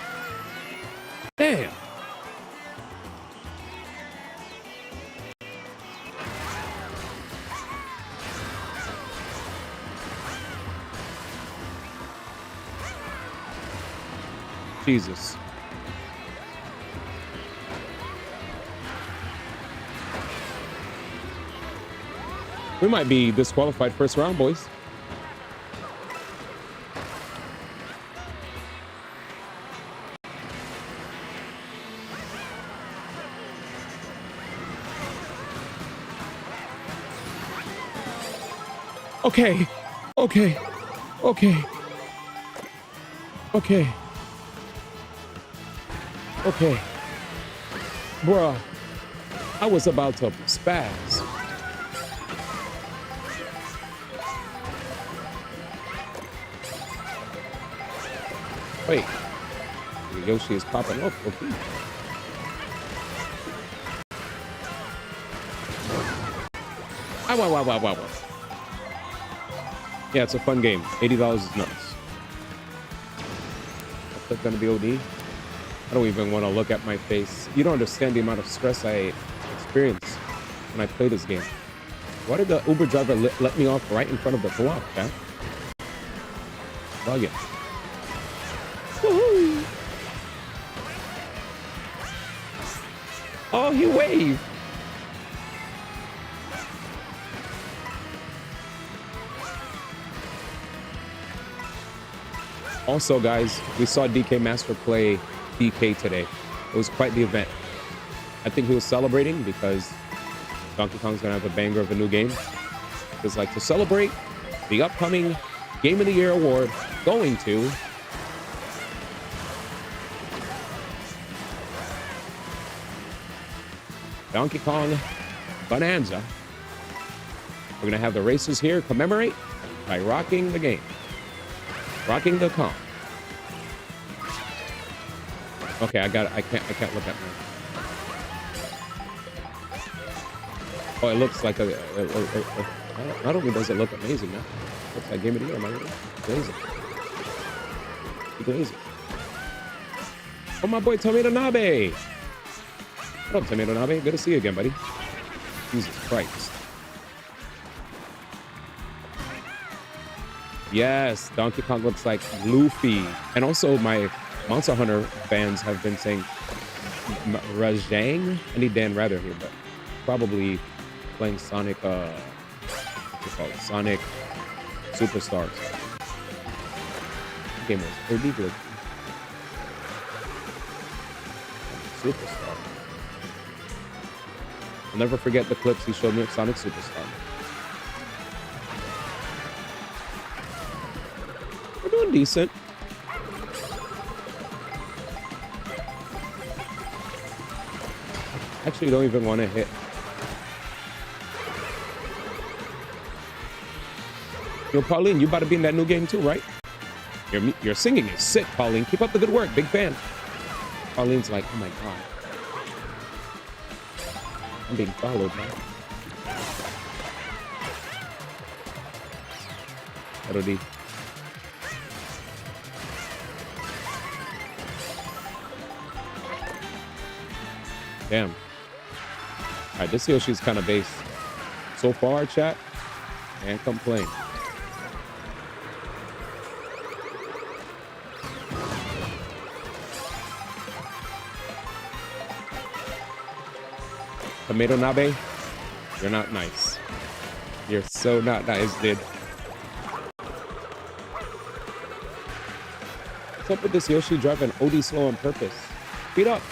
Damn. Jesus. We might be disqualified first round, boys. Okay. Okay. Okay. Okay. Okay. Bruh. I was about to spaz. Wait. Yoshi is popping up. Okay. Wow. Yeah, it's a fun game. $80 is nuts. That's gonna be OD. I don't even want to look at my face. You don't understand the amount of stress I experienced when I play this game. Why did the Uber driver let me off right in front of the block, man? Bug it. Woohoo! Oh, he waved. Also, guys, we saw DK Master play DK today. It was quite the event. I think he was celebrating because Donkey Kong's gonna have a banger of a new game. It's like to celebrate the upcoming Game of the Year award going to Donkey Kong Bonanza. We're gonna have the races here commemorate by rocking the game. Rocking the Kong. Okay, I can't look at me. Oh, it looks like not only does it look amazing, man. Looks like Game of the Year, man. Amazing. Amazing. Oh, my boy Tomato Nabe. What up, Tomato Nabe? Good to see you again, buddy. Jesus Christ. Yes, Donkey Kong looks like Luffy. And also my Monster Hunter fans have been saying Rajang. I need Dan Rather here, but probably playing Sonic, what's it called? Sonic Superstars. The game was pretty good. Superstar. I'll never forget the clips he showed me of Sonic Superstar. We're doing decent. Actually, don't even want to hit. Yo, Pauline, you about to be in that new game too, right? Your singing is sick, Pauline. Keep up the good work. Big fan. Pauline's like, oh my God. I'm being followed, man. LOD. Damn. All right, this Yoshi's kind of base. So far, chat, can't complain. Tomato Nabe, you're not nice. You're so not nice, dude. What's up with this Yoshi driving OD slow on purpose? Speed up.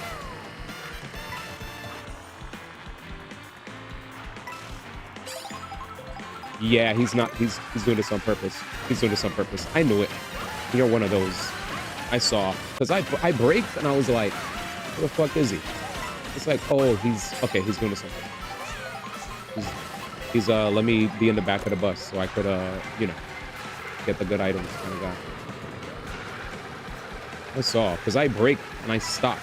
Yeah, he's not. He's doing this on purpose. He's doing this on purpose. I knew it. You're one of those. I saw. Because I braked and I was like, where the fuck is he? It's like, oh, he's doing this on purpose. He's let me be in the back of the bus so I could, you know, get the good items kind of guy. I saw. Because I braked and I stopped.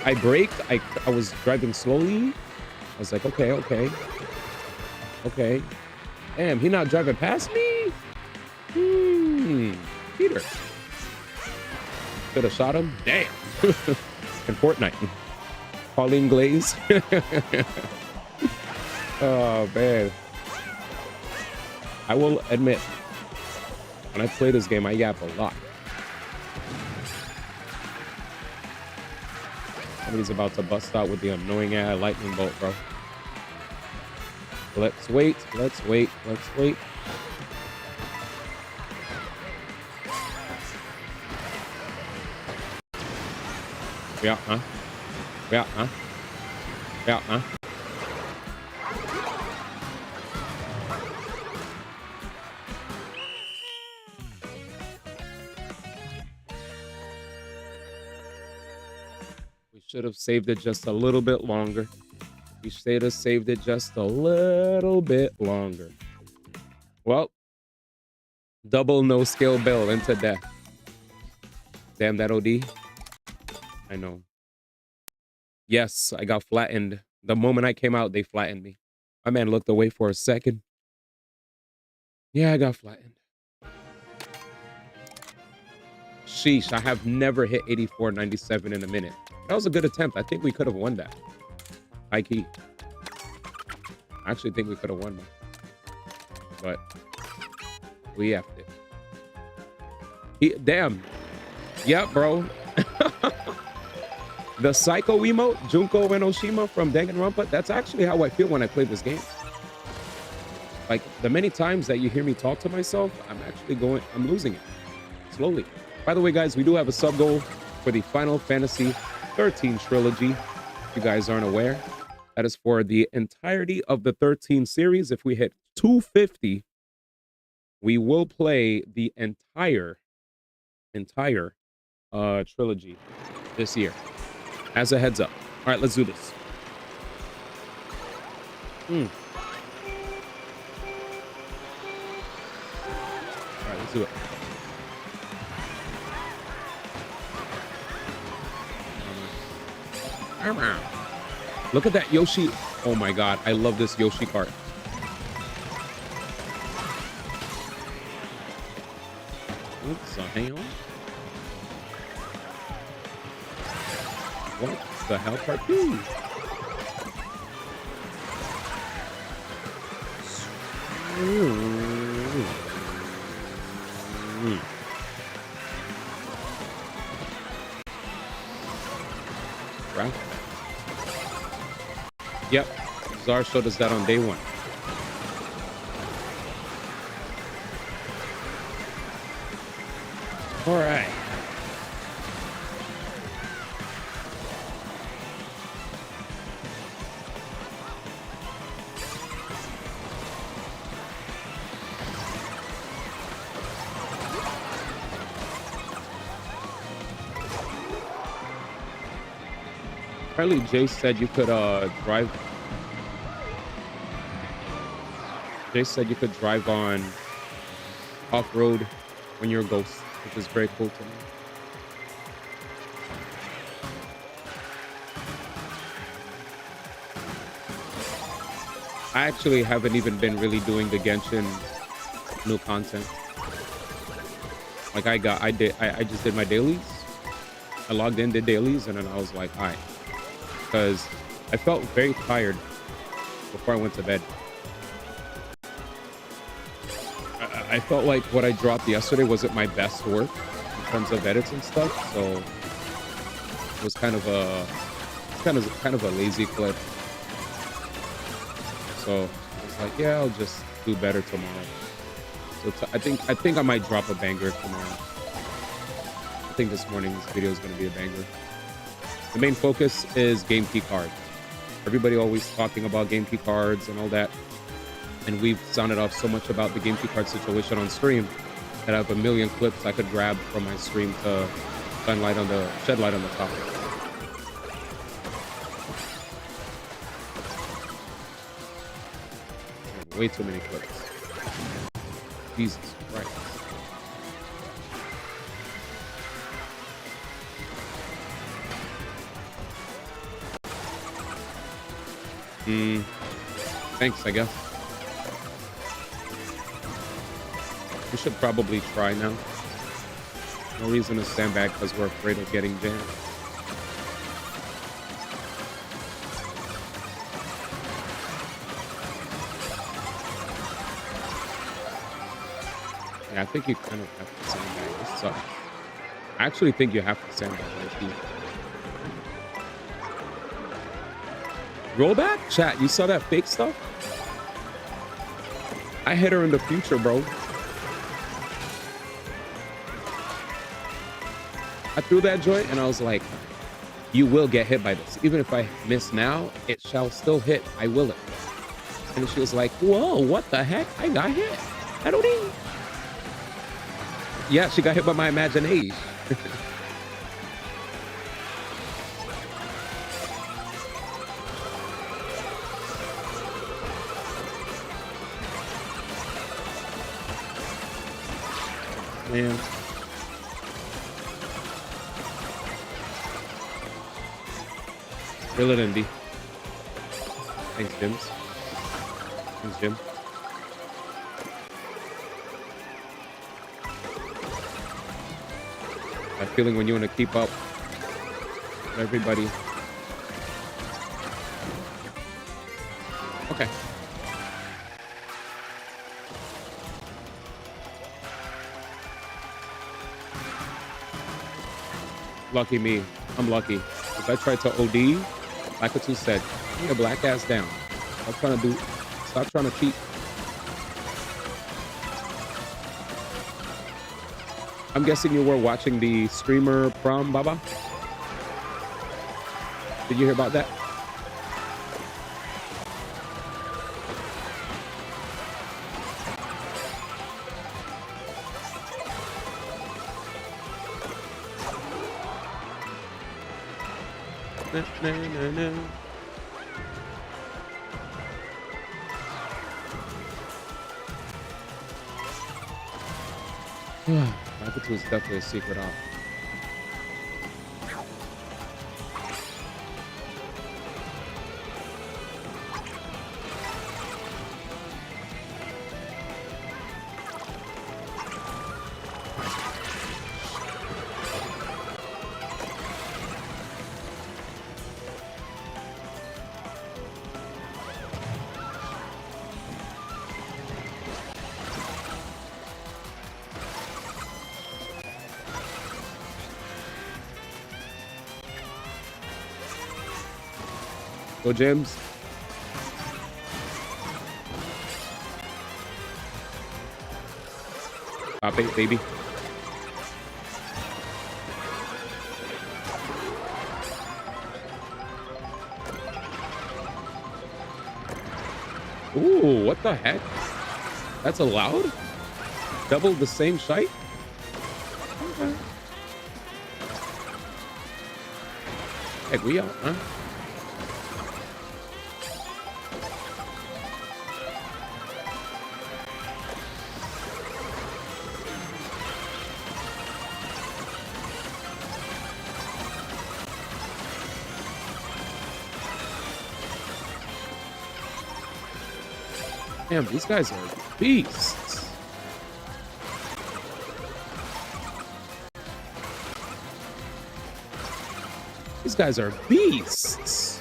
I braked. I was driving slowly. I was like, okay. Damn, he not driving past me? Peter. Could have shot him? Damn. In Fortnite. Pauline Glaze. Oh, man. I will admit, when I play this game, I yap a lot. Somebody's about to bust out with the annoying ass lightning bolt, bro. Let's wait. Yeah, huh? We should have saved it just a little bit longer. We should have saved it just a little bit longer. Well, double no skill bill into death. Damn that OD. I know. Yes, I got flattened. The moment I came out, they flattened me. My man looked away for a second. Yeah, I got flattened. Sheesh, I have never hit 84.97 in a minute. That was a good attempt. I think we could have won that. High key. I actually think we could have won that. But we effed it. Damn. Yep, bro. The Psycho emote, Junko Enoshima from Danganronpa, that's actually how I feel when I play this game. Like, the many times that you hear me talk to myself, I'm losing it. Slowly. By the way, guys, we do have a sub goal for the Final Fantasy 13 trilogy. If you guys aren't aware, that is for the entirety of the 13 series. If we hit 250, we will play the entire trilogy this year. As a heads up. All right, let's do this. All right, let's do it. Look at that Yoshi. Oh my God, I love this Yoshi Kart. Oops, hang on. What the hell, cartoon? Right. Yep, Czar showed us that on day one. All right. Apparently, Jace said you could drive. Jace said you could drive on off-road when you're a ghost, which is very cool to me. I actually haven't even been really doing the Genshin new content. Like I just did my dailies. I logged in, did dailies, and then I was like, all right. Because I felt very tired before I went to bed. I felt like what I dropped yesterday wasn't my best work in terms of edits and stuff, so it was kind of a lazy clip. So I was like, yeah, I'll just do better tomorrow. So I think I might drop a banger tomorrow. I think this morning's video is going to be a banger. The main focus is game key cards. Everybody always talking about game key cards and all that. And we've sounded off so much about the game key card situation on stream that I have a million clips I could grab from my stream to shed light on the topic. Way too many clips. Jesus Christ. Thanks, I guess. We should probably try now. No reason to stand back because we're afraid of getting jammed. Yeah, I think you kind of have to sandbag. This sucks. I actually think you have to sandbag. Rollback? Chat, you saw that fake stuff? I hit her in the future, bro. I threw that joint and I was like, you will get hit by this. Even if I miss now, it shall still hit. I will it. And she was like, whoa, what the heck? I got hit. I don't even. Yeah, she got hit by my imagination. Man. Reel it in, B. Thanks, Dims. Thanks, Jim. That feeling when you want to keep up with everybody. Okay. Lucky me. I'm lucky. If I tried to OD, like what you said, put your black ass down. Stop trying to cheat. I'm guessing you were watching the streamer prom, Baba? Did you hear about that? No. Rapitu is definitely a secret op. Go James. Pop it, baby. Ooh, what the heck? That's allowed? Double the same shite? Okay. Heck, we out, huh? Damn, these guys are beasts. These guys are beasts.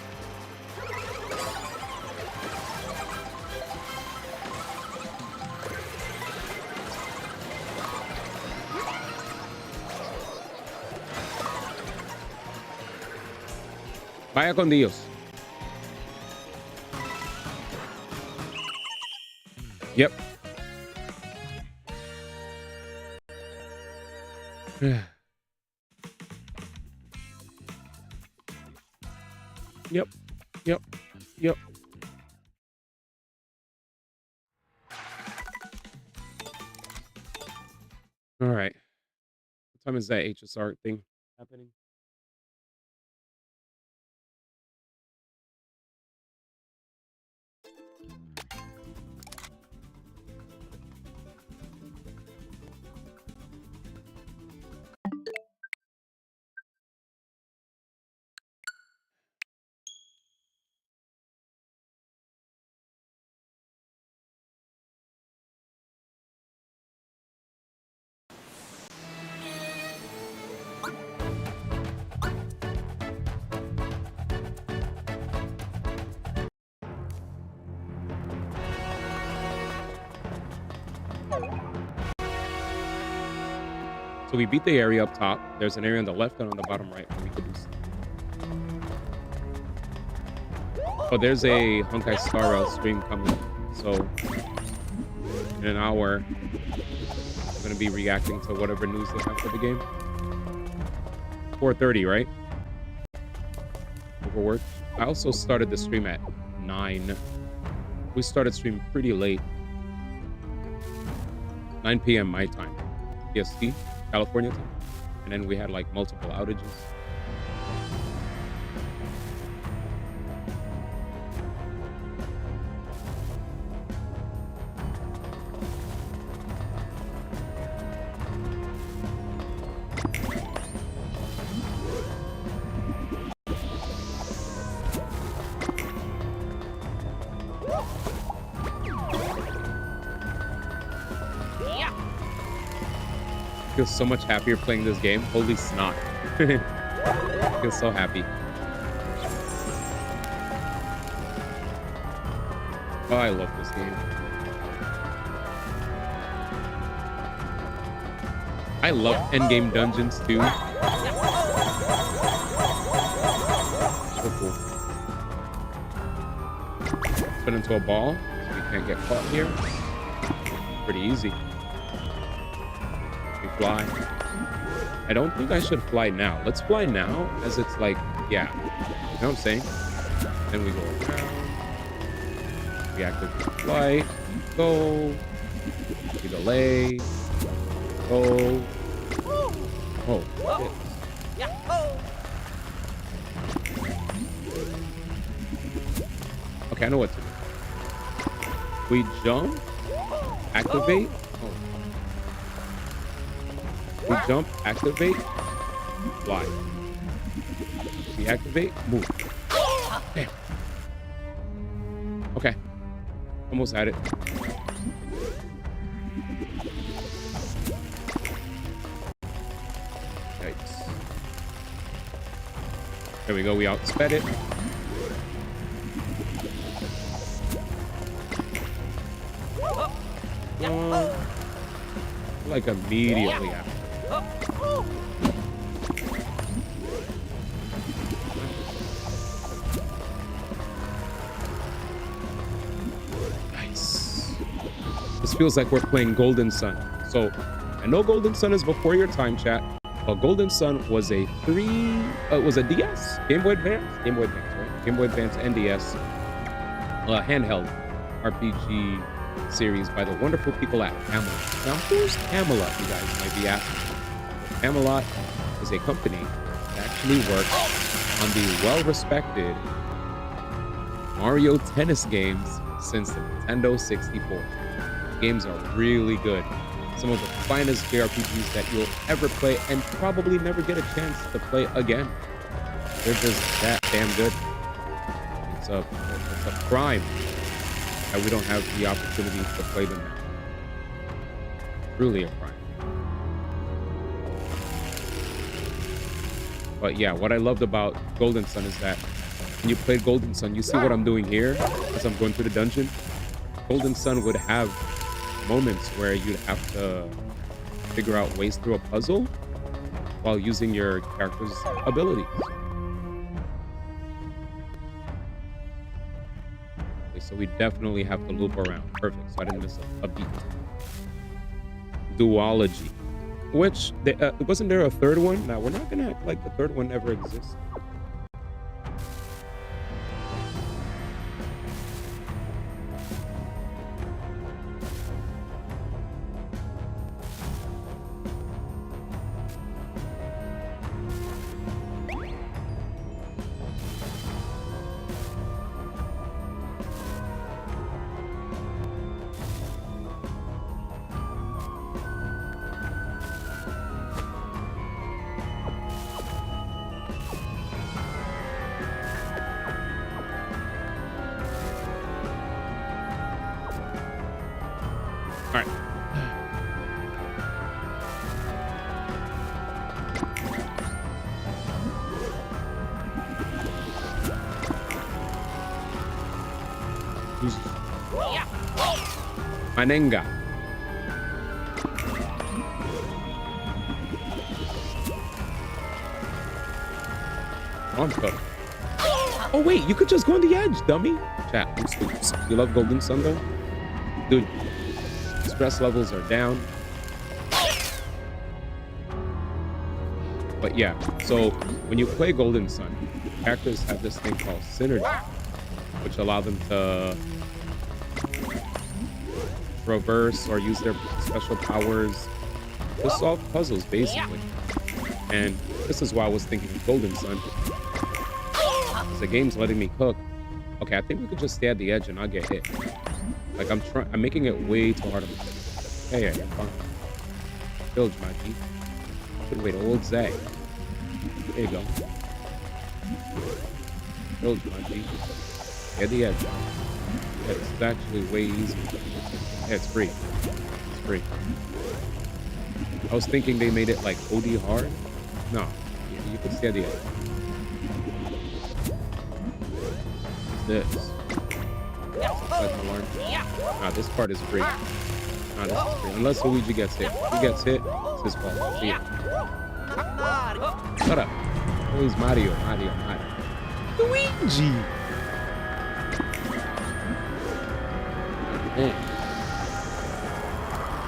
Vaya con Dios. Yep. Yep. All right. What time is that HSR thing happening? So we beat the area up top. There's an area on the left and on the bottom right where we could do stuff. Oh, there's a Honkai Star Rail stream coming. So in an hour, I'm going to be reacting to whatever news they have for the game. 4:30, right? Overworked. I also started the stream at 9. We started stream pretty late. 9 p.m. my time. PST. California time. And then we had like multiple outages. feel so much happier playing this game. Holy snot. I feel so happy. Oh, I love this game. I love endgame dungeons too. So cool. Put into a ball so we can't get caught here. Pretty easy. We fly. I don't think I should fly now. Let's fly now as it's like, yeah. You know what I'm saying? Then we go around. We activate flight. Go. We delay. Go. Oh, shit. Okay, I know what to do. We jump, activate. Oh. We jump, activate, fly. We activate, move. Damn. Okay. Almost had it. There we go, we outsped it. Like immediately after. Nice. This feels like we're playing Golden Sun. So, I know Golden Sun is before your time, chat. But Golden Sun was a was a DS? Game Boy Advance? Game Boy Advance, right? Game Boy Advance NDS handheld RPG series by the wonderful people at Camelot. Now, who's Camelot, you guys might be asking? Camelot is a company that actually works on the well-respected Mario Tennis games since the Nintendo 64. The games are really good. Some of the finest JRPGs that you'll ever play and probably never get a chance to play again. They're just that damn good. It's a crime that we don't have the opportunity to play them now. Truly a crime. But yeah, what I loved about Golden Sun is that when you played Golden Sun, you see what I'm doing here as I'm going through the dungeon. Golden Sun would have moments where you'd have to figure out ways through a puzzle while using your character's abilities. Okay, so we definitely have to loop around. Perfect, so I didn't miss a beat. Duology. Which, wasn't there a third one? Now, we're not gonna act like the third one never exists. Manenga. Oh wait, you could just go on the edge, dummy. Chat, you love Golden Sun though? Dude, stress levels are down. But yeah, so when you play Golden Sun, characters have this thing called synergy, which allow them to reverse or use their special powers to solve puzzles, basically. And this is why I was thinking of Golden Sun. The game's letting me cook. Okay, I think we could just stay at the edge and not get hit. Like I'm making it way too hard. Hey, yeah, you're fine. Bilge, my G. Could wait old Zay. There you go. Bilge, my G. At the edge. Yeah, this is actually way easier. Yeah, it's free. It's free. I was thinking they made it like OD hard. No, you can see the idea. This. Nah, this part is free. Nah, this is free. Unless Luigi gets hit. If he gets hit, it's his fault. See ya. Shut up. Always Mario. Luigi!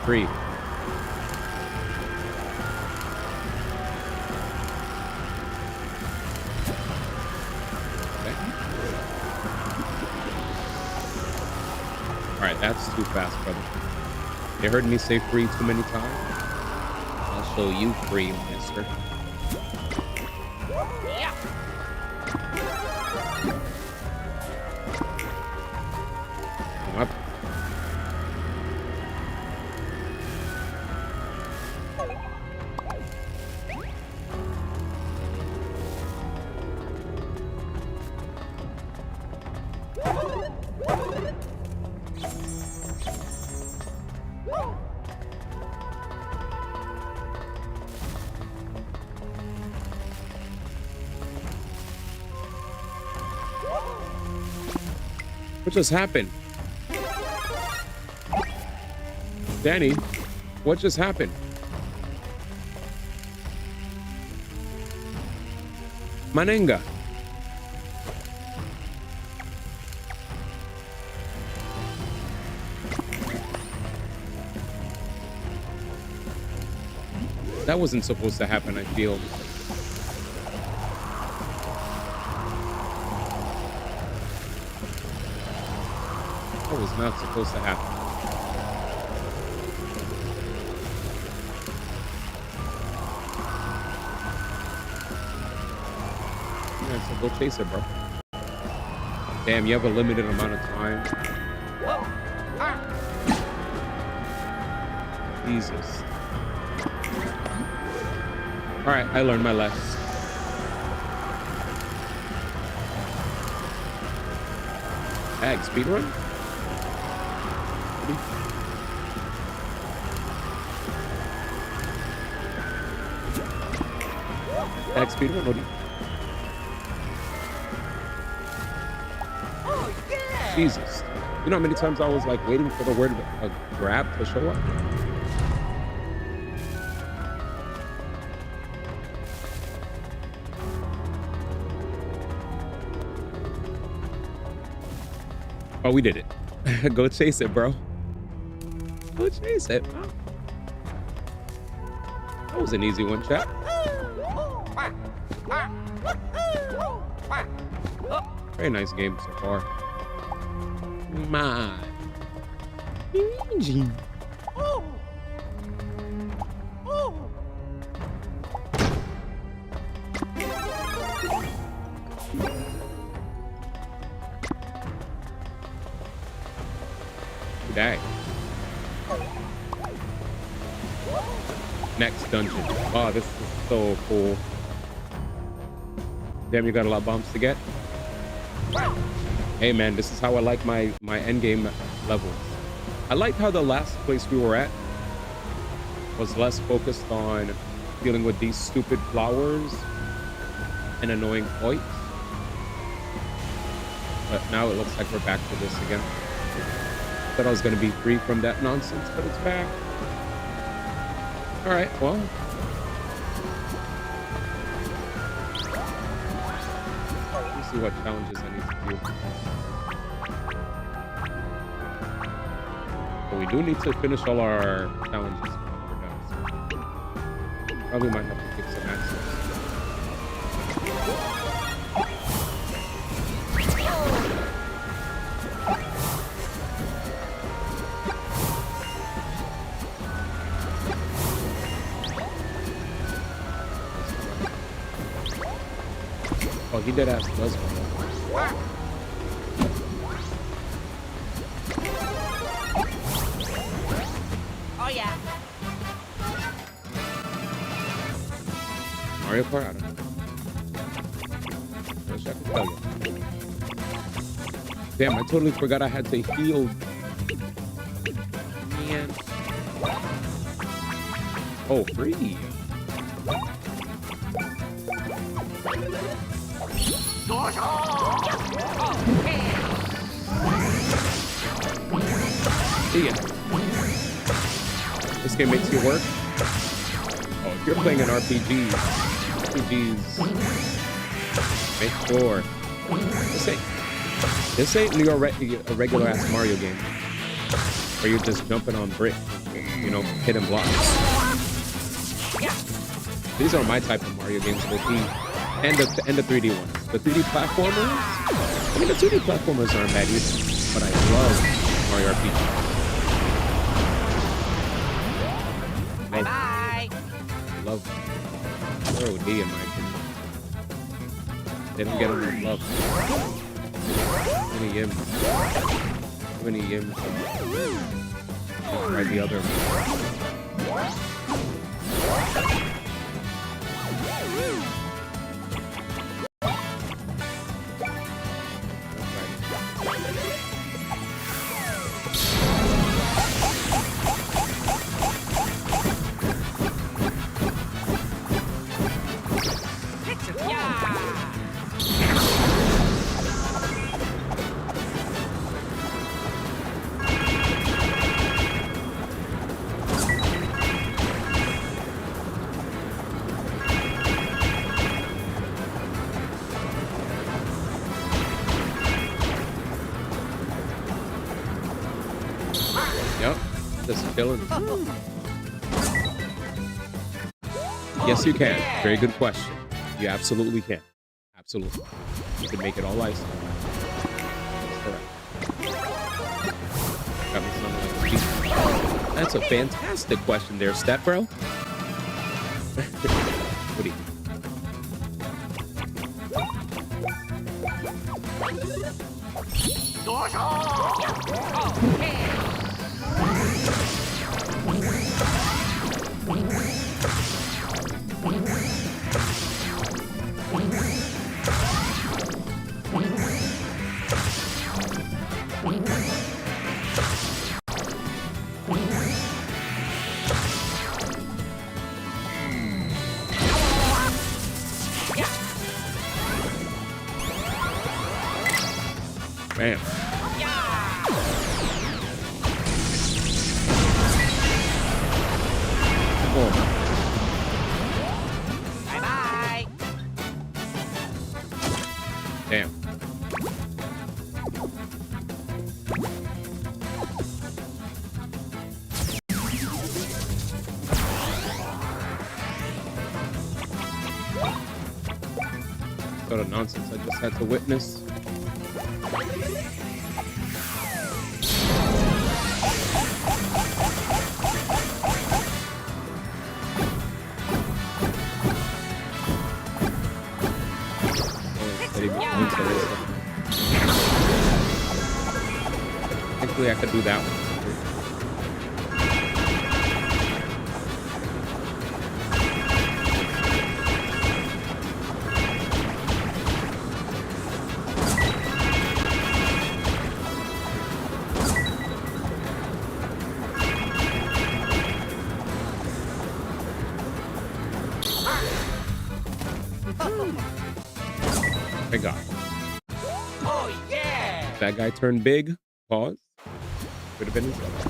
Free. Alright, that's too fast, brother. You heard me say free too many times? I'll show you free, mister. Come up. What just happened? Danny, what just happened? Manenga. That wasn't supposed to happen, I feel. That was not supposed to happen. Yeah, so go chase it, bro. Damn, you have a limited amount of time. Jesus. All right, I learned my lesson. Ag, speedrun? Ag, speedrun? What do you... Jesus. You know how many times I was like waiting for the word grab to show up? Oh, we did it. Go chase it, bro. Go chase it. Huh? That was an easy one, chat. Very nice game so far. My Luigi. Die. Next dungeon. Oh, this is so cool. Damn, you got a lot of bumps to get. Hey man, this is how I like my end game levels. I liked how the last place we were at was less focused on dealing with these stupid flowers and annoying points. But now it looks like we're back to this again. Thought I was going to be free from that nonsense, but it's back. All right, well. Let's see what challenges I need to do. But we do need to finish all our challenges. Probably might have to fix some access. Oh, he did ask does one. Oh yeah. Mario Kart? I don't know. I wish I could tell you. Damn, I totally forgot I had to heal. Man. Oh, free. See ya. This game makes you work. Oh, if you're playing an RPG, RPGs, make sure. This ain't your a regular ass Mario game where you're just jumping on bricks, you know, hitting blocks. These are my type of Mario games, the and the 3D ones. The 3D platformers, I mean, the 2D platformers aren't bad either, but I love Mario RPG. Bye. Love OD in my opinion. They don't get enough love. Too many yims. Try the other. Yes, you can. Very good question. You absolutely can. Absolutely. You can make it all ice. That's correct. Got me something like this. That's a fantastic question there, Step Bro. What do you Bam. Oh. Bye-bye. Damn. Sort of nonsense I just had to witness. Thankfully, I could do that one. Thank God. Oh yeah! That guy turned big. Pause. Could have been his life.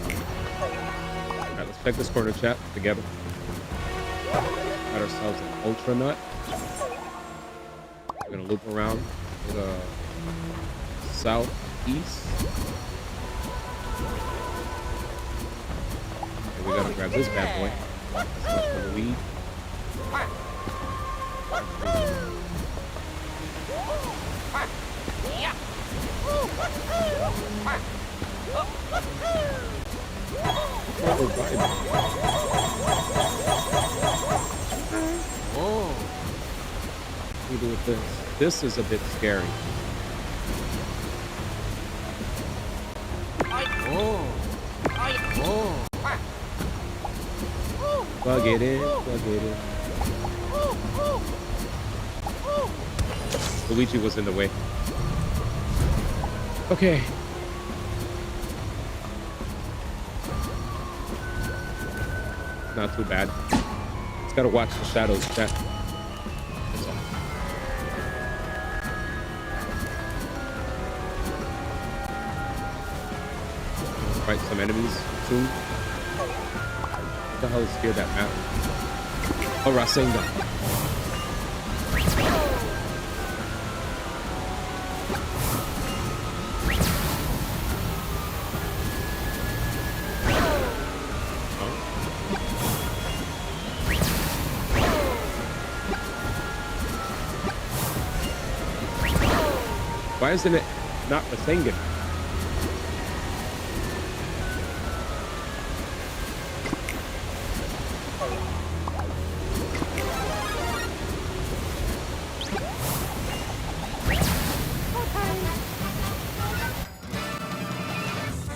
Alright, let's check this corner chat together. Got ourselves an Ultra Nut. We're gonna loop around to the southeast. And we gotta grab this bad boy. That's much for the weed. Oh. What do we do with this? This is a bit scary. Oh. Oh. Plug it in, plug it in. Luigi was in the way. Okay. Not too bad. gotta watch the shadows, chat. That's all. Fight some enemies soon. What the hell is here that map? Oh, Rasengan. Why isn't it not Rasengan?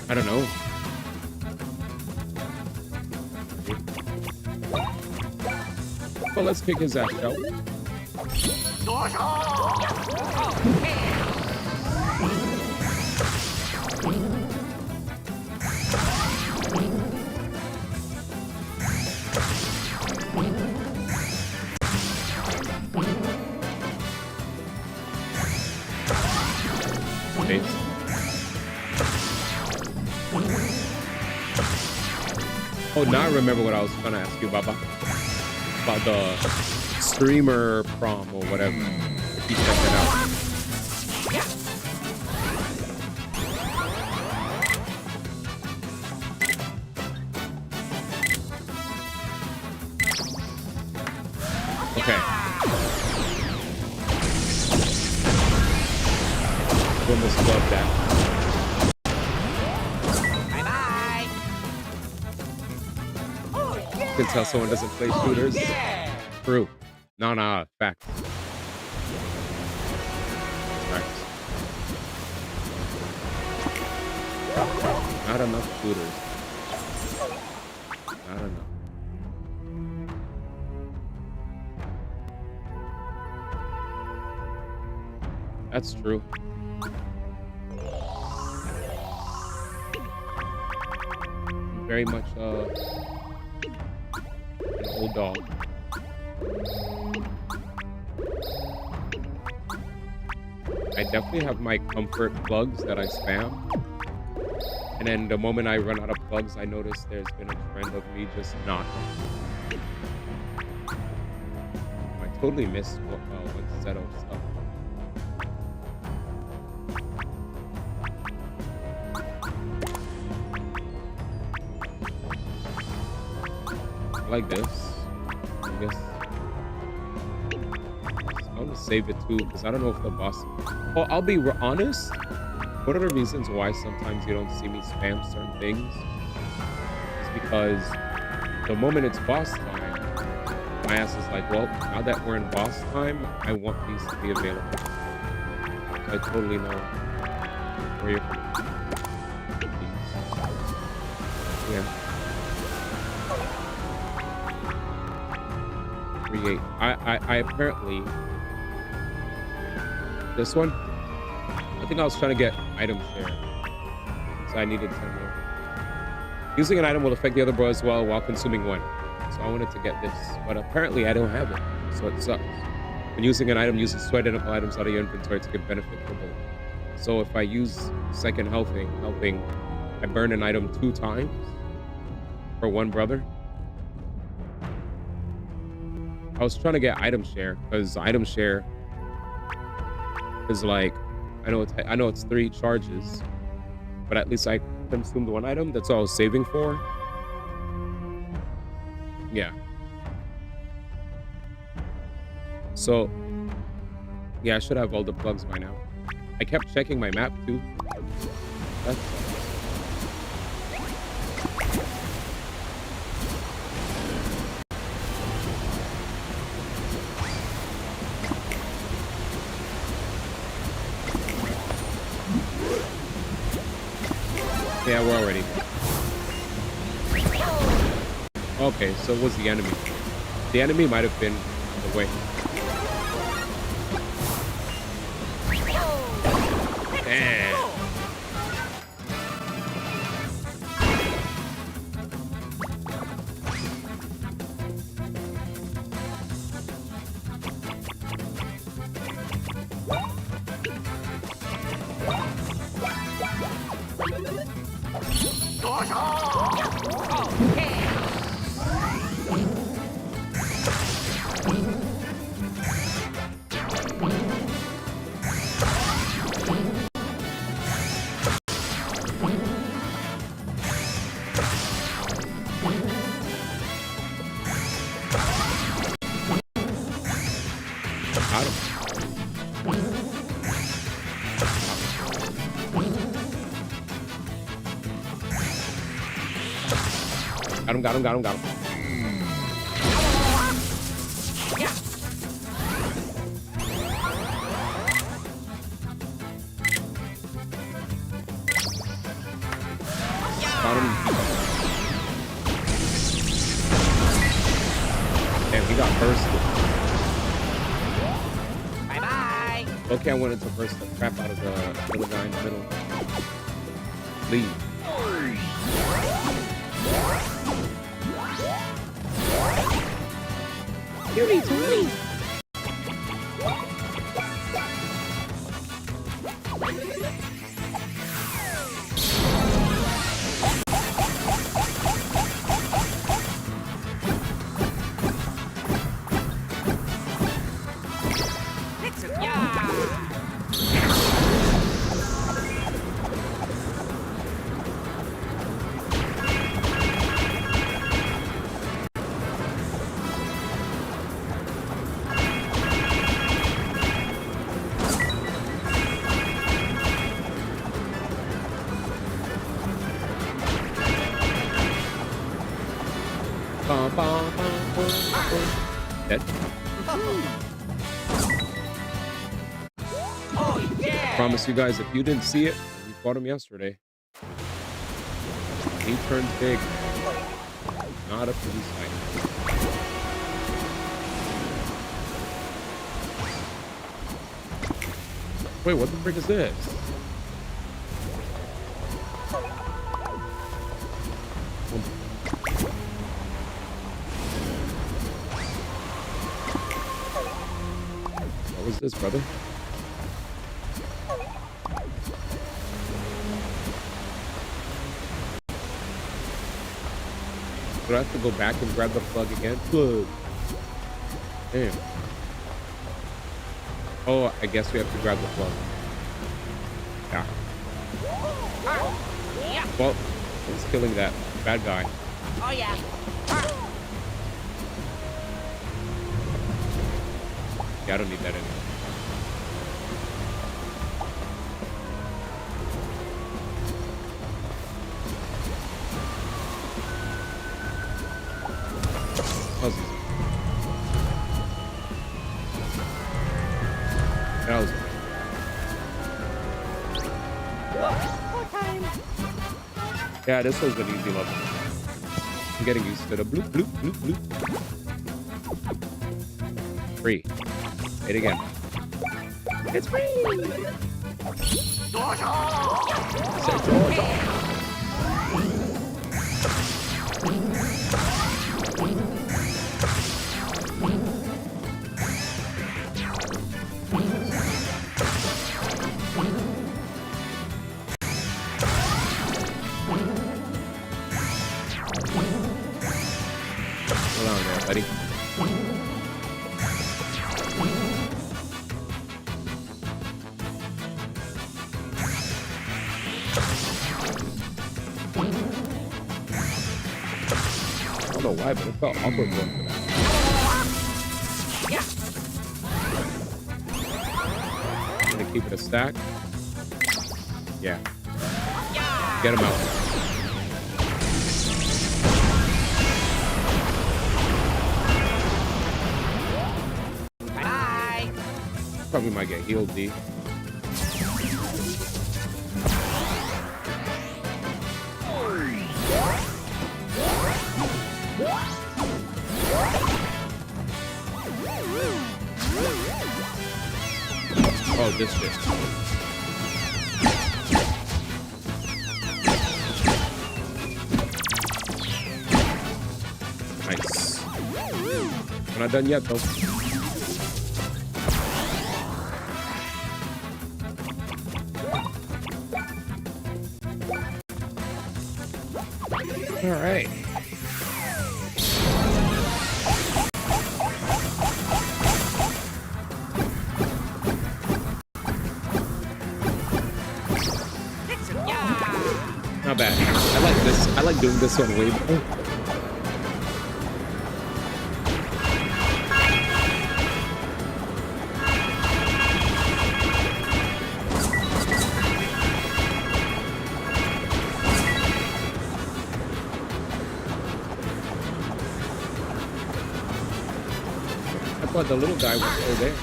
I don't know. Well, let's kick his ass, shall we? Oh, now I remember what I was trying to ask you about the streamer prom or whatever. If you check it out. Okay. Almost love that. You can tell someone doesn't play shooters. True. No, facts. Facts. Not enough shooters. Not enough. That's true. I'm very much an old dog. I definitely have my comfort plugs that I spam. And then the moment I run out of plugs, I notice there's been a trend of me just not. I totally missed one set of stuff. Like this, I guess. I want to save it too because I don't know if the boss. Oh, I'll be honest. One of the reasons why sometimes you don't see me spam certain things is because the moment it's boss time, my ass is like, well, now that we're in boss time, I want these to be available. So I totally know where you're coming from. Yeah. Create. I apparently this one. I think I was trying to get item share, so I needed 10 more. Using an item will affect the other bro as well while consuming one. So I wanted to get this, but apparently I don't have it, so it sucks. When using an item, use two identical items out of your inventory to get benefit for both. So if I use second helping, I burn an item 2 times for one brother. I was trying to get item share because item share is like, I know it's 3 charges, but at least I consumed 1 item. That's all I was saving for. Yeah. So, yeah, I should have all the plugs by now. I kept checking my map too. That's yeah, we're already. Okay, so it was the enemy. The enemy might have been the way. Damn. Got him. Got him. Damn, he got bursted. Bye-bye. Okay, I wanted to burst the crap out of the little guy in the middle. Leave. Cutie, Tony. Dead. Oh, yeah. Promise you guys, if you didn't see it, we fought him yesterday. He turned big. Not up to this fight. Wait, what the frick is this? What was this, brother? Do I have to go back and grab the plug again? Plug. Damn. Oh, I guess we have to grab the plug. Yeah. Well, it's killing that bad guy. Oh yeah. Yeah, I don't need that anymore. That was easy. That was yeah, this was an easy level. I'm getting used to the bloop, bloop, bloop, bloop. Free. Hit again. It's free! Say Georgia! Hold on there, buddy. I don't know why, but it felt awkward going for that. I'm gonna keep it a stack. Yeah. Get him out. Bye. Probably might get healed, D. Oh, this shit. Nice. We're not done yet, though. All right. Not bad. I like this. I like doing this one way more. thought the little guy was still there.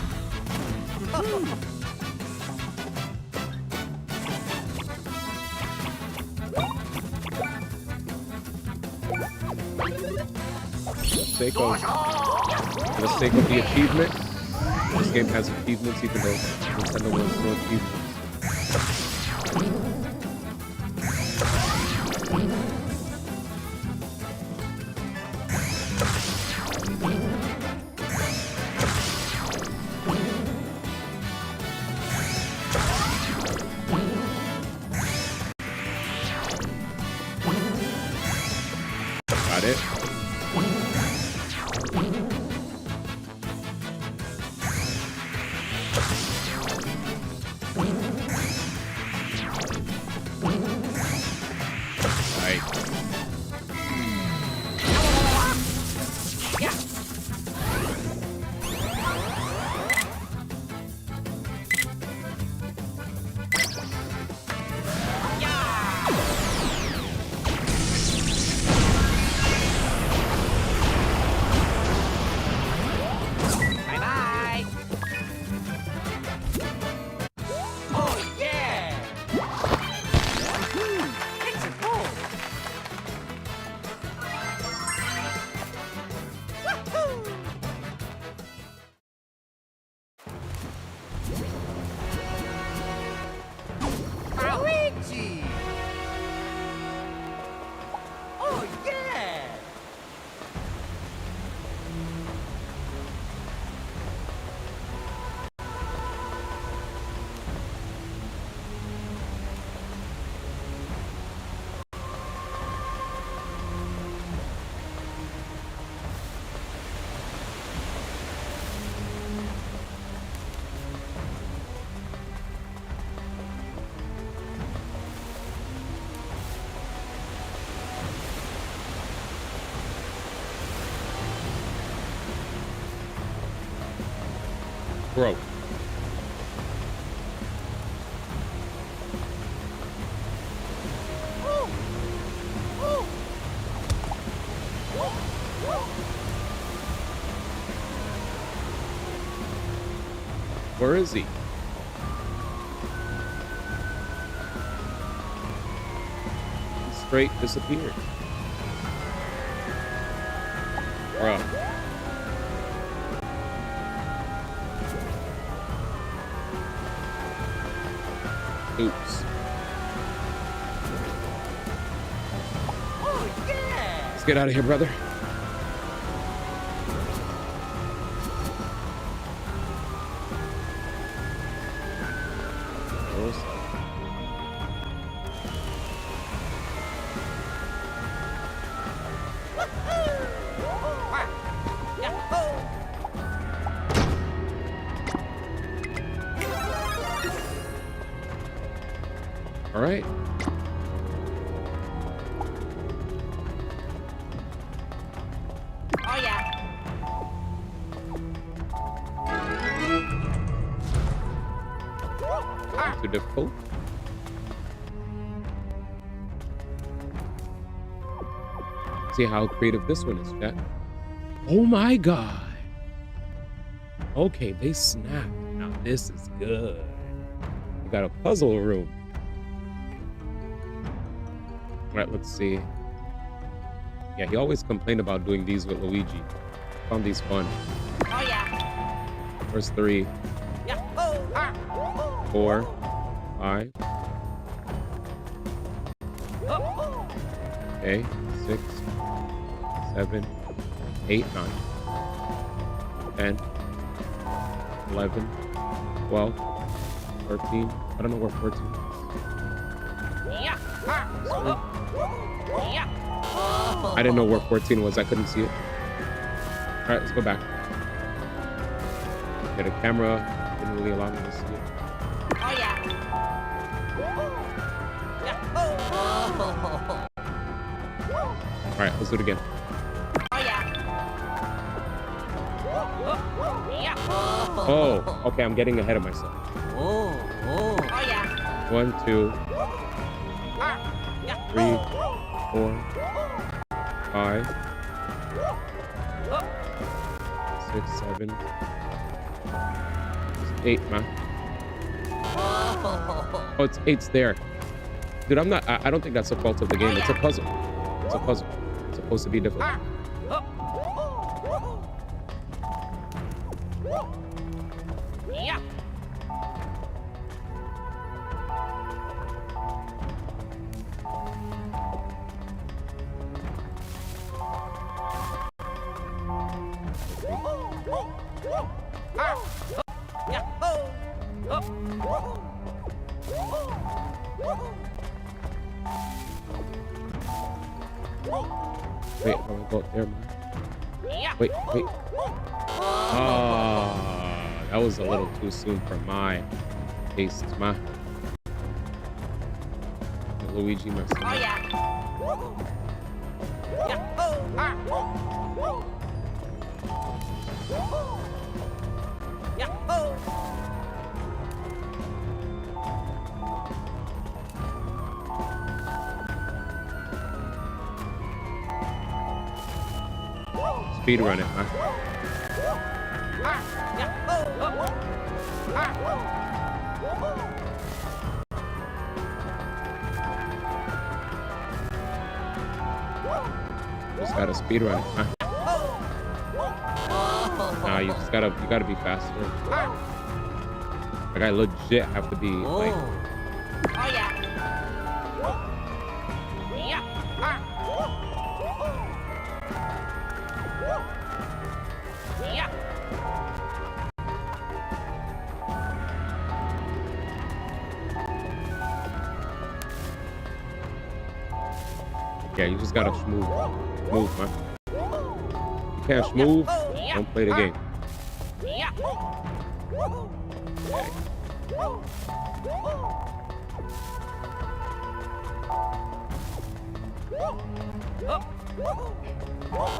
For the sake of the achievement, this game has achievements even though Nintendo wants no achievements. Got it. Bro. Where is he? He straight disappeared. Bro. Oops. Oh, yeah. Let's get out of here, brother. All right. Oh yeah. Too difficult. See how creative this one is, chat. Oh my god. Okay, they snapped. Now this is good. We got a puzzle room. Alright, let's see. Yeah, he always complained about doing these with Luigi. Found these fun. Oh yeah. First 3, 4, 5. Okay, 6, 7, 8, 9, 10, 11, 12, 13. I don't know where 14 is. I didn't know where 14 was. I couldn't see it. All right, let's go back. Yeah, the camera didn't really allow me to see it. Oh yeah. All right, let's do it again. Oh yeah. Oh, okay, I'm getting ahead of myself. Oh yeah. 1, 2, 3, 4, 5, 6, 6, 7. It's 8, man. Oh, it's 8's there. Dude, I don't think that's the fault of the game. It's a puzzle. It's a puzzle. It's supposed to be difficult. Yeah. Wait, how do I go up there, man? Wait. Oh, that was a little too soon for my tastes, man. Luigi messed up. Oh yeah. Speed run it, man. Just gotta speed run it, man. Nah, you gotta be faster. Like I legit have to be like. Oh yeah. Yeah, you just gotta move, man. You can't move, don't play the game. Okay.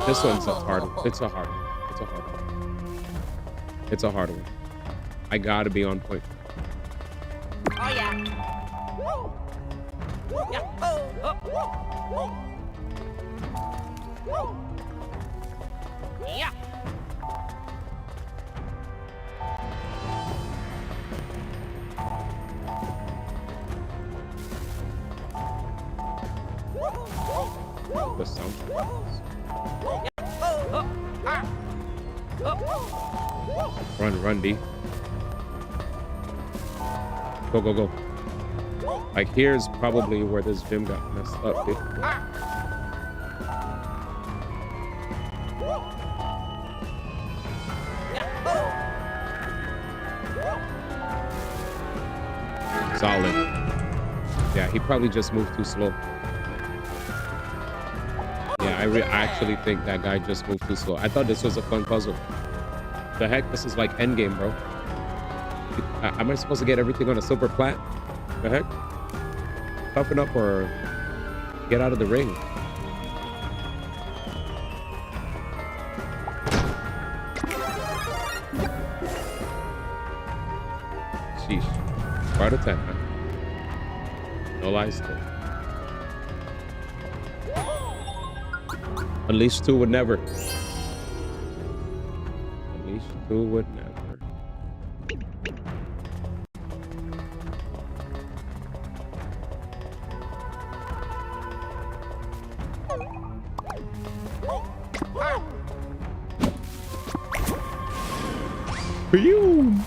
This one's a hard one. It's a hard one. It's a hard one. It's a hard one. I gotta be on point. Oh yeah. Yeah. The sound. Run, D. Go. Like here's probably where this gym got messed up, dude. Solid. Yeah, he probably just moved too slow. Yeah, I actually think that guy just moved too slow. I thought this was a fun puzzle. The heck? This is like endgame, bro. Am I supposed to get everything on a silver plat? The heck? Toughen up or get out of the ring. Sheesh. 4 out of 10, man. No lies there. Unleash 2 would never. Unleash 2 would never. Boom!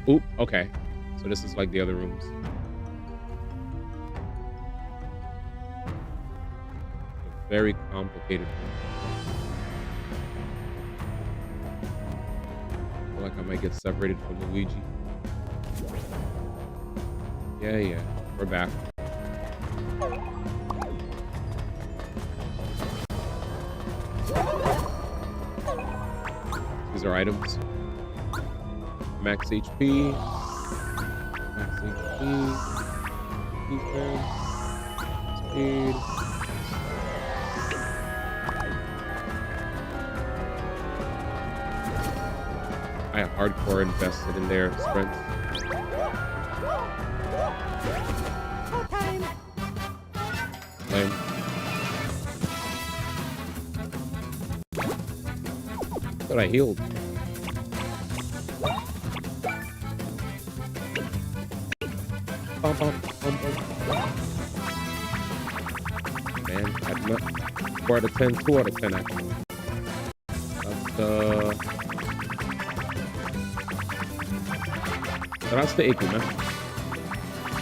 Oop, okay. So this is like the other rooms. A very complicated room. I feel like I might get separated from Luigi. Yeah. We're back. These are items. Max HP. Max HP. Defense. Speed. I have hardcore invested in their strength. Lame. But I healed. Bum, bum, bum, bum. Man, I'm not 4 out of 10, 2 out of 10 actually. That's the icky, man.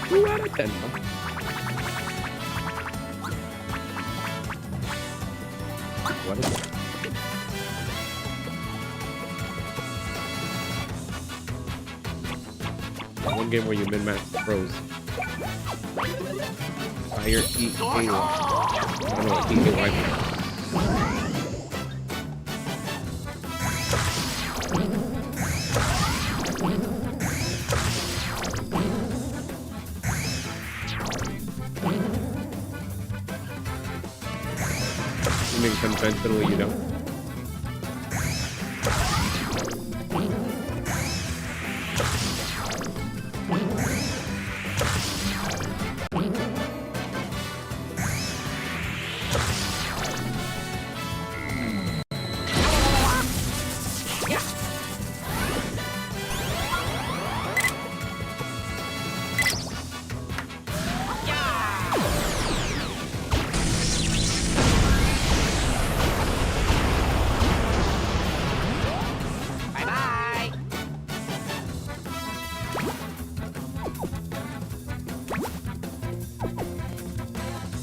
2 out of 10, man. What is it? One game where you min-max the pros. Fire EAY. I don't know what EAY means. Conventionally, you don't.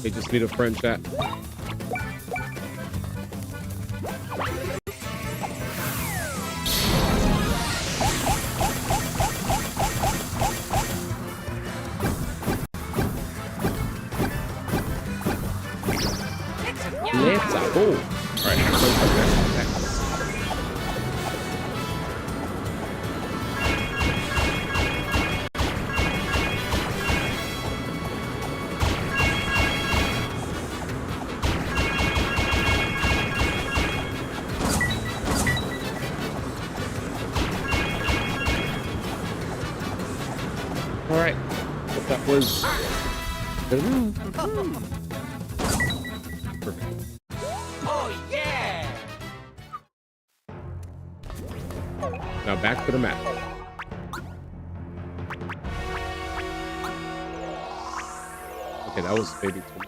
They just need a friend chat. Let's go. All right. All right. What that was. Perfect. Oh yeah! Now back to the map. Okay, that was maybe too much.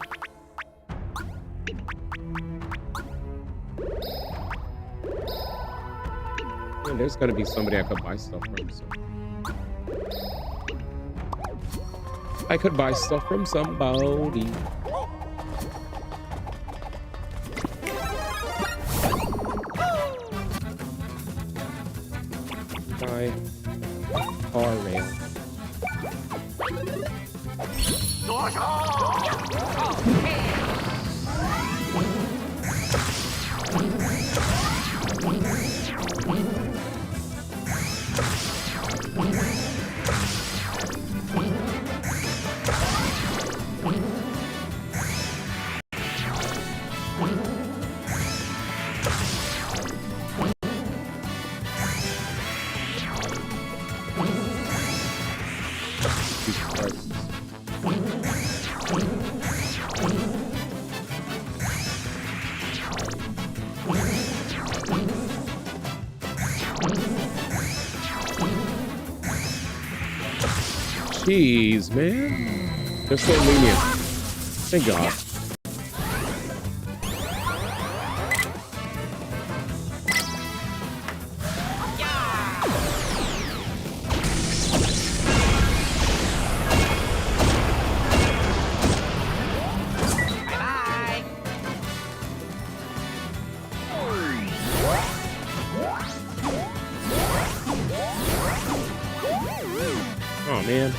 Man, there's gotta be somebody I could buy stuff from. So. I could buy stuff from somebody. Buy car rail. Jeez, man. They're so lenient. Thank God. Oh, man.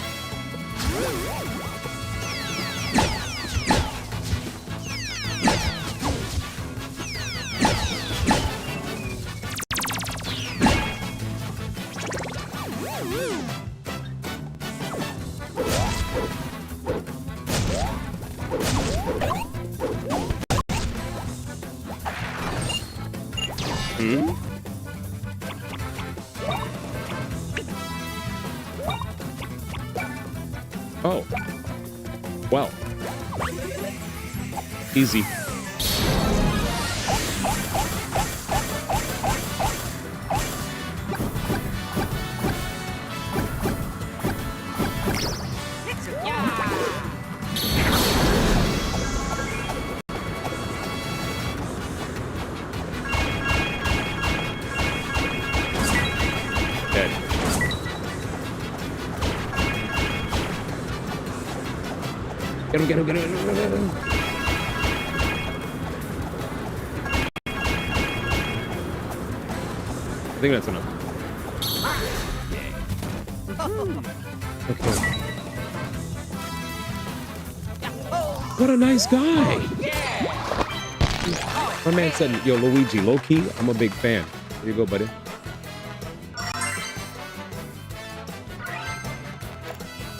Oh. Well. Easy. Dead. Get him, get him, get him, get him. I think that's enough. Okay. What a nice guy. My man said, yo, Luigi, low key, I'm a big fan. Here you go, buddy.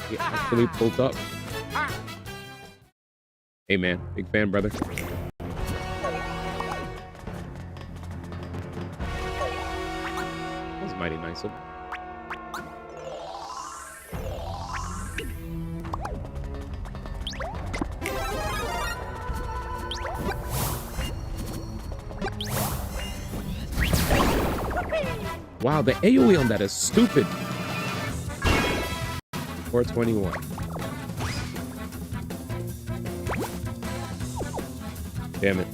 He actually pulled up. Hey, man, big fan, brother. That's mighty nice of him. Wow, the AoE on that is stupid. 421. Damn it.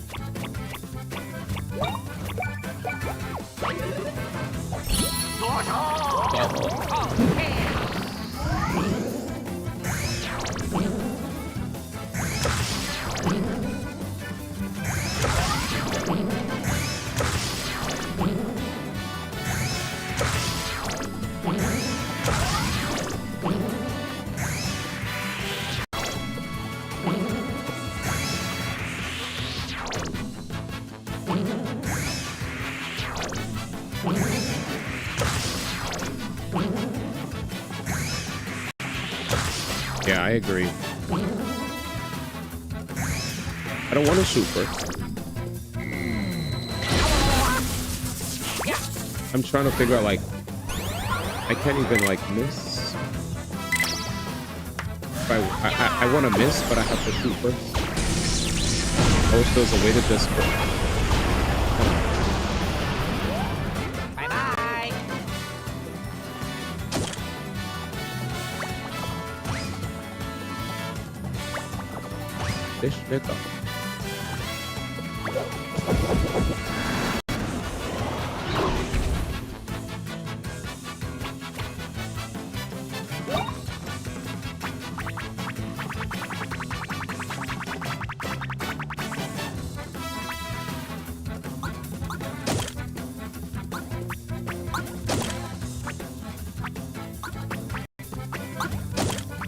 Yeah, I agree. I don't want to shoot first. I'm trying to figure out, like, I can't even, like, miss. If I want to miss, but I have to shoot first. I wish there was a way to just... Bye-bye. Fish nigga.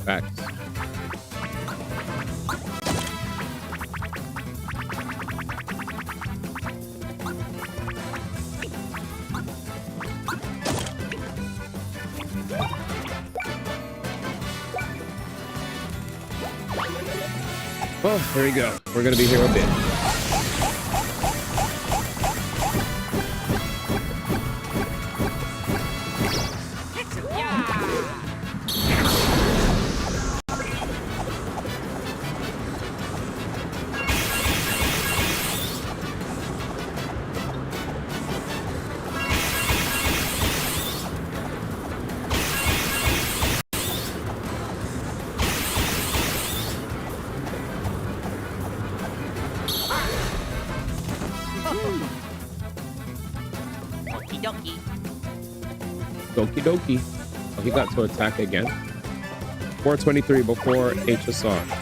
Facts. Oh, here we go. We're gonna be here a bit. Doki doki. Oh, he got to attack again. 423 before HSR.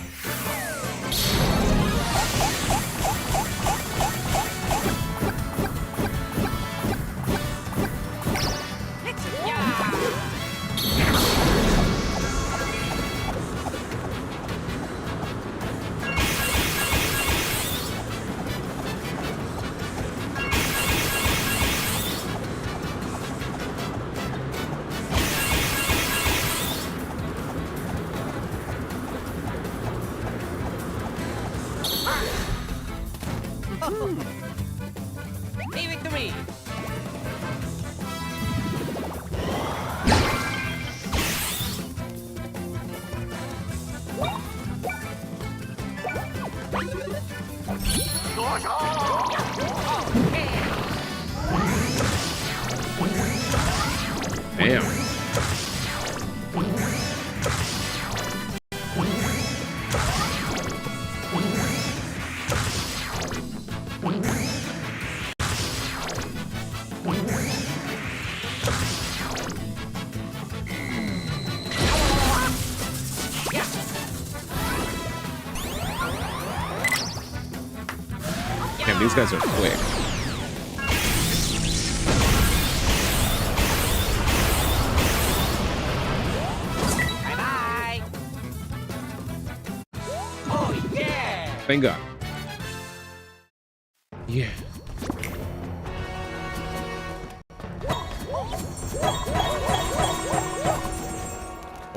Victory! Damn. Damn, these guys are quick. Bye-bye. Oh, yeah. Thank God. Yeah.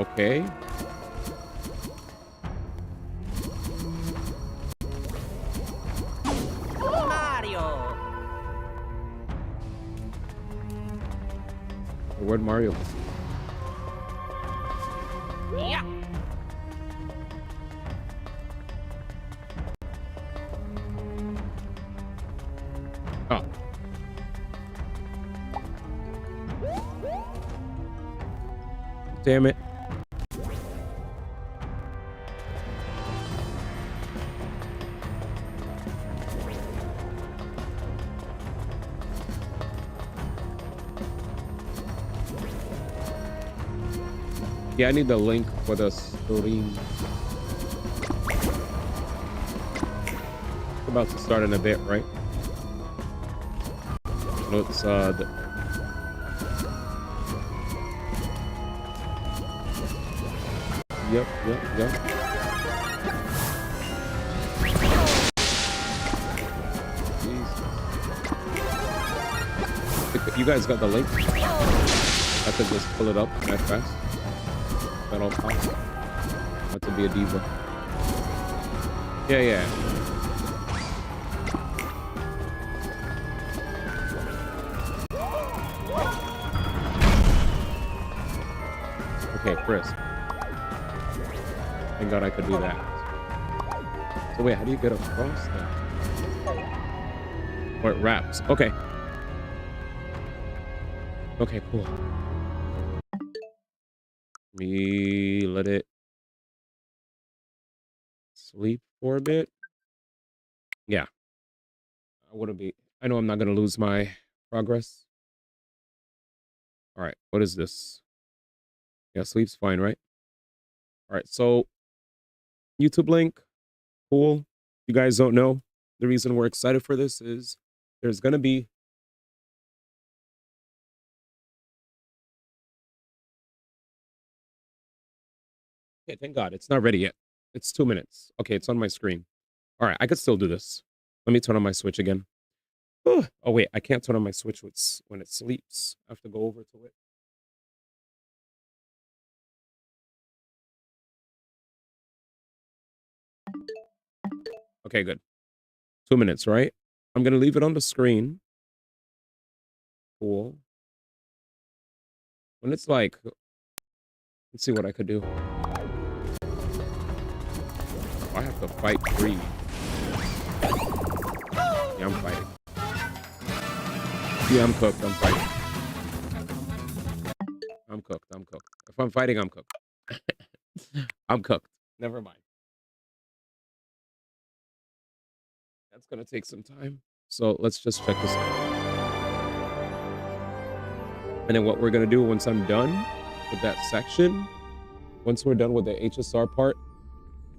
Okay. Mario. Where'd Mario? Yeah. Oh. Damn it. Yeah, I need the link for the stream. It's about to start in a bit, right? No, it's Yep. Jesus. You guys got the link? I could just pull it up that fast. At all costs. Not to be a diva. Yeah. Okay, Chris. Thank God I could do that. So wait, how do you get across that? Or it wraps. Okay. Okay, cool. Me let it sleep for a bit. Yeah. I know I'm not gonna lose my progress. All right, what is this? Yeah, sleep's fine, right? All right, so YouTube link, cool. You guys don't know, the reason we're excited for this is there's gonna be okay, thank God it's not ready yet. It's 2 minutes. Okay, it's on my screen. All right, I could still do this. Let me turn on my Switch again. Oh wait, I can't turn on my Switch when it sleeps. I have to go over to it. Okay, good. 2 minutes, right? I'm gonna leave it on the screen. Cool. When it's like, let's see what I could do. Oh, I have to fight free. Yeah, I'm fighting. Yeah, I'm cooked. I'm fighting. I'm cooked. If I'm fighting, I'm cooked. I'm cooked. Never mind. That's gonna take some time. So let's just check this out. And then what we're gonna do once I'm done with that section, once we're done with the HSR part,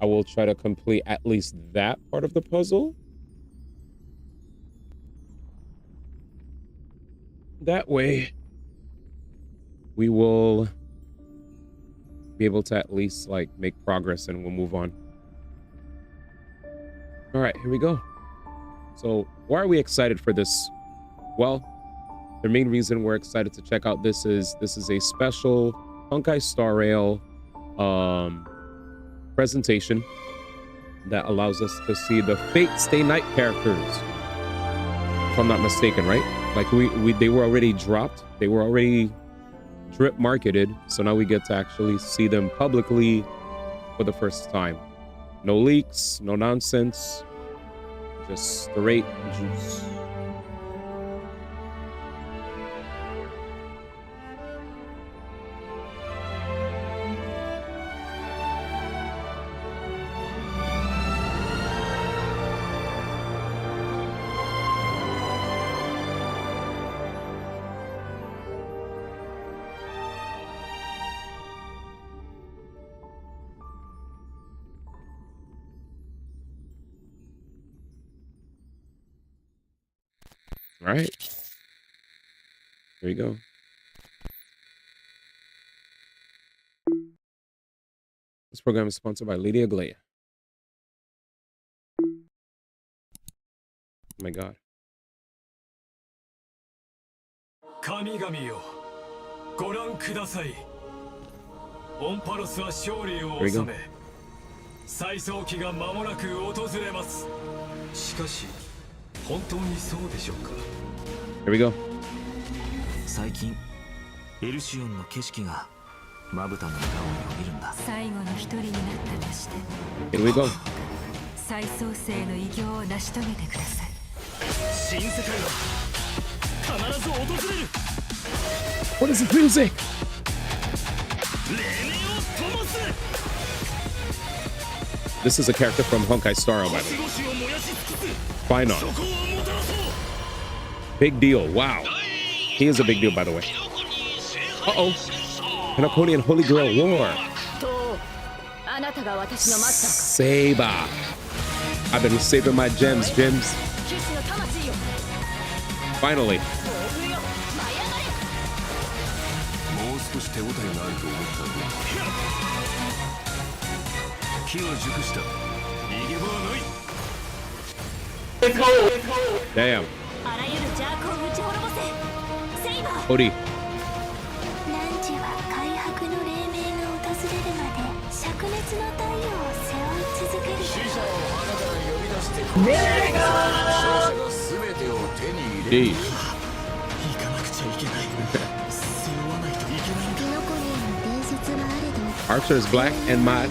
I will try to complete at least that part of the puzzle. That way, we will be able to at least like make progress and we'll move on. All right, here we go. So why are we excited for this? Well, the main reason we're excited to check out this is a special Honkai Star Rail presentation that allows us to see the Fate Stay Night characters, if I'm not mistaken, right? Like they were already dropped, they were already drip marketed, so now we get to actually see them publicly for the first time. No leaks, no nonsense. Just straight juice. All right. There you go. This program is sponsored by Lydia Glea. Oh my God. 神々よ、ご覧ください。オンパロスは勝利を収め、再創期が間もなく訪れます。しかし、本当にそうでしょうか。Here we go. 最近、エルシオンの景色がまぶたの裏をよぎるんだ。最後の一人になったとして、 Here we go. 再創生の偉業を成し遂げてください。新世界は必ず訪れる。 What is this music? 黎明を灯す。 This is a character from Honkai Star Rail, by the way. Fine on. Big deal. Wow. He is a big deal, by the way. Uh-oh. Hinokuni and Holy Grail War. Saber. I've been saving my gems. Finally. Damn. Odie. Jeez. Archer is black and my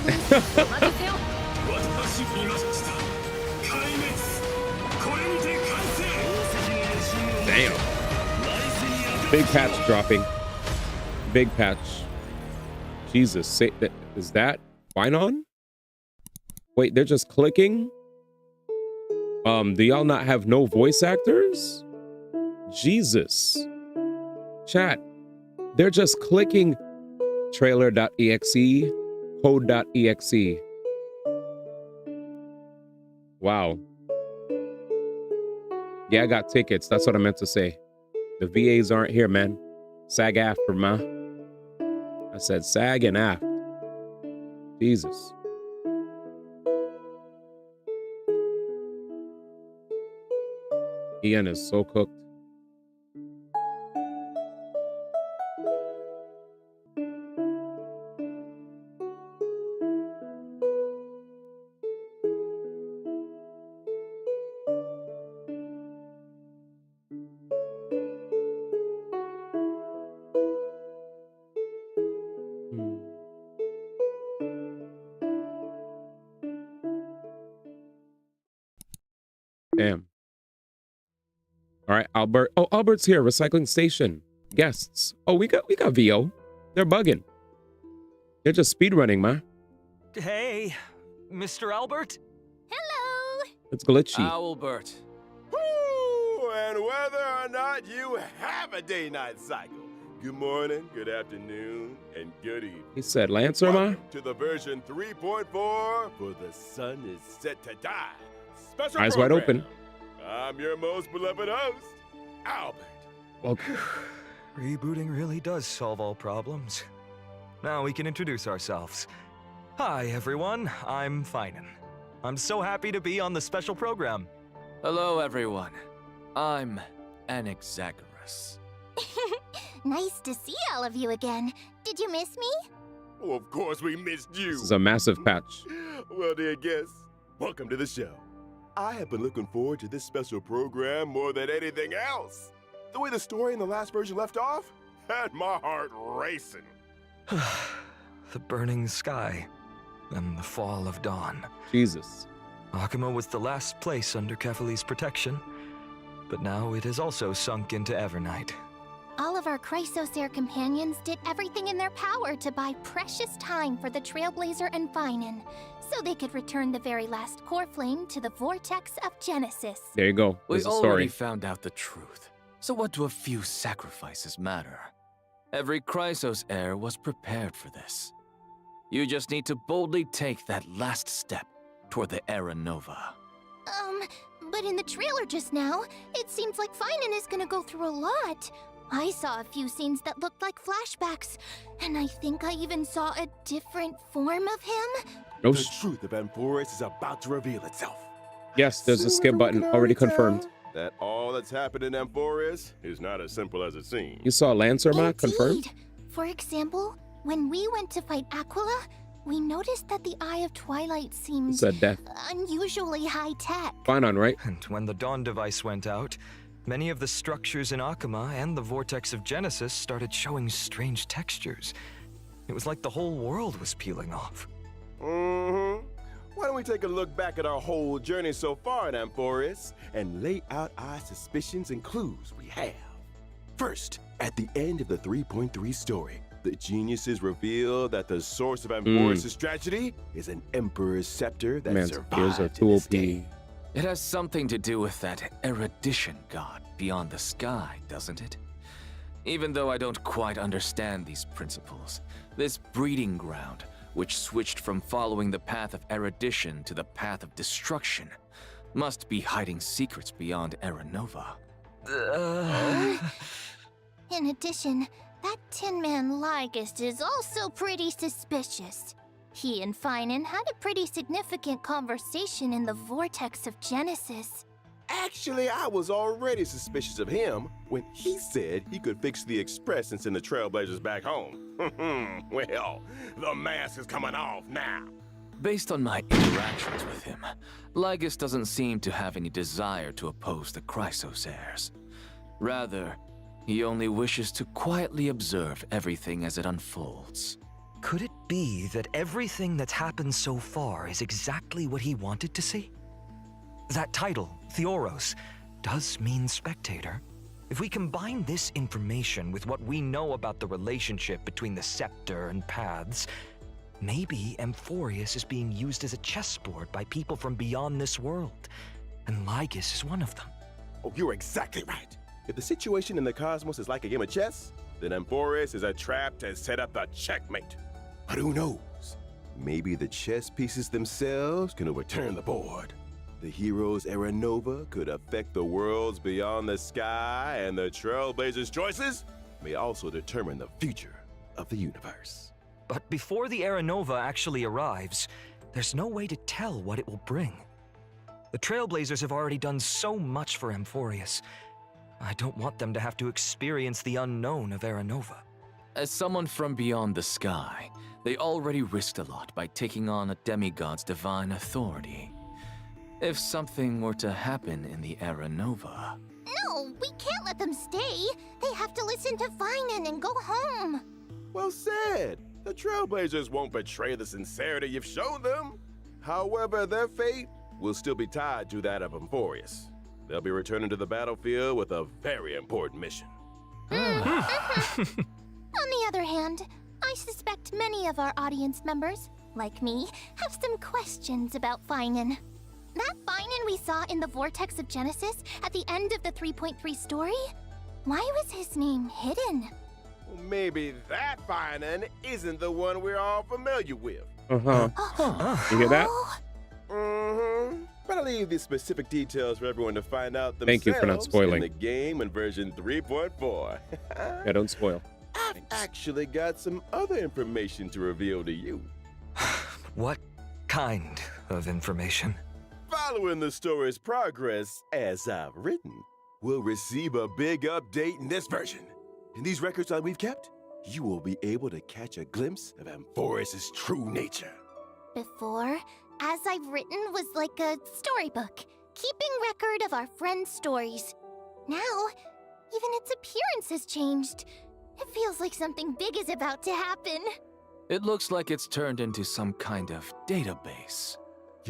Damn. Big patch dropping. Big patch. Jesus, say that is that Finon? Wait, they're just clicking? Do y'all not have no voice actors? Jesus. Chat. They're just clicking trailer.exe, code.exe. Wow. Yeah, I got tickets. That's what I meant to say. The VAs aren't here, man. SAG after, man. I said SAG and aft. Jesus. Ian is so cooked. Damn. All right, Albert. Oh, Albert's here. Recycling station. Guests. Oh, we got VO. They're bugging. They're just speed running, man. Hey, Mr. Albert. Hello. It's glitchy. Albert. Woo! And whether or not you have a day-night cycle, good morning, good afternoon, and good evening. He said, Lancer, ma? To the version 3.4 for the sun is set to die. Special Eyes program. wide open. I'm your most beloved host, Albert. Welcome. Rebooting really does solve all problems. Now we can introduce ourselves. Hi, everyone. I'm Finan. I'm so happy to be on the special program. Hello, everyone. I'm Anaxagoras. Nice to see all of you again. Did you miss me? Oh, of course we missed you. This is a massive patch. Well, dear guests, welcome to the show. I have been looking forward to this special program more than anything else. The way the story in the last version left off had my heart racing. The burning sky and the fall of dawn. Jesus. Akuma was the last place under Kefali's protection, but now it has also sunk into Evernight. All of our Chrysosair companions did everything in their power to buy precious time for the Trailblazer and Finan, so they could return the very last core flame to the Vortex of Genesis. There you go. We There's the already story. found out the truth. So what do a few sacrifices matter? Every Chrysos heir was prepared for this. You just need to boldly take that last step toward the Era Nova. But in the trailer just now, it seems like Finan is gonna go through a lot. I saw a few scenes that looked like flashbacks, and I think I even saw a different form of him. The truth of Amphoris is about to reveal itself. Yes, there's a skip button already confirmed. That all that's happened in Amphoris is not as simple as it seems. You saw Lancer Mark confirmed? For example, when we went to fight Aquila, we noticed that the Eye of Twilight seemed It's a death. unusually high-tech. Fine on, right? And when the Dawn device went out, many of the structures in Akuma and the Vortex of Genesis started showing strange textures. It was like the whole world was peeling off. Mm-hmm. Why don't we take a look back at our whole journey so far in Amphoris and lay out our suspicions and clues we have. First, at the end of the 3.3 story, the geniuses reveal that the source of Amphoris' tragedy is an Emperor's scepter that survived to this day. It has something to do with that erudition god beyond the sky, doesn't it? Even though I don't quite understand these principles, this breeding ground, which switched from following the path of erudition to the path of destruction, must be hiding secrets beyond Era Nova. In addition, that Tin Man Lygist is also pretty suspicious. He and Finan had a pretty significant conversation in the Vortex of Genesis. Actually, I was already suspicious of him when he said he could fix the Express and send the Trailblazers back home. Well, the mask is coming off now. Based on my interactions with him, Lygist doesn't seem to have any desire to oppose the Chrysos heirs. Rather, he only wishes to quietly observe everything as it unfolds. Could it be that everything that's happened so far is exactly what he wanted to see? That title, Theoros, does mean spectator. If we combine this information with what we know about the relationship between the scepter and paths, maybe Amphoris is being used as a chessboard by people from beyond this world, and Lygis is one of them. Oh, you're exactly right. If the situation in the cosmos is like a game of chess, then Amphoris is a trap to set up the checkmate. But who knows? Maybe the chess pieces themselves can overturn the board. The hero's Era Nova could affect the worlds beyond the sky, and the Trailblazers' choices may also determine the future of the universe. But before the Era Nova actually arrives, there's no way to tell what it will bring. The Trailblazers have already done so much for Amphoris. I don't want them to have to experience the unknown of Era Nova. As someone from beyond the sky, they already risked a lot by taking on a demigod's divine authority. If something were to happen in the Era Nova... No, we can't let them stay. They have to listen to Finan and go home. Well said. The Trailblazers won't betray the sincerity you've shown them. However, their fate will still be tied to that of Amphoris. They'll be returning to the battlefield with a very important mission. On the other hand, I suspect many of our audience members, like me, have some questions about Finan. That Finan we saw in the Vortex of Genesis at the end of the 3.3 story? Why was his name hidden? Well, maybe that Finan isn't the one we're all familiar with. You hear that? Mm-hmm. But I'll leave the specific details for everyone to find out themselves. Thank you for not spoiling. In the game in version 3.4. Yeah, don't spoil. I've actually got some other information to reveal to you. What kind of information? Following the story's progress, as I've written, we'll receive a big update in this version. In these records that we've kept, you will be able to catch a glimpse of Amphoris' true nature. Before, As I've Written was like a storybook, keeping record of our friends' stories. Now, even its appearance has changed. It feels like something big is about to happen. It looks like it's turned into some kind of database.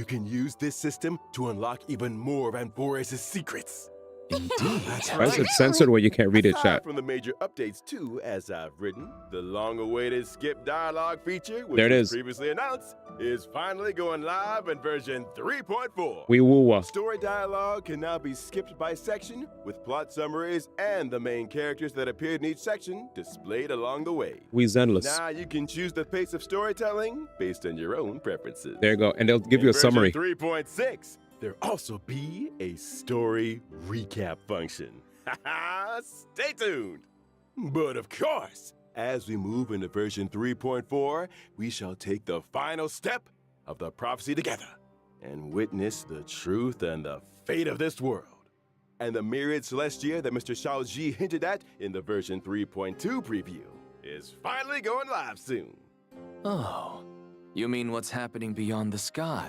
you can use this system to unlock even more of Amphorius' secrets. Indeed. Why is it censored where you can't read it, Aside chat? from the major updates too, as I've written, the long-awaited skip dialogue feature, which There it was is. previously announced, is finally going live in version 3.4. We woo. Story dialogue can now be skipped by section, with plot summaries and the main characters that appeared in each section displayed along the way. We zenless. Now you can choose the pace of storytelling based on your own preferences. There you go. And they'll give you a version summary. 3.6. There'll also be a story recap function. Stay tuned. But of course, as we move into version 3.4, we shall take the final step of the prophecy together and witness the truth and the fate of this world. And the myriad celestia that Mr. Shaoji hinted at in the version 3.2 preview is finally going live soon. Oh, you mean what's happening beyond the sky?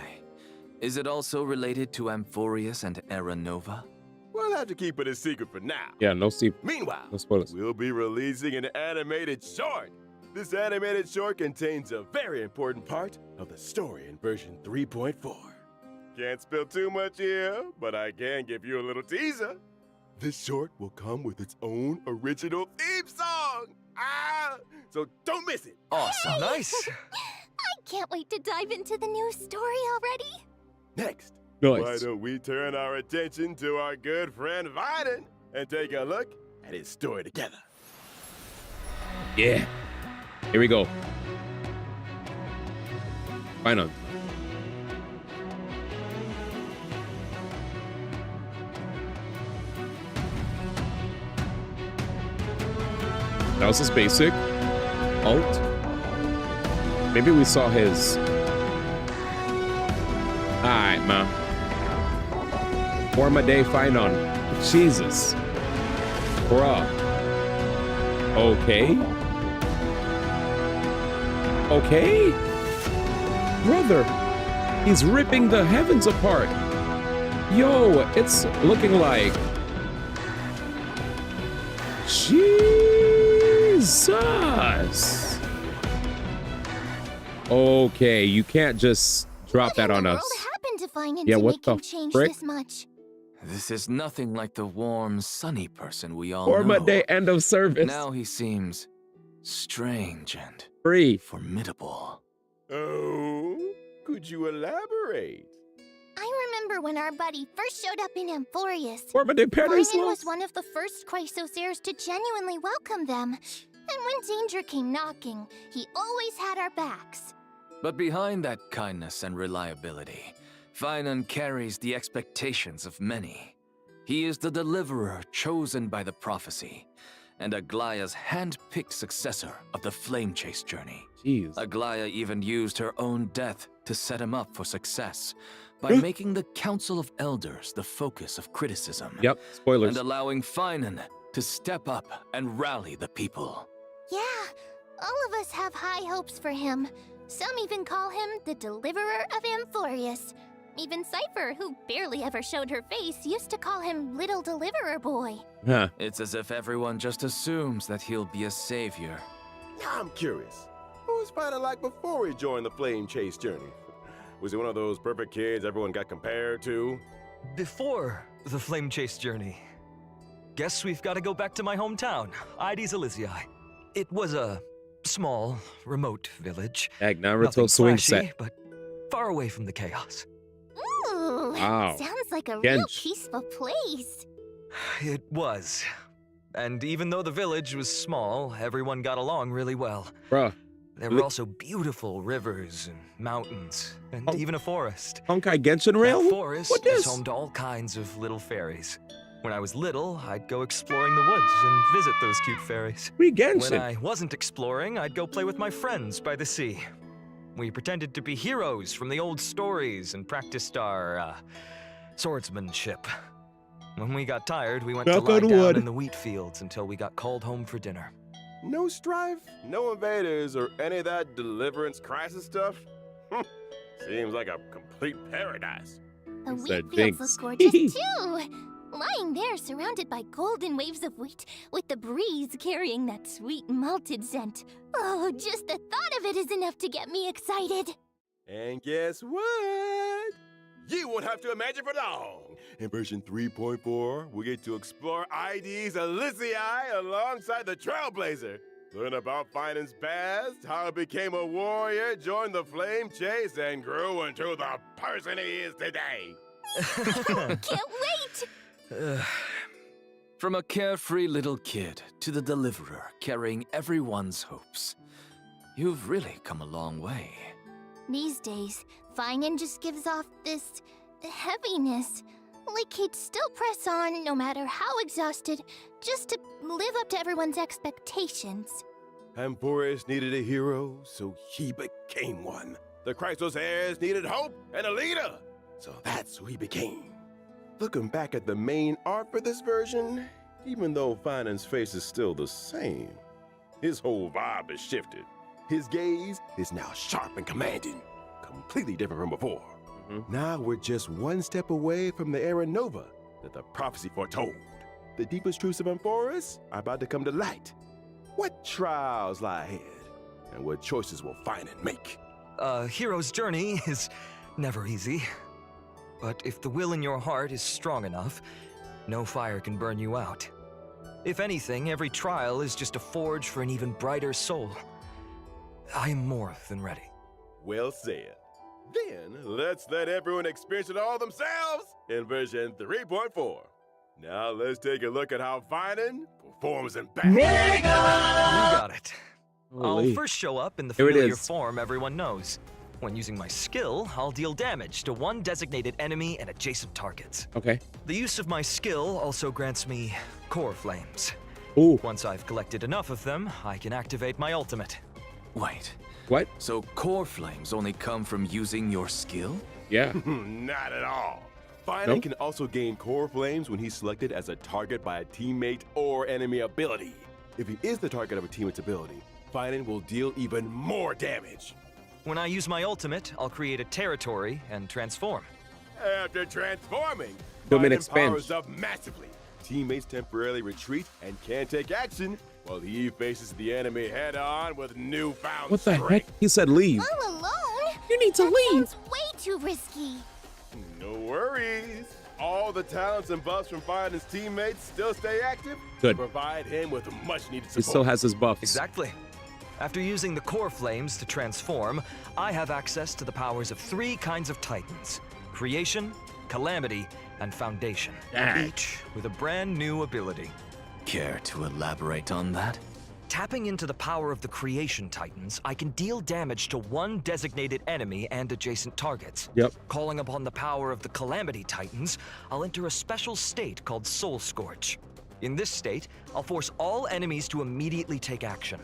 Is it also related to Amphorius and Era Nova? We'll have to keep it a secret for now. Yeah, no Meanwhile, no spoilers. We'll be releasing an animated short. This animated short contains a very important part of the story in version 3.4. Can't spill too much here, but I can give you a little teaser. This short will come with its own original theme song. So don't miss it. Awesome. Nice. I can't wait to dive into the new story already. Next, Nice. why don't we turn our attention to our good friend Viden and take a look at his story together. Yeah. Here we go. Final. That was his basic. Alt. Maybe we saw his. Alright, man. Forma day Finon. Jesus. Bruh. Okay. Okay? Brother, he's ripping the heavens apart. Yo, it's looking like... Jesus! Okay, you can't just drop that on us. What happened to Finan Yeah, to what make the him change frick? this much? This is nothing like the warm, sunny person we all Forma know. day end of service. Now he seems strange and Free. formidable. Oh, could you elaborate? I remember when our buddy first showed up in Amphorius. Forma day paradise Finan lost. was one of the first Chrysos heirs to genuinely welcome them. And when danger came knocking, he always had our backs. But behind that kindness and reliability, Finan carries the expectations of many. He is the deliverer chosen by the prophecy, and Aglaya's hand-picked successor of the Flame Chase journey. Jeez. Aglaya even used her own death to set him up for success by making the Council of Elders the focus of criticism. Yep, spoilers. And allowing Finan to step up and rally the people. Yeah, all of us have high hopes for him. Some even call him the Deliverer of Amphorius. Even Cypher, who barely ever showed her face, used to call him Little Deliverer Boy. Huh. It's as if everyone just assumes that he'll be a savior. Now I'm curious. What was Finan like before he joined the Flame Chase journey? Was he one of those perfect kids everyone got compared to? Before the Flame Chase journey, guess we've got to go back to my hometown, Ides Elysiae. It was a small, remote village. Naruto Nothing swing flashy, set. but far away from the chaos. Ooh, Wow. sounds like a real Gensh. peaceful place. It was. And even though the village was small, everyone got along really well. Bruh. There were also beautiful rivers and mountains, and even a forest. Honkai Genshin Rail? That forest What is this? home to all kinds of little fairies. When I was little, I'd go exploring the woods and visit those cute fairies. Free When Genshin. I wasn't exploring, I'd go play with my friends by the sea. We pretended to be heroes from the old stories and practiced our, swordsmanship. When we got tired, we went to Knock lie on down wood. in the wheat fields until we got called home for dinner. No strife, no invaders, or any of that deliverance crisis stuff? Seems like a complete paradise. The Said wheat fields Jinx. look gorgeous too. Lying there surrounded by golden waves of wheat, with the breeze carrying that sweet malted scent. Oh, just the thought of it is enough to get me excited. And guess what? You won't have to imagine for long. In version 3.4, we get to explore ID's Elysium alongside the Trailblazer. Learn about Finan's past, how he became a warrior, joined the flame chase, and grew into the person he is today. Can't wait! From a carefree little kid to the deliverer carrying everyone's hopes. You've really come a long way. These days, Finan just gives off this heaviness. Like he'd still press on no matter how exhausted, just to live up to everyone's expectations. Amphoris needed a hero, so he became one. The Chrysos heirs needed hope and a leader, so that's who he became. Looking back at the main art for this version, even though Finan's face is still the same, his whole vibe has shifted. His gaze is now sharp and commanding, completely different from before. Now we're just one step away from the era Nova that the prophecy foretold. The deepest truths of Amphoris are about to come to light. What trials lie ahead, and what choices will Finan make? A hero's journey is never easy. But if the will in your heart is strong enough, no fire can burn you out. If anything, every trial is just a forge for an even brighter soul. I am more than ready. Well said. Then, let's let everyone experience it all themselves in version 3.4. Now let's take a look at how Finan performs in battle. You got it. Holy. I'll first show up in the Here it familiar is. form everyone knows. When using my skill, I'll deal damage to one designated enemy and adjacent targets. Okay. The use of my skill also grants me core flames. Ooh. Once I've collected enough of them, I can activate my ultimate. Wait. What? So core flames only come from using your skill? Yeah. Not at all. Finan Nope. can also gain core flames when he's selected as a target by a teammate or enemy ability. If he is the target of a teammate's ability, Finan will deal even more damage. When I use my ultimate, I'll create a territory and transform. After transforming, Domain Finan expands. powers up massively. Teammates temporarily retreat and can't take action, while he faces the enemy head-on with newfound What the strength. heck? He said leave. All alone? You need to That leave. sounds way too risky. No worries. All the talents and buffs from Finan's teammates still stay active Good. to provide him with much-needed He support. still has his buffs. Exactly. After using the core flames to transform, I have access to the powers of 3 kinds of titans: Creation, Calamity, and Foundation. Dang. Each with a brand new ability. Care to elaborate on that? Tapping into the power of the Creation Titans, I can deal damage to one designated enemy and adjacent targets. Yep. Calling upon the power of the Calamity Titans, I'll enter a special state called Soul Scorch. In this state, I'll force all enemies to immediately take action,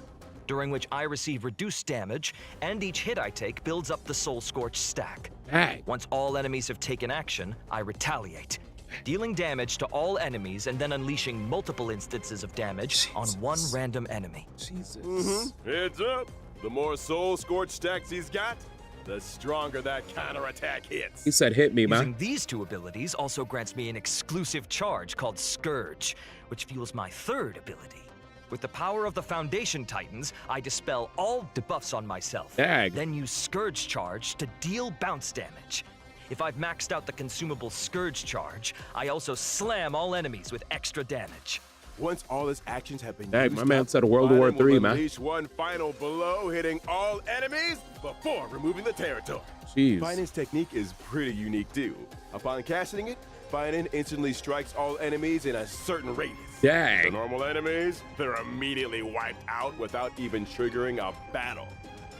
during which I receive reduced damage, and each hit I take builds up the Soul Scorch stack. Dang. Once all enemies have taken action, I retaliate, dealing damage to all enemies and then unleashing multiple instances of damage on one random enemy. Jesus. Heads up. The more Soul Scorch stacks he's got, the stronger that counterattack hits. He said hit me, man. Using these 2 abilities also grants me an exclusive charge called Scourge, which fuels my 3rd ability. With the power of the Foundation Titans, I dispel all debuffs on myself. Dang. Then use Scourge Charge to deal bounce damage. If I've maxed out the consumable Scourge Charge, I also slam all enemies with extra damage. Once all his actions have been Dang, used my man up, said World War Finan will III, man. unleash one final blow, hitting all enemies before removing the territory. Jeez. Finan's technique is pretty unique too. Upon casting it, Finan instantly strikes all enemies in a certain radius. Dang. The normal enemies, they're immediately wiped out without even triggering a battle.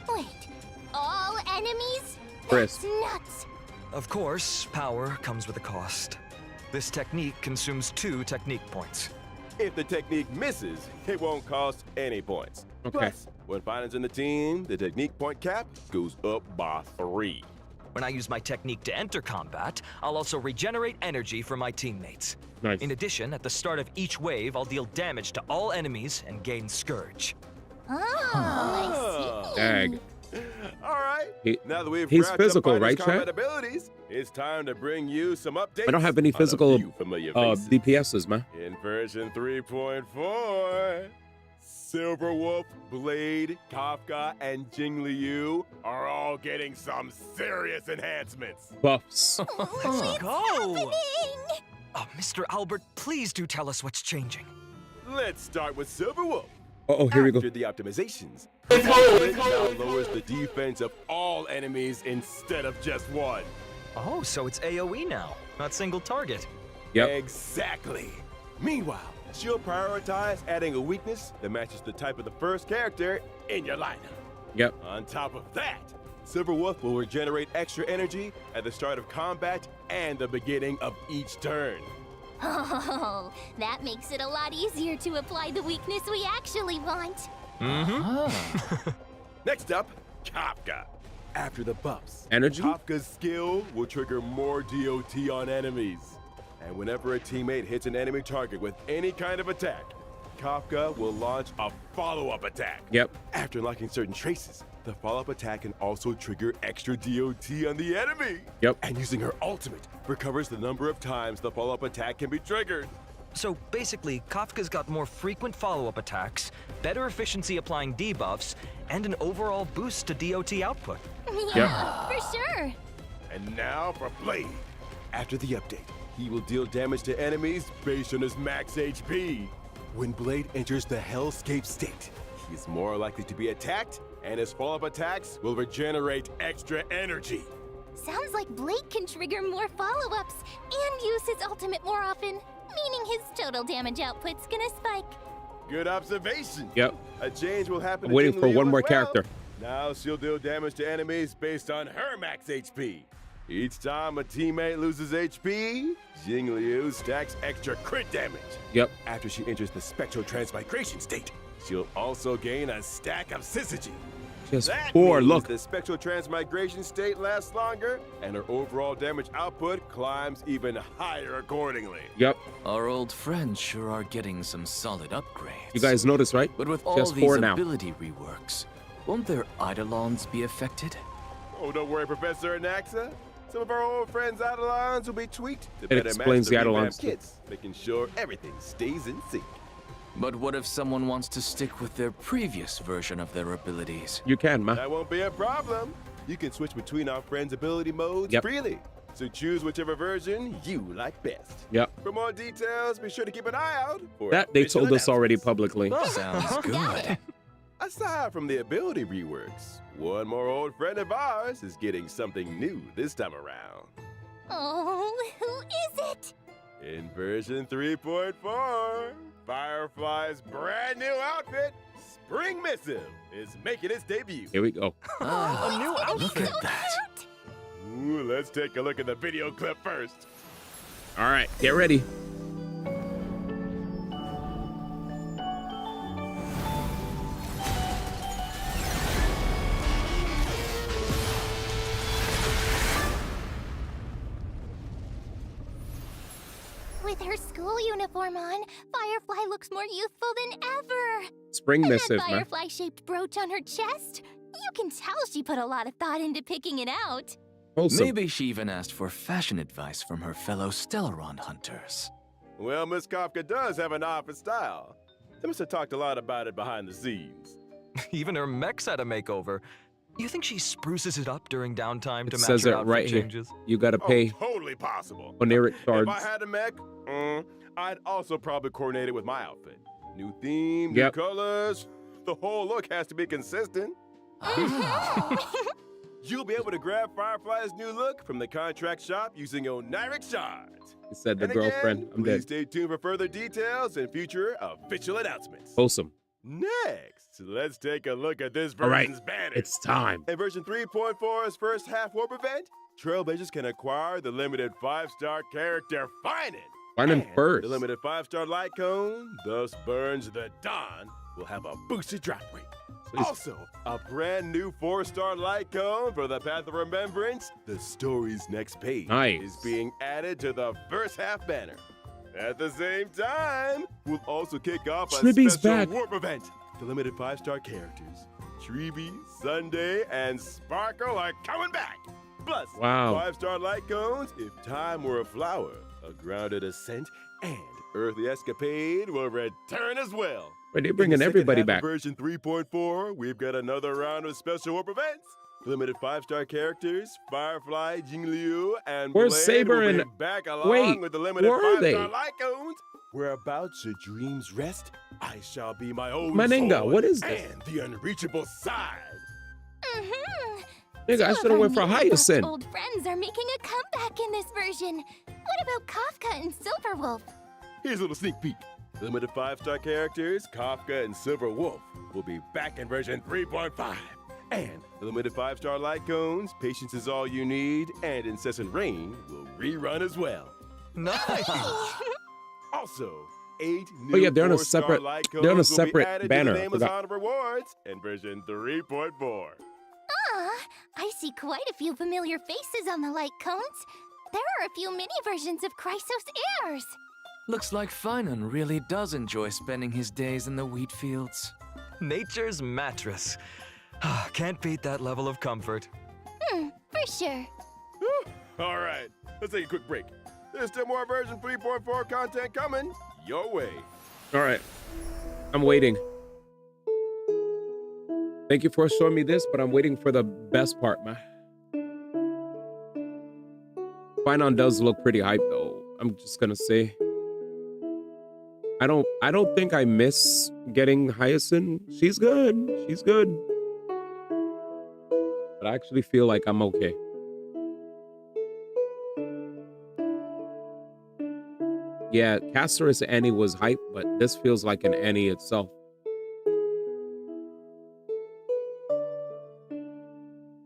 Wait, all enemies? Chris. That's nuts. Of course, power comes with a cost. This technique consumes 2 technique points. If the technique misses, it won't cost any points. Okay. Plus, when Finan's in the team, the technique point cap goes up by 3. When I use my technique to enter combat, I'll also regenerate energy for my teammates. Nice. In addition, at the start of each wave, I'll deal damage to all enemies and gain Scourge. Oh, I see. Dang. All right. Now that we've He's wrapped physical, up Finan's right, combat chat? abilities, it's time to bring you some updates. I don't have any on a physical few familiar faces. DPSs, man. In version 3.4, Silverwolf, Blade, Kafka, and Jingliu are all getting some serious enhancements. Buffs. Let's go! Mr. Albert, please do tell us what's changing. Let's start with Silverwolf. Oh, here we go. After the optimizations, it now lowers the defense of all enemies instead of just one. Oh, so it's AoE now, not single target. Yep. Exactly. Meanwhile, she'll prioritize adding a weakness that matches the type of the first character in your lineup. Yep. On top of that, Silverwolf will regenerate extra energy at the start of combat and the beginning of each turn. Oh, that makes it a lot easier to apply the weakness we actually want. Next up, Kafka. After the buffs, Energy? Kafka's skill will trigger more DOT on enemies. And whenever a teammate hits an enemy target with any kind of attack, Kafka will launch a follow-up attack. Yep. After unlocking certain traces, the follow-up attack can also trigger extra DOT on the enemy. Yep. And using her ultimate recovers the number of times the follow-up attack can be triggered. So basically, Kafka's got more frequent follow-up attacks, better efficiency applying debuffs, and an overall boost to DOT output. Yeah, for sure. And now for Blade. After the update, he will deal damage to enemies based on his max HP. When Blade enters the Hellscape state, he is more likely to be attacked, and his follow-up attacks will regenerate extra energy. Sounds like Blade can trigger more follow-ups and use his ultimate more often, meaning his total damage output's gonna spike. Good observation. Yep. A change will happen. I'm waiting for Jingliu one as more well. character. Now she'll deal damage to enemies based on her max HP. Each time a teammate loses HP, Jingliu stacks extra crit damage. Yep. After she enters the spectral transmigration state, she'll also gain a stack of syzygy. Just That 4, means look. the spectral transmigration state lasts longer, and her overall damage output climbs even higher accordingly. Yep. Our old friends sure are getting some solid upgrades. You guys notice, right? But with She all has these 4 now. ability reworks, won't their Eidolons be affected? Oh, don't worry, Professor Anaxa. Some of our old friends' Eidolons will be tweaked to It better explains match the the Eidolons revamped too. kits, making sure everything stays in sync. But what if someone wants to stick with their previous version of their abilities? You can, man. That won't be a problem. You can switch between our friends' ability modes Yep. freely. So choose whichever version you like best. Yep. For more details, be sure to keep an eye out for That they official told us already announcements. publicly. Sounds good. Aside from the ability reworks, one more old friend of ours is getting something new this time around. Oh, who is it? In version 3.4, Firefly's brand new outfit, Spring Missive, is making its debut. Here we go. Ah, A new look outfit. at that. Ooh, let's take a look at the video clip first. All right, get ready. With her school uniform on, Firefly looks more youthful than ever. Spring And Missive, that man. firefly-shaped brooch on her chest, you can tell she put a lot of thought into picking it out. Wholesome. Maybe she even asked for fashion advice from her fellow Stellaron hunters. Well, Miss Kafka does have an eye for style. They must have talked a lot about it behind the scenes. Even her mech's had a makeover. You think she spruces it up during downtime It to match says her it outfit right here. changes? You gotta pay Oh, totally possible. oniric cards. If I had a mech, I'd also probably coordinate it with my outfit. New theme, Yep. new colors. The whole look has to be consistent. You'll be able to grab Firefly's new look from the contract shop using oniric shards. He said the And girlfriend. again, I'm please dead. stay tuned for further details and future official announcements. Wholesome. Next, let's take a look at this All right, version's banner. it's time. In version 3.4's first half warp event, Trailblazers can acquire the limited 5-star character Finan. Finan And first. The limited 5-star light cone, thus burns the dawn, will have a boosted drop rate. Also, a brand new 4-star light cone for the Path of Remembrance, the story's next page, Nice. is being added to the first half banner. At the same time, we'll also kick off a Tribby's special back. warp event. The limited 5-star characters, Treby, Sunday, and Sparkle are coming back. Plus, Wow. 5-star light cones if time were a flower, a grounded ascent, and Earthly Escapade will return as well. Wait, they're bringing everybody back. Version 3.4, we've got another round of special warp events. Limited 5-star characters, Firefly, Jingliu, and Where's Blade Saber will be and... back along Wait, with the limited where are they? 5-star Lycoons. Whereabouts your dreams rest, I shall be my own Maninga, sword what is this? and the unreachable side. Nigga, I should have went for Hyacinth. Old friends are making a comeback in this version. What about Kafka and Silverwolf? Here's a little sneak peek. Limited 5-star characters, Kafka and Silver Wolf, will be back in version 3.5. And the limited 5-star Lycoons, Patience is All You Need, and Incessant Rain will rerun as well. Nice! Also, 8 new yeah, they're on a 4-star separate- Lycoons they're on a will be separate added banner. To the Nameless Forgot. Honor Rewards in version 3.4. I see quite a few familiar faces on the light cones. There are a few mini versions of Chrysos Heirs. Looks like Finan really does enjoy spending his days in the wheat fields. Nature's mattress. Can't beat that level of comfort. For sure. All right, let's take a quick break. There's still more version 3.4 content coming your way. All right. I'm waiting. Thank you for showing me this, but I'm waiting for the best part, man. Finan does look pretty hype, though. I'm just gonna say. I don't think I miss getting Hyacinth. She's good. She's good. But I actually feel like I'm okay. Yeah, Casterus Annie was hype, but this feels like an Annie itself.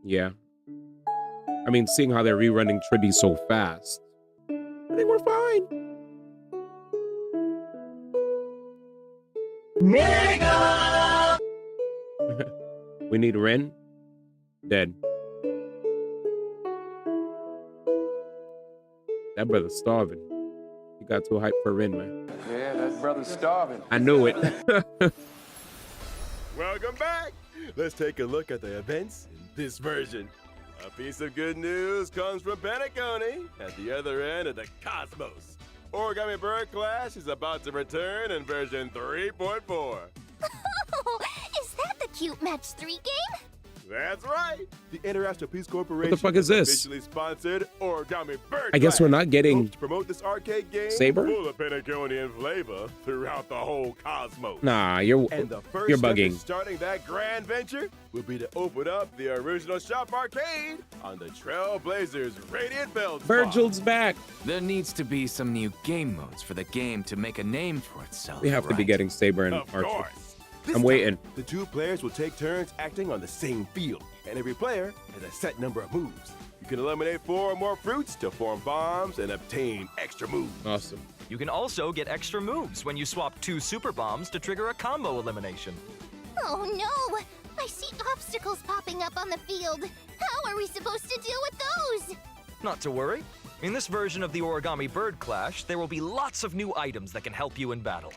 Yeah. I mean, seeing how they're rerunning Tribby so fast, I think we're fine. Mega! We need Ren. Dead. That brother's starving. He got too hyped for Ren, man. Yeah, that brother's starving. I knew it. Welcome back. Let's take a look at the events in this version. A piece of good news comes from Penacony at the other end of the cosmos. Origami Bird Clash is about to return in version 3.4. Is that the Cute Match 3 game? That's right. The International Peace Corporation What the fuck is this? officially sponsored Origami Bird I guess we're Clash. not getting Hopes to promote this arcade game Saber? full of Penaconian flavor throughout the whole cosmos. Nah, you're First step in bugging. starting that grand venture will be to open up the original shop arcade on the Trailblazers Radiant Fields. Virgil's back. There needs to be some new game modes for the game to make a name for itself. We have to be getting Saber and Of Archer. course. This I'm waiting. time, the two players will take turns acting on the same field, and every player has a set number of moves. You can eliminate 4 or more fruits to form bombs and obtain extra moves. Awesome. You can also get extra moves when you swap 2 super bombs to trigger a combo elimination. Oh no! I see obstacles popping up on the field. How are we supposed to deal with those? Not to worry. In this version of the Origami Bird Clash, there will be lots of new items that can help you in battle.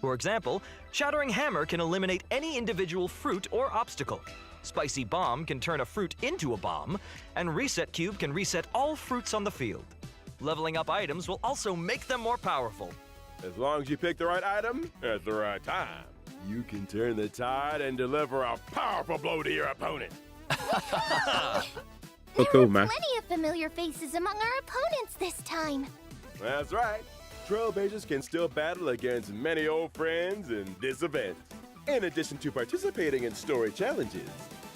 For example, Shattering Hammer can eliminate any individual fruit or obstacle. Spicy Bomb can turn a fruit into a bomb, and Reset Cube can reset all fruits on the field. Leveling up items will also make them more powerful. As long as you pick the right item at the right time, you can turn the tide and deliver a powerful blow to your opponent. So cool, man. Plenty of familiar faces among our opponents this time. That's right. Trailblazers can still battle against many old friends in this event. In addition to participating in story challenges,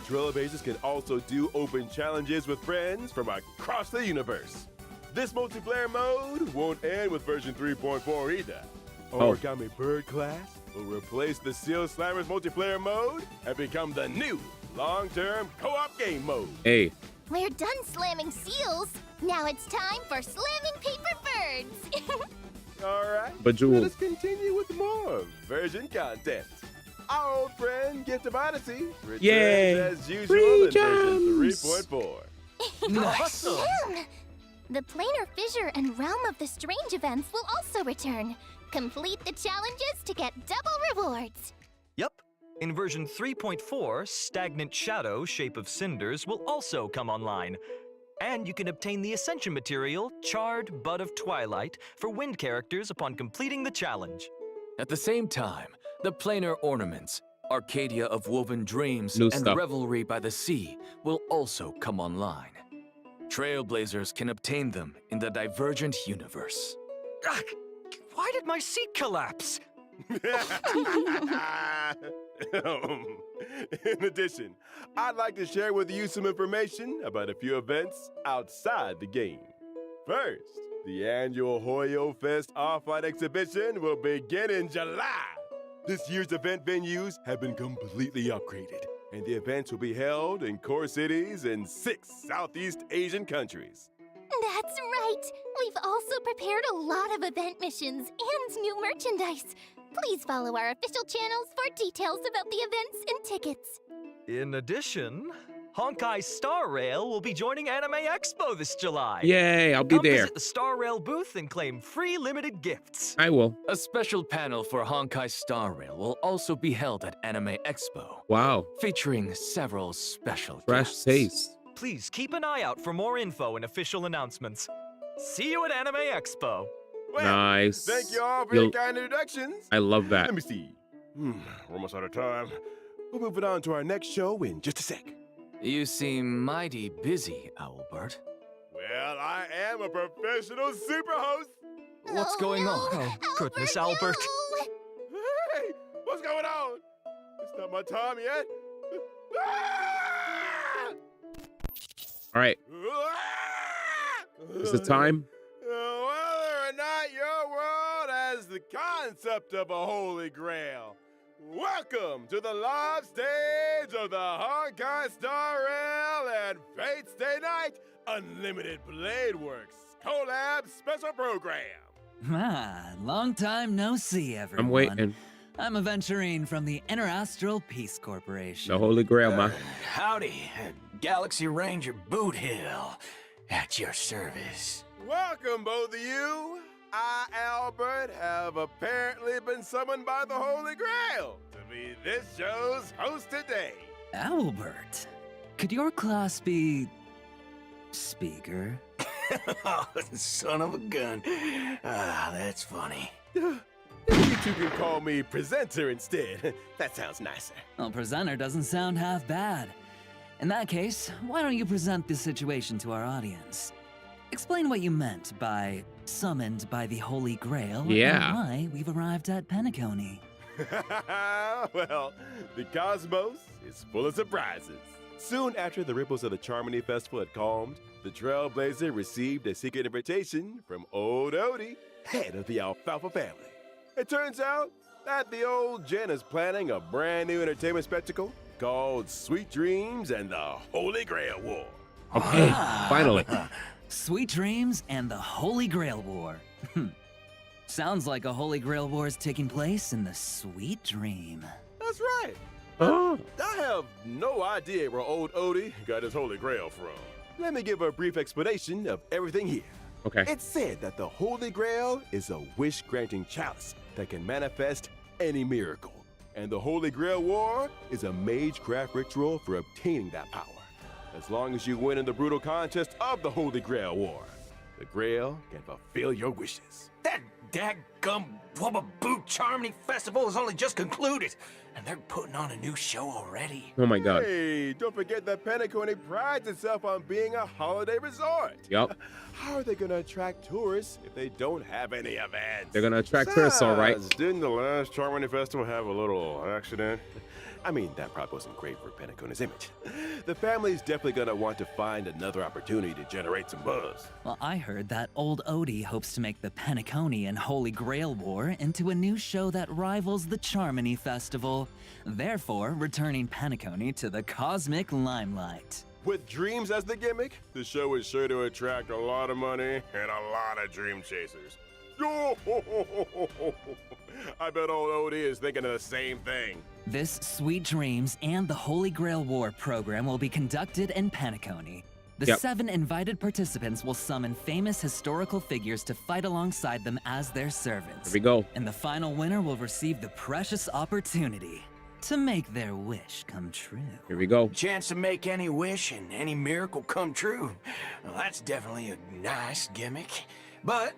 Trailblazers can also do open challenges with friends from across the universe. This multiplayer mode won't end with version 3.4 either. Oh. Origami Bird Clash will replace the Seal Slammers multiplayer mode and become the new long-term co-op game mode. Hey. We're done slamming seals. Now it's time for slamming paper birds. All right, Bejeweled. let us continue with more version content. Our old friend Gift of Odyssey returns Yay. as usual Free in version gems. 3.4. Nice. The Planar Fissure and Realm of the Strange events will also return. Complete the challenges to get double rewards. Yep. In version 3.4, Stagnant Shadow, Shape of Cinders will also come online. And you can obtain the Ascension material, Charred Bud of Twilight, for wind characters upon completing the challenge. At the same time, the planar ornaments, Arcadia of Woven Dreams, New and stuff. Revelry by the Sea will also come online. Trailblazers can obtain them in the Divergent universe. Ugh, why did my seat collapse? In addition, I'd like to share with you some information about a few events outside the game. First, the annual Hoyo Fest Off-White exhibition will begin in July. This year's event venues have been completely upgraded, and the events will be held in core cities in 6 Southeast Asian countries. That's right! We've also prepared a lot of event missions and new merchandise. Please follow our official channels for details about the events and tickets. In addition, Honkai Star Rail will be joining Anime Expo this July. Yay, I'll be Come there. visit the Star Rail booth and claim free limited gifts. I will. A special panel for Honkai Star Rail will also be held at Anime Expo. Wow. Featuring several special Fresh guests. taste. Please keep an eye out for more info and official announcements. See you at Anime Expo. Well, Nice. thank you all for your kind introductions. I love that. Let me see. We're almost out of time. We'll move it on to our next show in just a sec. You seem mighty busy, Owlbert. Well, I am a professional super host. What's going on? Oh, goodness, Albert. Hey, what's going on? It's not my time yet. All right. Is it time? Whether or not your world has the concept of a holy grail, welcome to the live stage of the Honkai Star Rail and Fate Stay Night Unlimited Blade Works collab special program. Long time no see, everyone. I'm waiting. I'm Aventurine from the Interastral Peace Corporation. The Holy Grail, man. Howdy, Galaxy Ranger Boot Hill, at your service. Welcome, both of you. I, Albert, have apparently been summoned by the Holy Grail to be this show's host today. Albert, could your class be... speaker? Oh, son of a gun. Ah, that's funny. You two can call me presenter instead. That sounds nicer. Well, presenter doesn't sound half bad. In that case, why don't you present this situation to our audience? Explain what you meant by summoned by the Holy Grail Yeah. and why we've arrived at Penacony. Well, the cosmos is full of surprises. Soon after the ripples of the Charmony Festival had calmed, the Trailblazer received a secret invitation from old Odie, head of the Alfalfa family. It turns out that the old Jen is planning a brand new entertainment spectacle called Sweet Dreams and the Holy Grail War. Okay, finally. Sweet Dreams and the Holy Grail War. Sounds like a Holy Grail War is taking place in the Sweet Dream. That's right. Oh. I have no idea where old Odie got his Holy Grail from. Let me give a brief explanation of everything here. Okay. It's said that the Holy Grail is a wish-granting chalice that can manifest any miracle. And the Holy Grail War is a magecraft ritual for obtaining that power. As long as you win in the brutal contest of the Holy Grail War, the Grail can fulfill your wishes. That dadgum Wubba Boot Charmony Festival has only just concluded, and they're putting on a new show already. Oh my god. Hey, don't forget that Penacony prides itself on being a holiday resort. Yup. How are they gonna attract tourists if they don't have any events? They're gonna attract tourists, all right. Besides, didn't the last Charmony Festival have a little accident? I mean, that probably wasn't great for Penacony's image. The family's definitely gonna want to find another opportunity to generate some buzz. Well, I heard that old Odie hopes to make the Penacony and Holy Grail War into a new show that rivals the Charmony Festival, therefore returning Penacony to the cosmic limelight. With dreams as the gimmick, the show is sure to attract a lot of money and a lot of dream chasers. I bet old Odie is thinking of the same thing. This Sweet Dreams and the Holy Grail War program will be conducted in Penacony. The 7 invited participants will summon famous historical figures to fight alongside them as their servants. Here we go. And the final winner will receive the precious opportunity to make their wish come true. Here we go. Chance to make any wish and any miracle come true. Well, that's definitely a nice gimmick. But,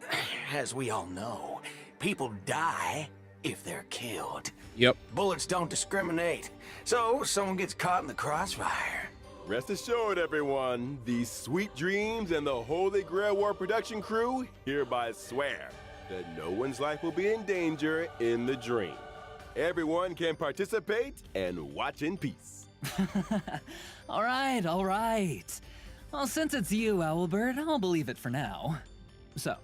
as we all know, people die if they're killed. Yep. Bullets don't discriminate, so if someone gets caught in the crossfire. Rest assured, everyone, the Sweet Dreams and the Holy Grail War production crew hereby swear that no one's life will be in danger in the dream. Everyone can participate and watch in peace. All right, all right. Well, since it's you, Owlbird, I'll believe it for now. So,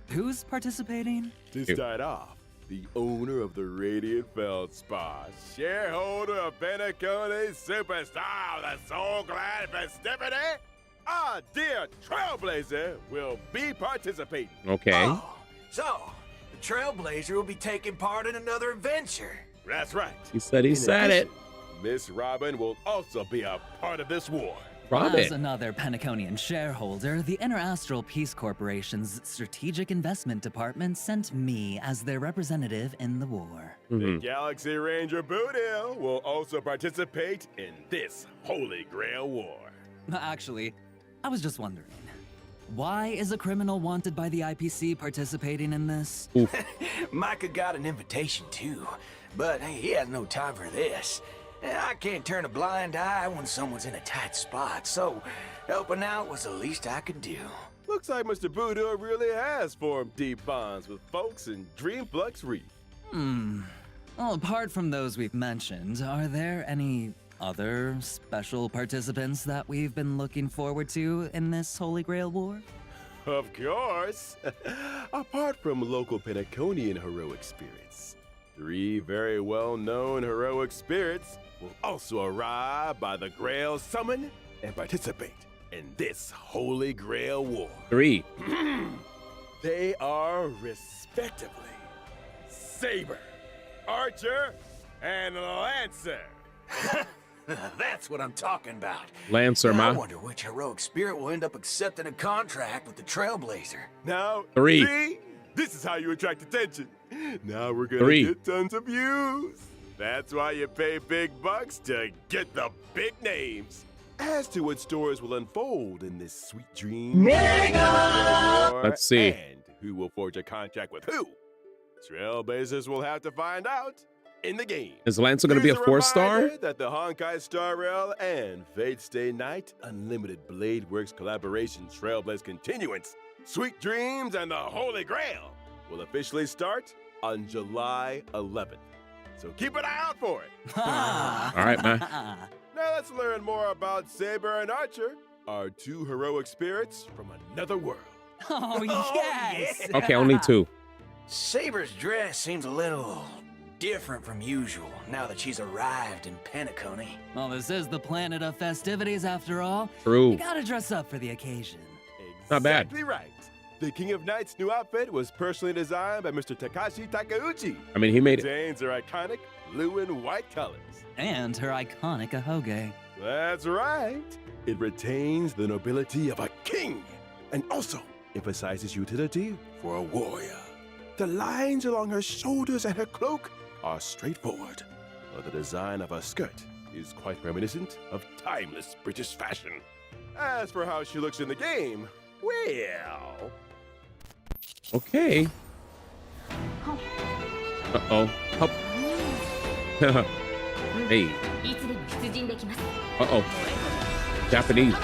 who's participating? To start off, the owner of the Radiant Feldspar, shareholder of Penacone Superstar, the Soul Glad Festivity, our dear Trailblazer will be participating. Okay. Oh, so, the Trailblazer will be taking part in another adventure. That's right. He said it. Miss Robin will also be a part of this war. As another Penaconian shareholder, the Interastral Peace Corporation's Strategic Investment Department sent me as their representative in the war. The Galaxy Ranger Boodle will also participate in this Holy Grail War. Actually, I was just wondering, why is a criminal wanted by the IPC participating in this? Micah got an invitation too, but he has no time for this. I can't turn a blind eye when someone's in a tight spot, so helping out was the least I could do. Looks like Mr. Voodoo really has formed deep bonds with folks in Dreamflux Reef. Well, apart from those we've mentioned, are there any other special participants that we've been looking forward to in this Holy Grail War? Of course! Apart from local Penaconian heroic spirits, 3 very well-known heroic spirits will also arrive by the Grail Summon and participate in this Holy Grail War. 3. They are respectively Saber, Archer, and Lancer. That's what I'm talking about. Lancer, I man. wonder which heroic spirit will end up accepting a contract with the Trailblazer. Now, 3. See? This is how you attract attention. Now we're gonna 3. get tons of views. That's why you pay big bucks to get the big names. As to what stories will unfold in this Sweet Dream, Let's see. and who will forge a contract with who, Trailblazers will have to find out in the game. Is Lancer going to be a Here's 4-star? reminder that the Honkai Star Rail and Fate Stay Night Unlimited Blade Works collaboration Trailblaze Continuance, Sweet Dreams, and the Holy Grail will officially start on July 11th. So keep an eye out for it. All right, man. Now let's learn more about Saber and Archer, our 2 heroic spirits from another world. Oh, yes! Okay, only 2. Saber's dress seems a little different from usual now that she's arrived in Penacony. Well, this is the planet of festivities after all. True. You gotta dress up for the occasion. Not bad. Exactly right. The King of Knight's new outfit was personally designed by Mr. Takashi Takeuchi. I mean, he made it. Contains her iconic blue and white colors. And her iconic ahoge. That's right. It retains the nobility of a king and also emphasizes utility for a warrior. The lines along her shoulders and her cloak are straightforward, while the design of her skirt is quite reminiscent of timeless British fashion. As for how she looks in the game, well... Okay. Uh-oh. Hup. Hey. Uh-oh. Japanese.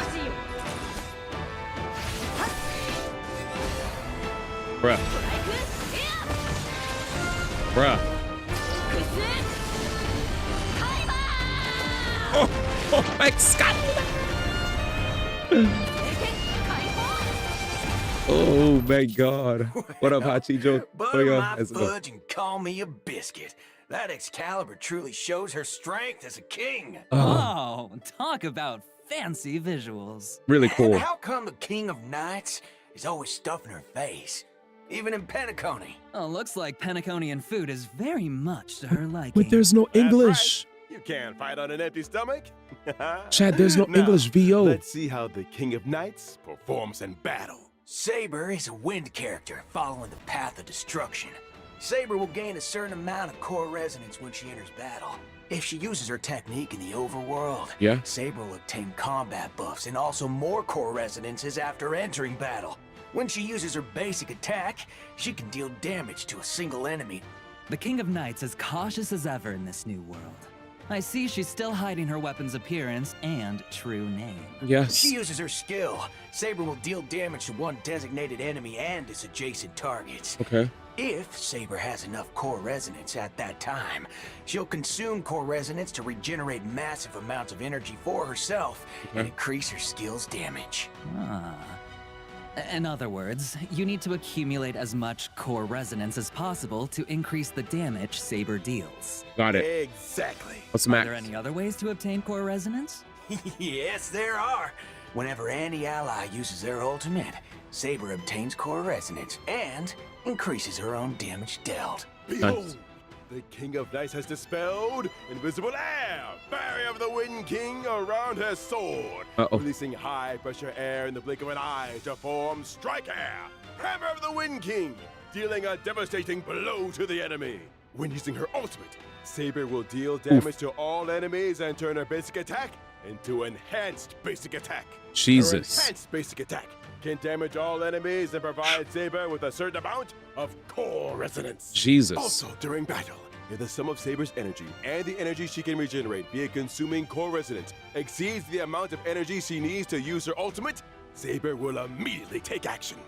Bruh. Bruh. Oh my God. Oh my God. What up, Hachijo? Butter my fudge and call me a biscuit. That Excalibur truly shows her strength as a king. Oh, talk about fancy visuals. Really cool. And how come the King of Knights is always stuffing her face? Even in Penacony. Oh, looks like Penaconian food is very much to her liking. But there's no English. Right. You can't fight on an empty stomach. Chad, there's no Now, English VO. Let's see how the King of Knights performs in battle. Saber is a wind character following the path of destruction. Saber will gain a certain amount of core resonance when she enters battle. If she uses her technique in the overworld, Saber will obtain combat buffs and also more core resonances after entering battle. When she uses her basic attack, she can deal damage to a single enemy. The King of Knights is cautious as ever in this new world. I see she's still hiding her weapon's appearance and true name. If she uses her skill, Saber will deal damage to one designated enemy and its adjacent targets. Okay. If Saber has enough core resonance at that time, she'll consume core resonance to regenerate massive amounts of energy for herself and increase her skill's damage. In other words, you need to accumulate as much core resonance as possible to increase the damage Saber deals. Got it. Exactly. What's Are max? there any other ways to obtain core resonance? Yes, there are. Whenever any ally uses their ultimate, Saber obtains core resonance and increases her own damage dealt. Behold! The King of Knights has dispelled invisible air, barrier of the Wind King around her sword, releasing high-pressure air in the blink of an eye to form Strike Air, hammer of the Wind King, dealing a devastating blow to the enemy. When using her ultimate, Saber will deal damage to all enemies and turn her basic attack into enhanced basic attack. Jesus. Her enhanced basic attack can damage all enemies and provide Saber with a certain amount of core resonance. Jesus. Also, during battle, if the sum of Saber's energy and the energy she can regenerate via consuming core resonance exceeds the amount of energy she needs to use her ultimate, Saber will immediately take action.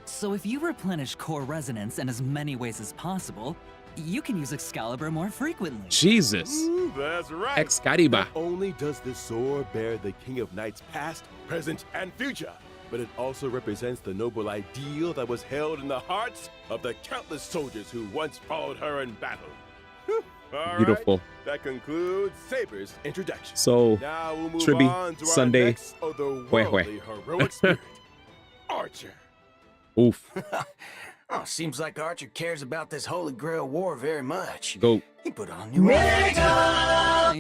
So if you replenish core resonance in as many ways as possible, you can use Excalibur more frequently. Jesus. That's right. Excalibur. Not only does this sword bear the King of Knights past, present, and future, but it also represents the noble ideal that was held in the hearts of the countless soldiers who once followed her in battle. All Beautiful. right, that concludes Saber's introduction. So, now we'll move Tribby, on to our Sunday, next otherworldly heroic spirit, Archer. Oof. Oh, seems like Archer cares about this Holy Grail war very much. Go. He put on new He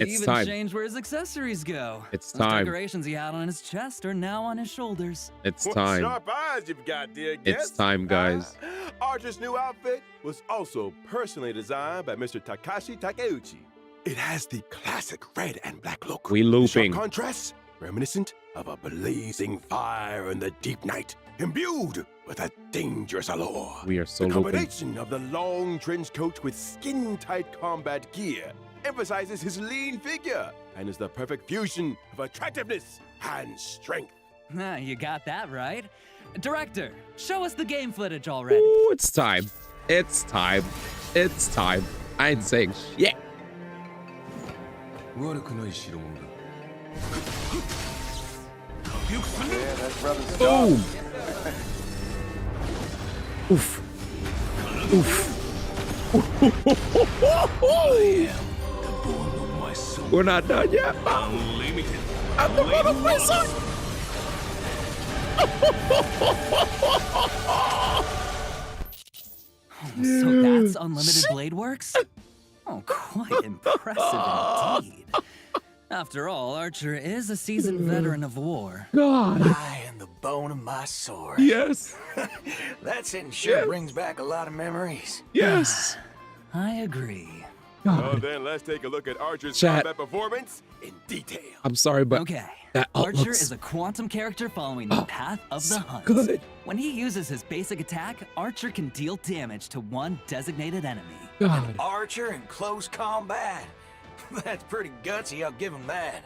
It's even time. changed where his accessories go. It's Those time. decorations he had on his chest are now on his shoulders. It's What time. sharp eyes you've got, dear guest. It's time, guys. Archer's new outfit was also personally designed by Mr. Takashi Takeuchi. It has the classic red and black look. We The looping. sharp contrast, reminiscent of a blazing fire in the deep night, imbued with a dangerous allure. We are so The looping. combination of the long trench coat with skin-tight combat gear emphasizes his lean figure and is the perfect fusion of attractiveness and strength. You got that right. Director, show us the game footage already. Ooh, it's time. It's time. It's time. I ain't saying shit. Yeah, that's Brother Boom. Starvin. Oof. Oof. We're not done yet. I'm the bottom of my son. So that's unlimited blade works? Oh, quite impressive indeed. After all, Archer is a seasoned veteran of war. God. I am the bone of my sword. Yes. That sentence sure brings back a lot of memories. Yes. I agree. So then let's take a look at Archer's Chat. combat performance in detail. I'm sorry, but Okay. that Archer looks is a quantum character following the path of the hunt. good. When he uses his basic attack, Archer can deal damage to one designated enemy. God. Archer in close combat. That's pretty gutsy, I'll give him that.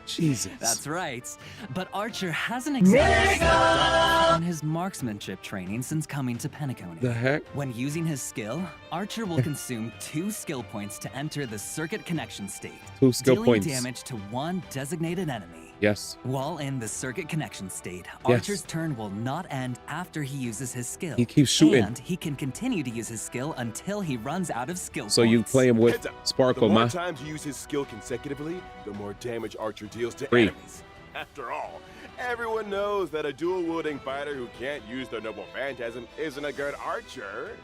Jesus. That's right. But Archer hasn't exactly stepped up on his marksmanship training since coming to Penacony. The heck? When using his skill, Archer will consume 2 skill points to enter the circuit connection state, 2 skill dealing points. damage to one designated enemy. Yes. While in the circuit connection state, Yes. Archer's turn will not end after he uses his skill. He keeps shooting. And he can continue to use his skill until he runs out of skill So points. you play him with Heads up. Sparkle, The more man. times you use his skill consecutively, the more damage Archer deals to Free. enemies. After all, everyone knows that a dual-wielding fighter who can't use their noble phantasm isn't a good archer.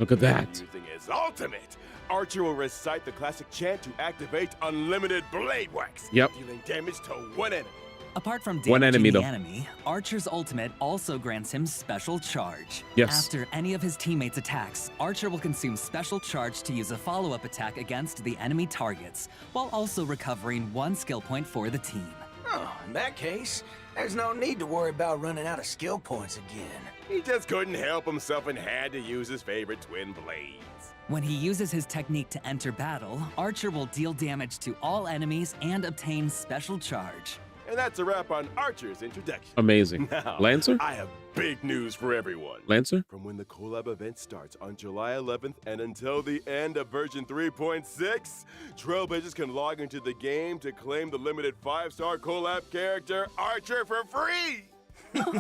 Look at that. Using his ultimate, Archer will recite the classic chant to activate unlimited blade wax, Yep. dealing damage to one enemy. Apart from One damaging enemy, the though. enemy, Archer's ultimate also grants him special charge. Yes. After any of his teammates' attacks, Archer will consume special charge to use a follow-up attack against the enemy targets, while also recovering 1 skill point for the team. Oh, in that case, there's no need to worry about running out of skill points again. He just couldn't help himself and had to use his favorite twin blades. When he uses his technique to enter battle, Archer will deal damage to all enemies and obtain special charge. And that's a wrap on Archer's introduction. Amazing. Now, Lancer? I have big news for everyone. Lancer? From when the collab event starts on July 11th and until the end of version 3.6, Trailblazers can log into the game to claim the limited 5-star collab character Archer for free.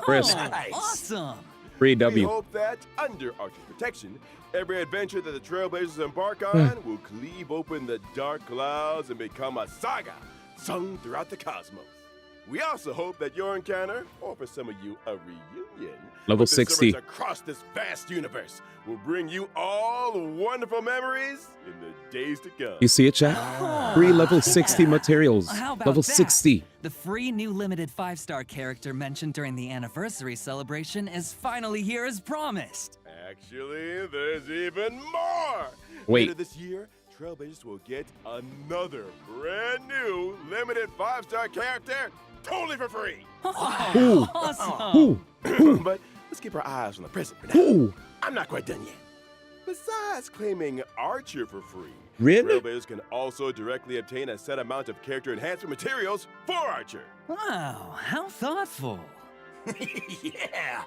Chris. Nice. Awesome. Free We W. hope that, under Archer's protection, every adventure that the Trailblazers embark on will cleave open the dark clouds and become a saga sung throughout the cosmos. We also hope that your encounter, or for some of you, a reunion, Level with the 60. servers across this vast universe will bring you all wonderful memories in the days to come. You see it, chat? Free level 60 materials. How about Level that? 60. The free new limited 5-star character mentioned during the anniversary celebration is finally here as promised. Actually, there's even more. Wait. Later this year, Trailblazers will get another brand new limited 5-star character totally for free. Ooh. Awesome. But let's keep our eyes on the present for now. Ooh. I'm not quite done yet. Besides claiming Archer for free, Really? Trailblazers can also directly obtain a set amount of character enhancement materials for Archer. Wow, how thoughtful. Yeah,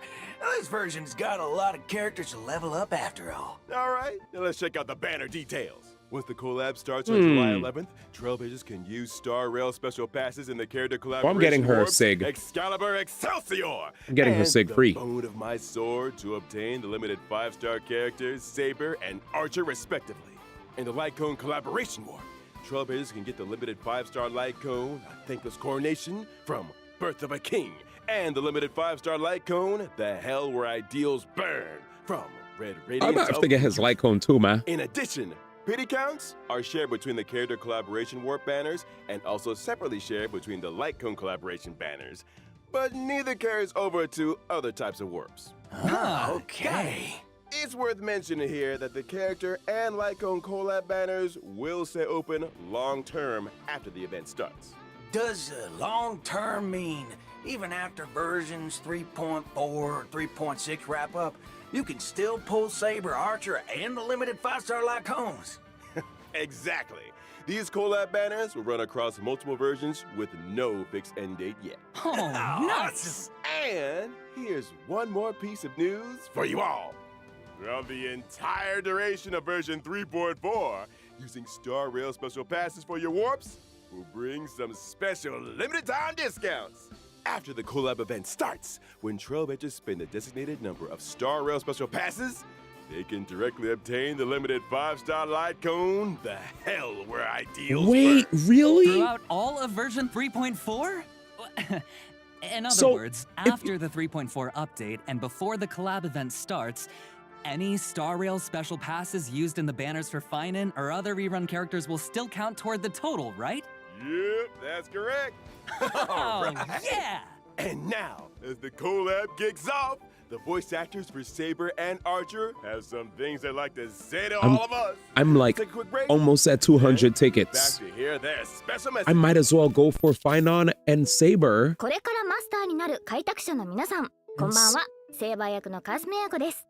this version's got a lot of characters to level up after all. All right, now let's check out the banner details. Once the collab starts on July 11th, Trailblazers can use Star Rail special passes in the character collaboration. I'm getting her warp, Sig. Excalibur Excelsior. I'm getting her and Sig the free. Bone of my sword to obtain the limited 5-star characters Saber and Archer respectively. In the Light Cone collaboration warp, Trailblazers can get the limited 5-star Light Cone, a Thankless Coronation from Birth of a King, and the limited 5-star Light Cone, The Hell Where Ideals Burn from Red I Radiance. might have to get his light cone too, man. In addition, pity counts are shared between the character collaboration warp banners and also separately shared between the Light Cone collaboration banners, but neither carries over to other types of warps. Ah, okay. It's worth mentioning here that the character and Light Cone collab banners will stay open long-term after the event starts. Does long-term mean even after versions 3.4 or 3.6 wrap up, you can still pull Saber, Archer, and the limited 5-star Light Cones? Exactly. These collab banners will run across multiple versions with no fixed end date yet. Oh, nuts! And here's one more piece of news for you all. Throughout the entire duration of version 3.4, using Star Rail special passes for your warps will bring some special limited time discounts. After the collab event starts, when Trailblazers spend a designated number of Star Rail special passes, they can directly obtain the limited 5-star Light Cone, The Hell Where Ideals Wait, Burn. really? Throughout all of version 3.4? In other words, after the 3.4 update and before the collab event starts, any Star Rail special passes used in the banners for Finan or other rerun characters will still count toward the total, right? Yep, that's correct. Oh, yeah! And now, as the collab kicks off, the voice actors for Saber and Archer have some things they'd like to say to all of us. I'm like Take a quick break. almost at 200 Back tickets. to hear their special message. I might as well go for Finon and Saber. これからマスターになる開拓者の皆さん、こんばんは。セーバー役のカスメヤコです。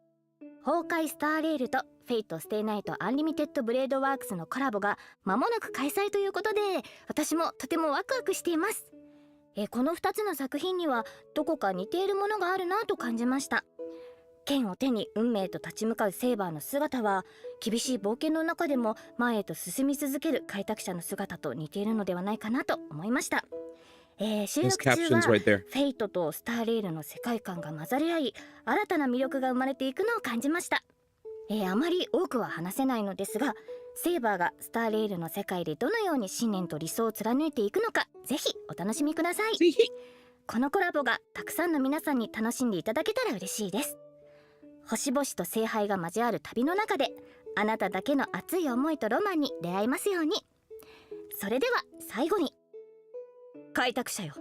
崩壊スターレールとフェイトステイナイトアンリミテッドブレードワークスのコラボが間もなく開催ということで、私もとてもワクワクしています。この2つの作品にはどこか似ているものがあるなと感じました。剣を手に運命と立ち向かうセーバーの姿は、厳しい冒険の中でも前へと進み続ける開拓者の姿と似ているのではないかなと思いました。収録中はフェイトとスターレールの世界観が混ざり合い、新たな魅力が生まれていくのを感じました。あまり多くは話せないのですが、セーバーがスターレールの世界でどのように信念と理想を貫いていくのか、ぜひお楽しみください。このコラボがたくさんの皆さんに楽しんでいただけたら嬉しいです。星々と聖杯が交わる旅の中で、あなただけの熱い思いとロマンに出会えますように。それでは最後に、開拓者よ、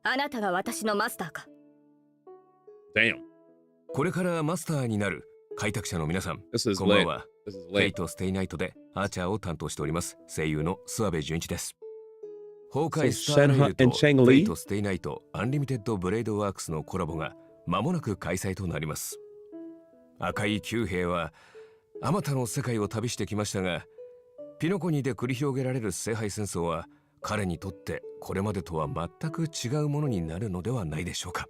あなたが私のマスターか。Damn. これからマスターになる開拓者の皆さん、こんばんは。フェイトステイナイトでアーチャーを担当しております声優の諏訪部純一です。崩壊スターレールとフェイトステイナイトアンリミテッドブレードワークスのコラボが間もなく開催となります。赤い九兵はあまたの世界を旅してきましたが、ピノコニで繰り広げられる聖杯戦争は彼にとってこれまでとは全く違うものになるのではないでしょうか。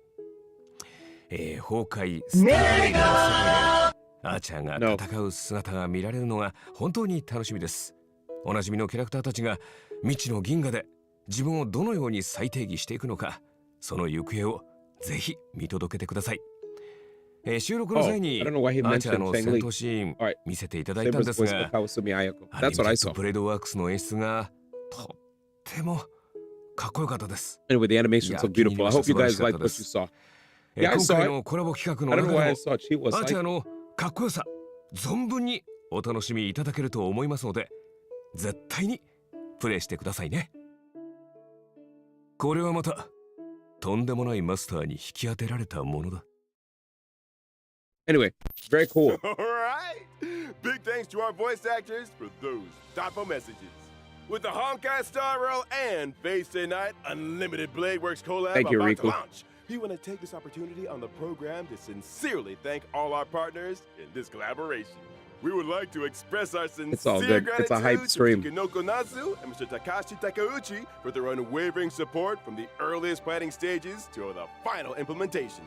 崩壊スターレールの世界でアーチャーが戦う姿が見られるのが本当に楽しみです。おなじみのキャラクターたちが未知の銀河で自分をどのように再定義していくのか、その行方をぜひ見届けてください。収録の際にアーチャーの戦闘シーン見せていただいたんですが、アンリミテッドブレードワークスの演出がとってもかっこよかったです。Anyway, the animation is so beautiful. I hope you guys like what you saw. Yeah, I 今 saw 回 it. のコラボ企画 I の don't know 中 why で I も saw it. She was アーチャー like, のかっこよさ存分にお楽しみいただけると思いますので、絶対にプレイしてくださいね。これはまたとんでもないマスターに引き当てられたものだ。Anyway, very cool. All right. Big thanks to our voice actors for those thoughtful messages. With the Honkai Star Rail and Face Day Night Unlimited Blade Works collab Thank you, about Riku. to launch, we want to take this opportunity on the program to sincerely thank all our partners in this collaboration. We would like to express our It's all sincere good. It's a hype gratitude stream. to Kinoko Natsu and Mr. Takashi Takeuchi for their unwavering support from the earliest planning stages to the final implementation.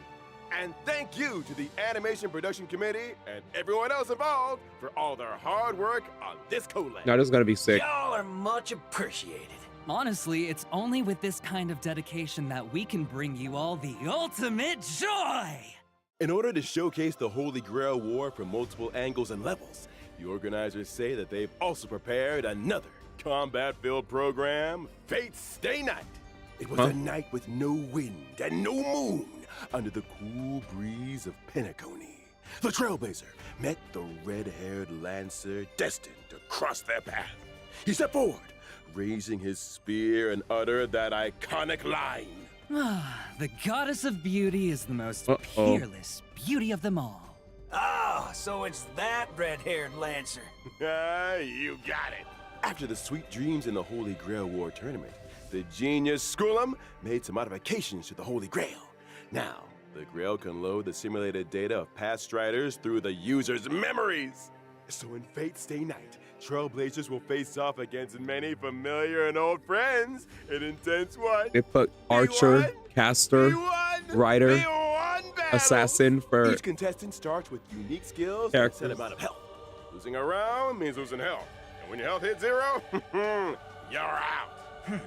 And thank you to the Animation Production Committee and everyone else involved for all their hard work on this collab. Now this is gonna be sick. Y'all are much appreciated. Honestly, it's only with this kind of dedication that we can bring you all the ultimate joy! In order to showcase the Holy Grail War from multiple angles and levels, the organizers say that they've also prepared another combat-filled program, Fate's Stay Night. It was a night with no wind and no moon under the cool breeze of Penacony. The Trailblazer met the red-haired Lancer destined to cross their path. He stepped forward, raising his spear and uttered that iconic line. The goddess of beauty is the most peerless beauty of them all. Oh, so it's that red-haired Lancer. You got it. After the sweet dreams in the Holy Grail War tournament, the genius Skullum made some modifications to the Holy Grail. Now, the Grail can load the simulated data of past striders through the user's memories. So in Fate Stay Night, Trailblazers will face off against many familiar and old friends in intense one. They put Archer, Caster, Rider, Assassin for each contestant starts with unique skills characters. and a set amount of health. Losing a round means losing health. And when your health hits 0, you're out.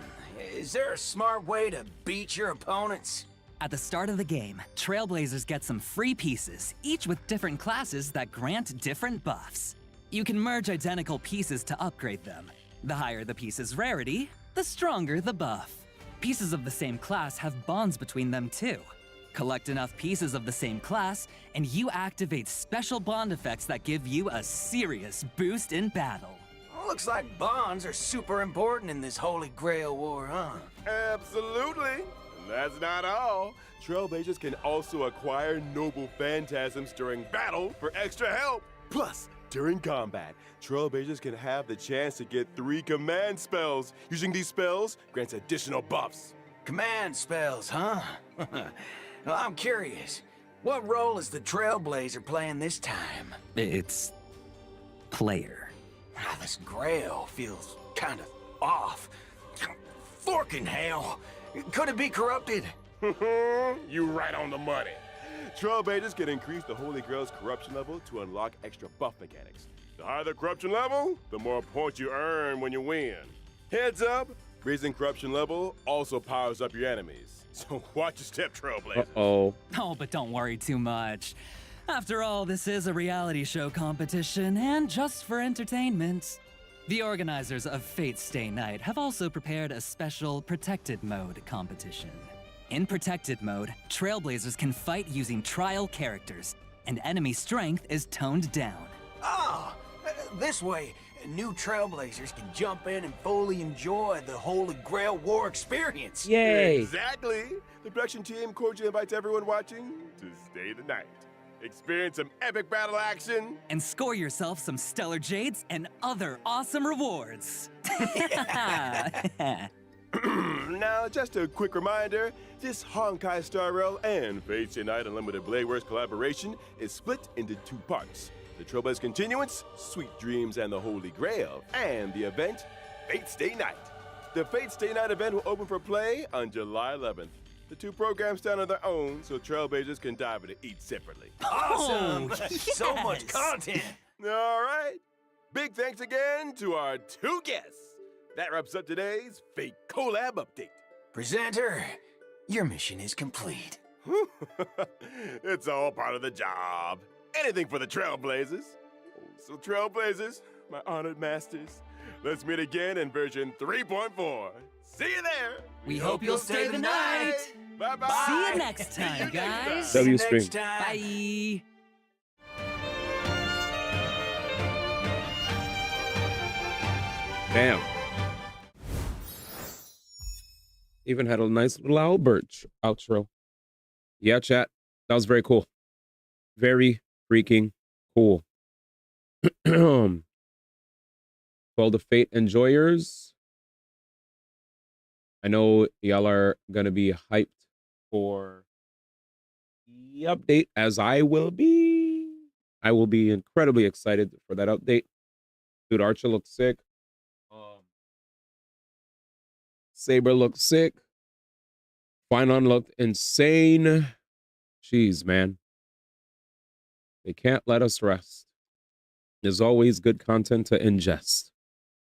Is there a smart way to beat your opponents? At the start of the game, Trailblazers get some free pieces, each with different classes that grant different buffs. You can merge identical pieces to upgrade them. The higher the piece's rarity, the stronger the buff. Pieces of the same class have bonds between them too. Collect enough pieces of the same class, and you activate special bond effects that give you a serious boost in battle. Looks like bonds are super important in this Holy Grail War, huh? Absolutely. And that's not all. Trailblazers can also acquire noble phantasms during battle for extra help. Plus, during combat, Trailblazers can have the chance to get 3 command spells. Using these spells grants additional buffs. Command spells, huh? Well, I'm curious. What role is the Trailblazer playing this time? It's player. This Grail feels kind of off. Forking hell. Could it be corrupted? You right on the money. Trailblazers can increase the Holy Grail's corruption level to unlock extra buff mechanics. The higher the corruption level, the more points you earn when you win. Heads up, raising corruption level also powers up your enemies. So watch your step, Trailblazer. Oh, but don't worry too much. After all, this is a reality show competition, and just for entertainment. The organizers of Fate Stay Night have also prepared a special Protected Mode competition. In Protected Mode, Trailblazers can fight using trial characters, and enemy strength is toned down. Oh, this way, new trailblazers can jump in and fully enjoy the Holy Grail War experience. Yay! Exactly. The production team cordially invites everyone watching to stay the night. Experience some epic battle action. And score yourself some stellar jades and other awesome rewards. Now, just a quick reminder, this Honkai Star Rail and Fate Stay Night Unlimited Blade Works collaboration is split into 2 parts. The Trailblaze Continuance, Sweet Dreams and the Holy Grail, and the event, Fate Stay Night. The Fate Stay Night event will open for play on July 11th. The 2 programs stand on their own, so Trailblazers can dive into each separately. Awesome! Oh, So much content! All right. Big thanks again to our 2 guests. That wraps up today's Fate Collab Update. Presenter, your mission is complete. It's all part of the job. Anything for the Trailblazers. So Trailblazers, my honored masters, let's meet again in version 3.4. See you there. We hope you'll stay the night. Bye-bye. See you next time, guys. W stream. Bye. Damn. Even had a nice little Albert outro. Yeah, chat. That was very cool. Very freaking cool. Well, the Fate enjoyers, I know y'all are going to be hyped for the update, as I will be. I will be incredibly excited for that update. Dude, Archer looks sick. Saber looked sick. Finon looked insane. Jeez, man. They can't let us rest. There's always good content to ingest.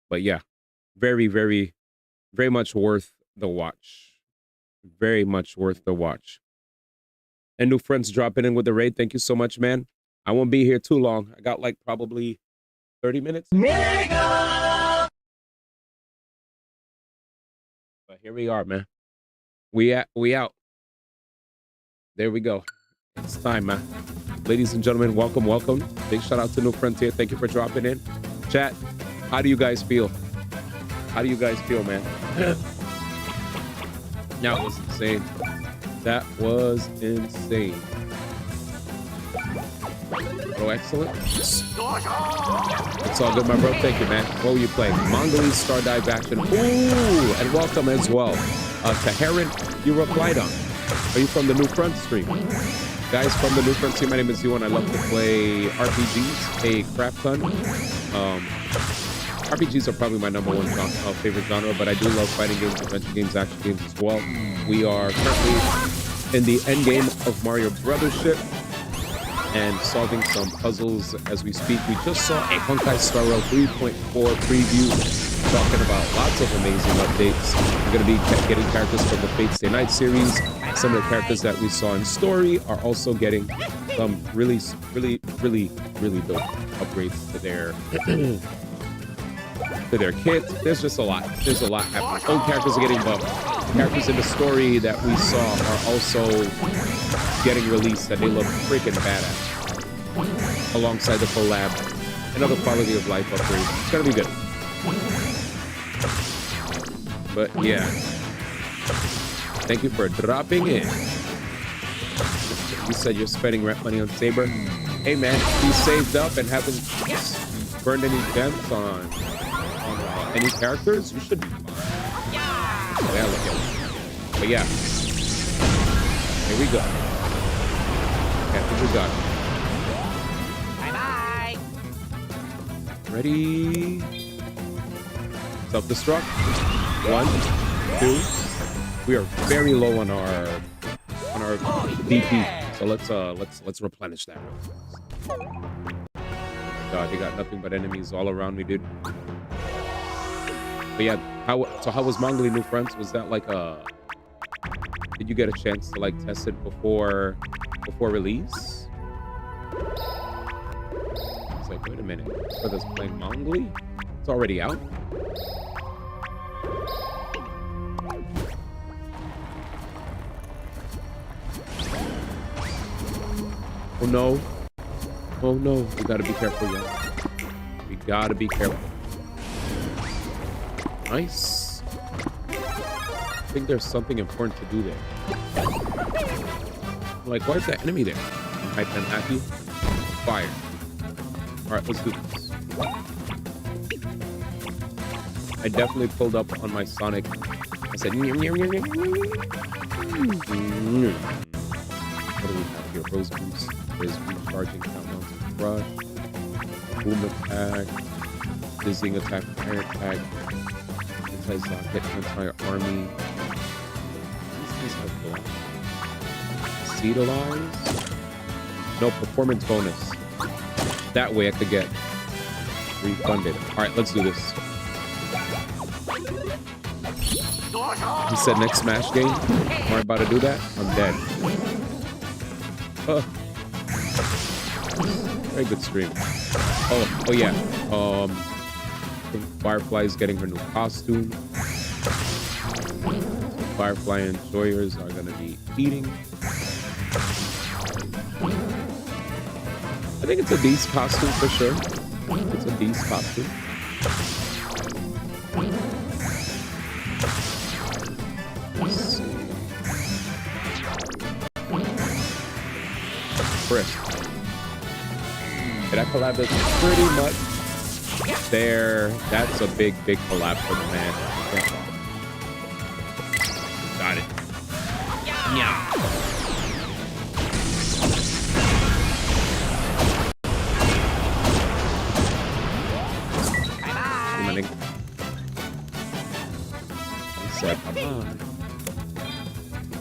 But yeah, very, very, very much worth the watch. Very much worth the watch. And new friends dropping in with the raid. Thank you so much, man. I won't be here too long. I got like probably 30 minutes. Mega! But here we are, man. We out. There we go. It's time, man. Ladies and gentlemen, welcome, welcome. Big shout out to New Frontier. Thank you for dropping in. Chat, how do you guys feel? How do you guys feel, man? That was insane. That was insane. Oh, excellent. It's all good, my bro. Thank you, man. What were you playing? Mongolian Star Dive Action. Ooh, and welcome as well. To Heron, you replied on. Are you from the New Front stream? Guys from the New Front stream, my name is Yuan. I love to play RPGs, a crap ton. RPGs are probably my number 1 favorite genre, but I do love fighting games, adventure games, action games as well. We are currently in the end game of Mario Brothership and solving some puzzles as we speak. We just saw a Honkai Star Rail 3.4 preview talking about lots of amazing updates. We're going to be getting characters from the Fate Stay Night series. Some of the characters that we saw in story are also getting some really dope upgrades to their kit. There's just a lot. There's a lot happening. Old characters are getting buffed. Characters in the story that we saw are also getting released that they look freaking badass. Alongside the collab and other quality of life upgrades. It's gonna be good. But yeah. Thank you for dropping in. You said you're spending rent money on Saber. Hey man, you saved up and haven't burned any gems on any characters? You should be fine. Oh, yeah, look at it. But yeah. Here we go. I think we got it. Bye-bye. Ready? Self-destruct. 1, 2. We are very low on our DP. So let's replenish that real fast. Oh my god, they got nothing but enemies all around me, dude. But yeah, how was Mongolian New Fronts? Was that like did you get a chance to like test it before release? It's like, wait a minute. For this playing Mongolian? It's already out? Oh no. Oh no. We gotta be careful, y'all. We gotta be careful. Nice. I think there's something important to do there. Like, why is that enemy there? Hype and happy. Fire. Alright, let's do this. I definitely pulled up on my Sonic. I said, what do we have here? Rose Boost. There's recharging countdown to crush. Boom attack. Dizzying attack, fire attack. Anti-Zoc, hit an entire army. These guys have black. Seedalize? No, performance bonus. That way I could get refunded. Alright, let's do this. He said next Smash game. Am I about to do that? I'm dead. Very good stream. Oh yeah. I think Firefly is getting her new costume. Firefly enjoyers are gonna be eating. I think it's a beast costume for sure. It's a beast costume. Let's see. Chris. That collab is pretty much there. That's a big collab for the man. Yeah. Got it. Yeah.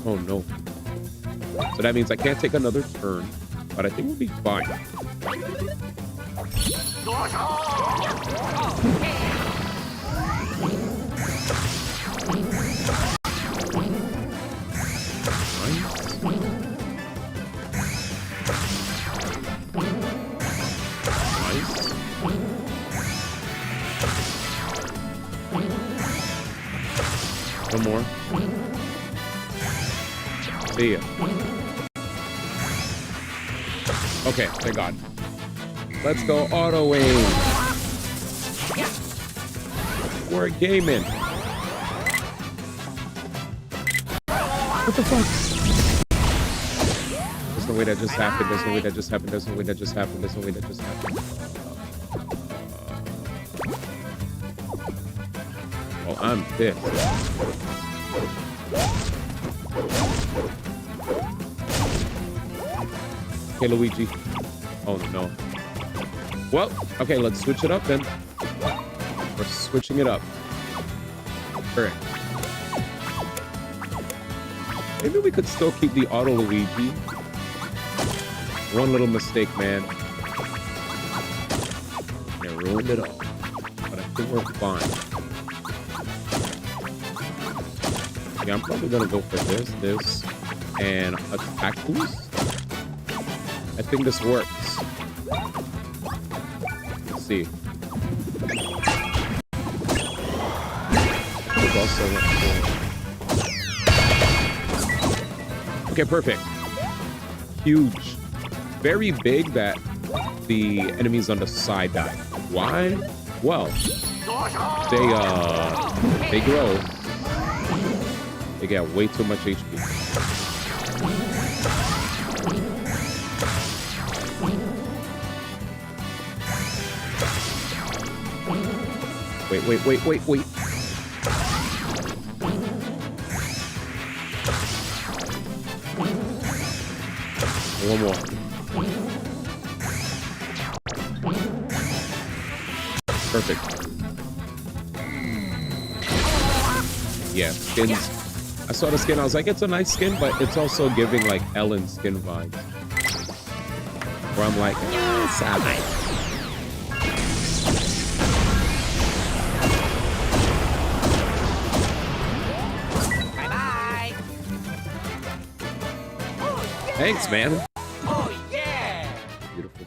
Oh no. So that means I can't take another turn, but I think we'll be fine. One more. See ya. Okay, thank God. Let's go auto aim. We're gaming. What the fuck? There's no way that just happened. There's no way that just happened. There's no way that just happened. There's no way that just happened. Oh, I'm pissed. Okay, Luigi. Oh, no. Well, okay, let's switch it up then. We're switching it up. Alright. Maybe we could still keep the auto Luigi. One little mistake, man. It ruined it all. But I think we're fine. Yeah, I'm probably gonna go for this, and attack boost. I think this works. Let's see. Okay, perfect. Huge. Very big that the enemies on the side die. Why? Well, they grow. They get way too much HP. Wait. One more. Perfect. Yeah, skins. I saw the skin, I was like, it's a nice skin, but it's also giving like Ellen skin vibes. Where I'm like, it's alright. Bye-bye. Thanks, man. Oh, yeah. Beautiful.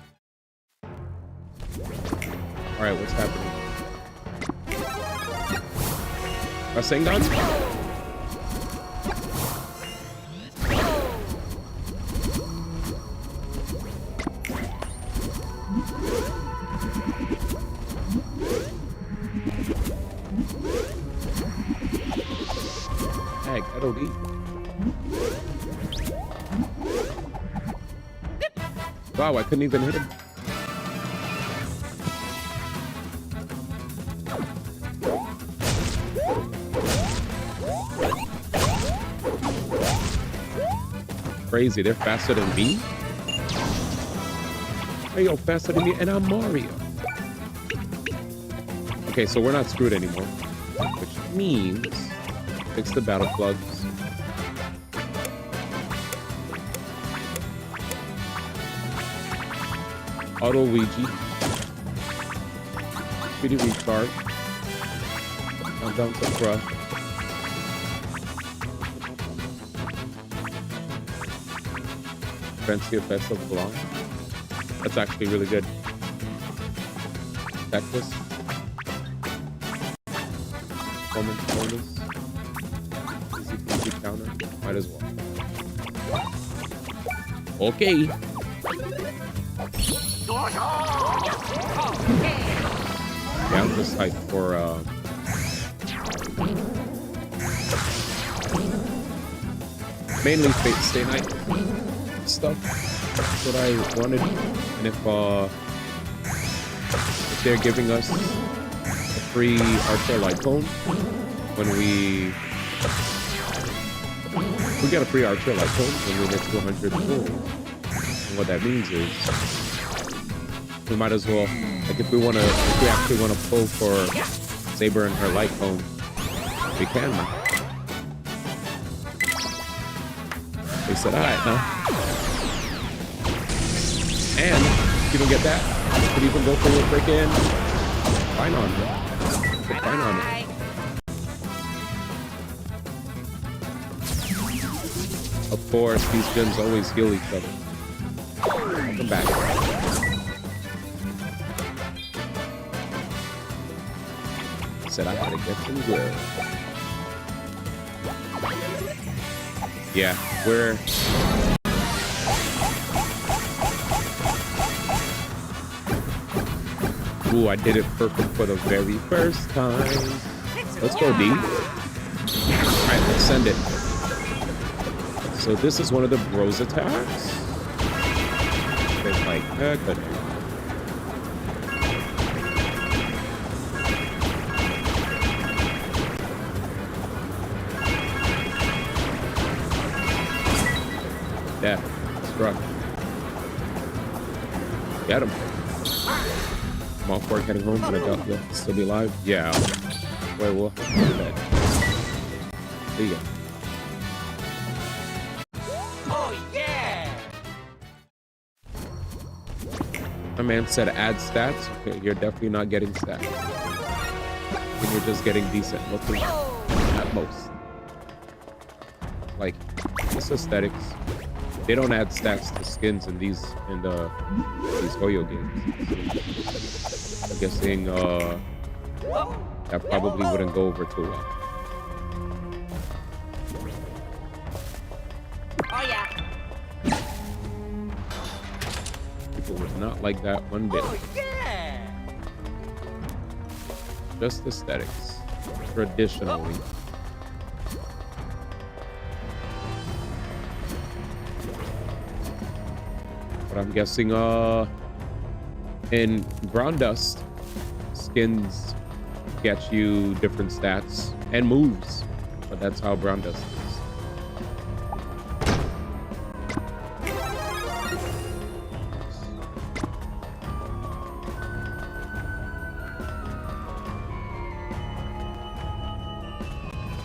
Alright, what's happening? Rasengan? OD. Wow, I couldn't even hit him. Crazy, they're faster than me? Hey, yo, faster than me, and I'm Mario. Okay, so we're not screwed anymore, which means fix the battle plugs. Auto Ouija. Speedy recharge. Countdown to crush. Fancy effects of block. That's actually really good. Texas. Performance bonus. Easy peasy counter. Might as well. Okay. Yeah, I'm just hyped for mainly Fate Stay Night stuff. That's what I wanted. And if they're giving us a free Archer Light Cone when we get a free Archer Light Cone when we get to 100 pulls. And what that means is we might as well, like if we actually want to pull for Saber and her Light Cone, we can now. They said, alright now. And if you don't get that, you could even go for a freaking Fine on it. Put Fine on it. Of course, these gens always heal each other. Come back. Said I gotta get some good. Yeah, we're ooh, I did it perfect for the very first time. Let's go, D. Alright, let's send it. So this is one of the bros attacks. It's like, good. Yeah, struck. Get him. I'm off work heading home, but I doubt you'll still be alive. Yeah. Wait, we'll have to do that. There you go. Oh, yeah! My man said add stats. Okay, you're definitely not getting stats. You're just getting decent looking at most. Like, this aesthetics. They don't add stats to skins in these Hoyo games. I'm guessing that probably wouldn't go over too well. Oh yeah. People would not like that one bit. Oh yeah. Just aesthetics, traditionally. But I'm guessing in Ground Dust, skins get you different stats and moves. But that's how Ground Dust is.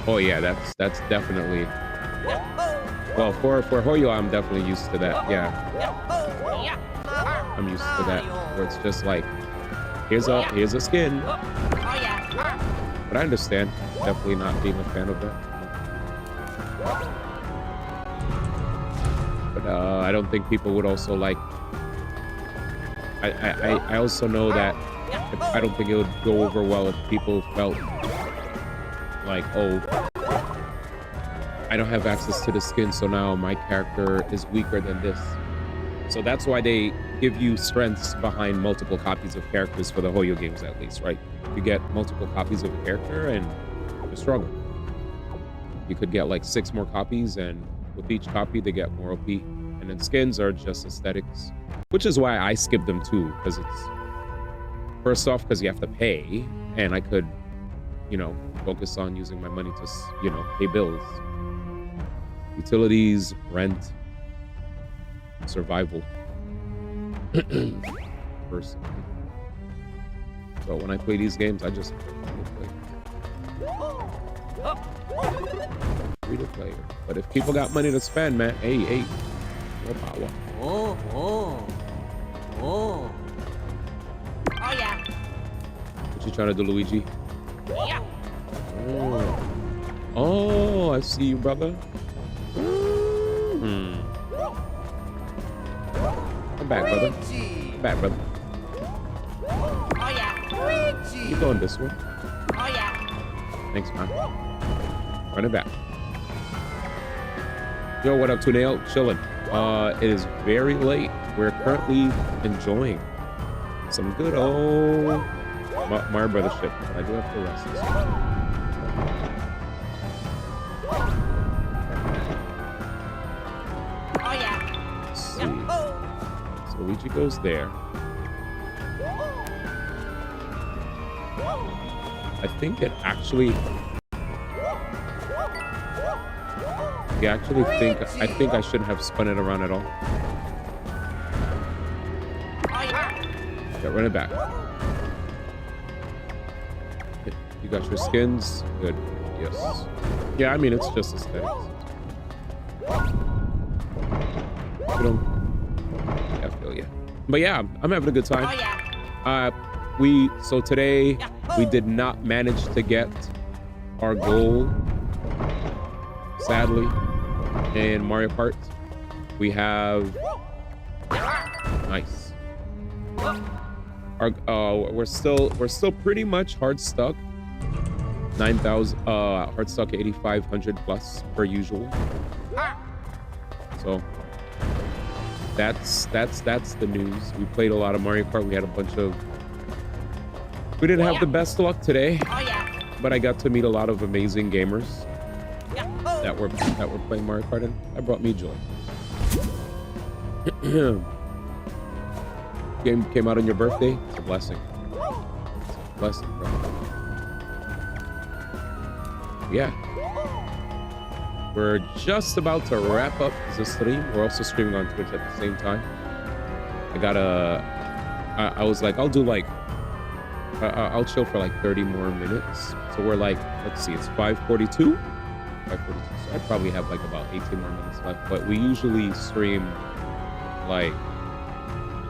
Oh yeah, that's definitely. Well, for Hoyo, I'm definitely used to that. Yeah, I'm used to that. Where it's just like, here's a skin. But I understand. Definitely not being a fan of that. But I don't think people would also like. I also know that I don't think it would go over well if people felt like, oh, I don't have access to the skin, so now my character is weaker than this. So that's why they give you strengths behind multiple copies of characters for the Hoyo games, at least, right? You get multiple copies of a character and you're stronger. You could get like 6 more copies, and with each copy they get more OP. And then skins are just aesthetics, which is why I skip them too, because it's first off because you have to pay, and I could, you know, focus on using my money to, you know, pay bills, utilities, rent, survival. Personally. So when I play these games, I just free to play. But if people got money to spend, man, hey, more power. Oh yeah. What you trying to do, Luigi? Yeah. Oh, I see you, brother. Come back, brother. Come back, brother. Oh yeah. Keep going this way. Oh yeah. Thanks, man. Run it back. Yo, what up, Tuneo? Chilling. It is very late. We're currently enjoying some good old Mario Brothership. I do have to rest this one. Oh yeah. Let's see. So Luigi goes there. I think it actually. I think I shouldn't have spun it around at all. Yeah, run it back. You got your skins? Good. Yes. Yeah, I mean, it's just aesthetics. I feel ya. But yeah, I'm having a good time. So today we did not manage to get our goal, sadly, in Mario Kart. We have nice. We're still pretty much hard stuck. 9,000 hard stuck 8,500 plus per usual. So that's the news. We played a lot of Mario Kart. We had a bunch of. We didn't have the best luck today, but I got to meet a lot of amazing gamers that were playing Mario Kart, and that brought me joy. Game came out on your birthday. It's a blessing. It's a blessing, bro. Yeah. We're just about to wrap up the stream. We're also streaming on Twitch at the same time. I was like, I'll do like, I'll chill for like 30 more minutes. So we're like, let's see, it's 5:42. 5:42. So I probably have like about 18 more minutes left. But we usually stream like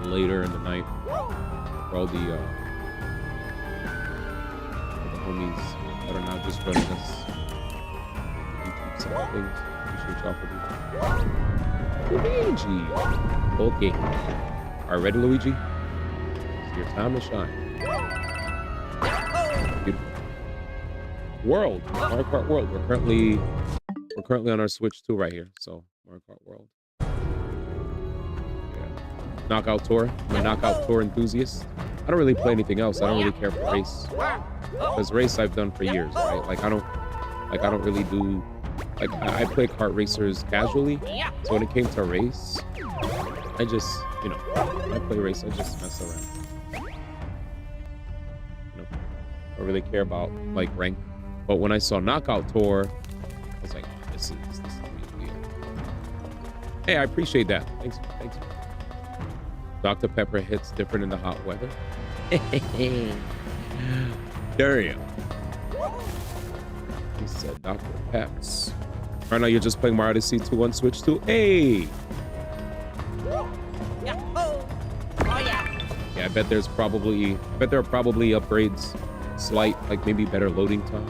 later in the night for all the homies that are not just joining us. YouTube side of things. Appreciate y'all for being Luigi. Okay. All right, ready, Luigi? It's your time to shine. Beautiful. World, Mario Kart World. We're currently on our Switch 2 right here. So Mario Kart World. Knockout Tour. I'm a Knockout Tour enthusiast. I don't really play anything else. I don't really care for race. Because race I've done for years, right? Like I don't really do, like I play kart racers casually. So when it came to race, I just, you know, when I play race, I just mess around. You know, I don't really care about like rank. But when I saw Knockout Tour, I was like, oh, this is really weird. Hey, I appreciate that. Thanks. Dr. Pepper hits different in the hot weather. Damn. He said Dr. Peps. Right now you're just playing Mario Odyssey 2 on Switch 2. Hey! Yeah, I bet there are probably upgrades. Slight, like maybe better loading time.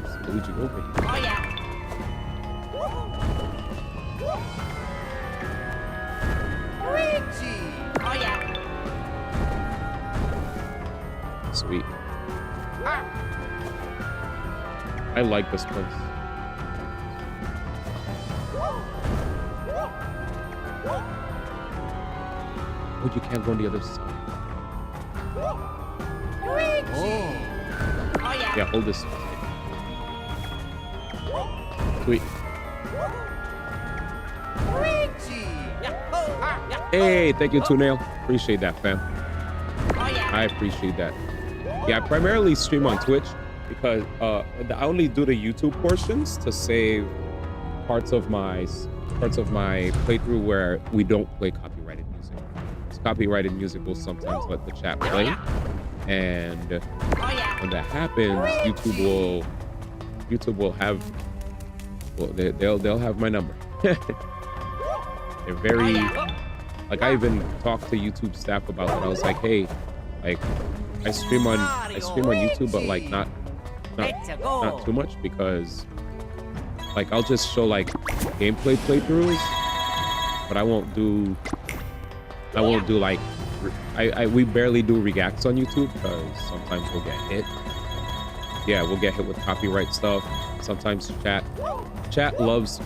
So Luigi over here. Sweet. I like this place. Oh, you can't go on the other side. Yeah, hold this. Sweet. Hey, thank you, Tunail. Appreciate that, fam. I appreciate that. Yeah, I primarily stream on Twitch because I only do the YouTube portions to save parts of my playthrough where we don't play copyrighted music. Because copyrighted music will sometimes let the chat play, and when that happens, YouTube will have, well, they'll have my number. They're very, like, I even talked to YouTube staff about that. I was like, hey, like, I stream on YouTube, but like not too much, because like I'll just show like gameplay playthroughs, but I won't do like we barely do reacts on YouTube because sometimes we'll get hit. Yeah, we'll get hit with copyright stuff. Sometimes chat loves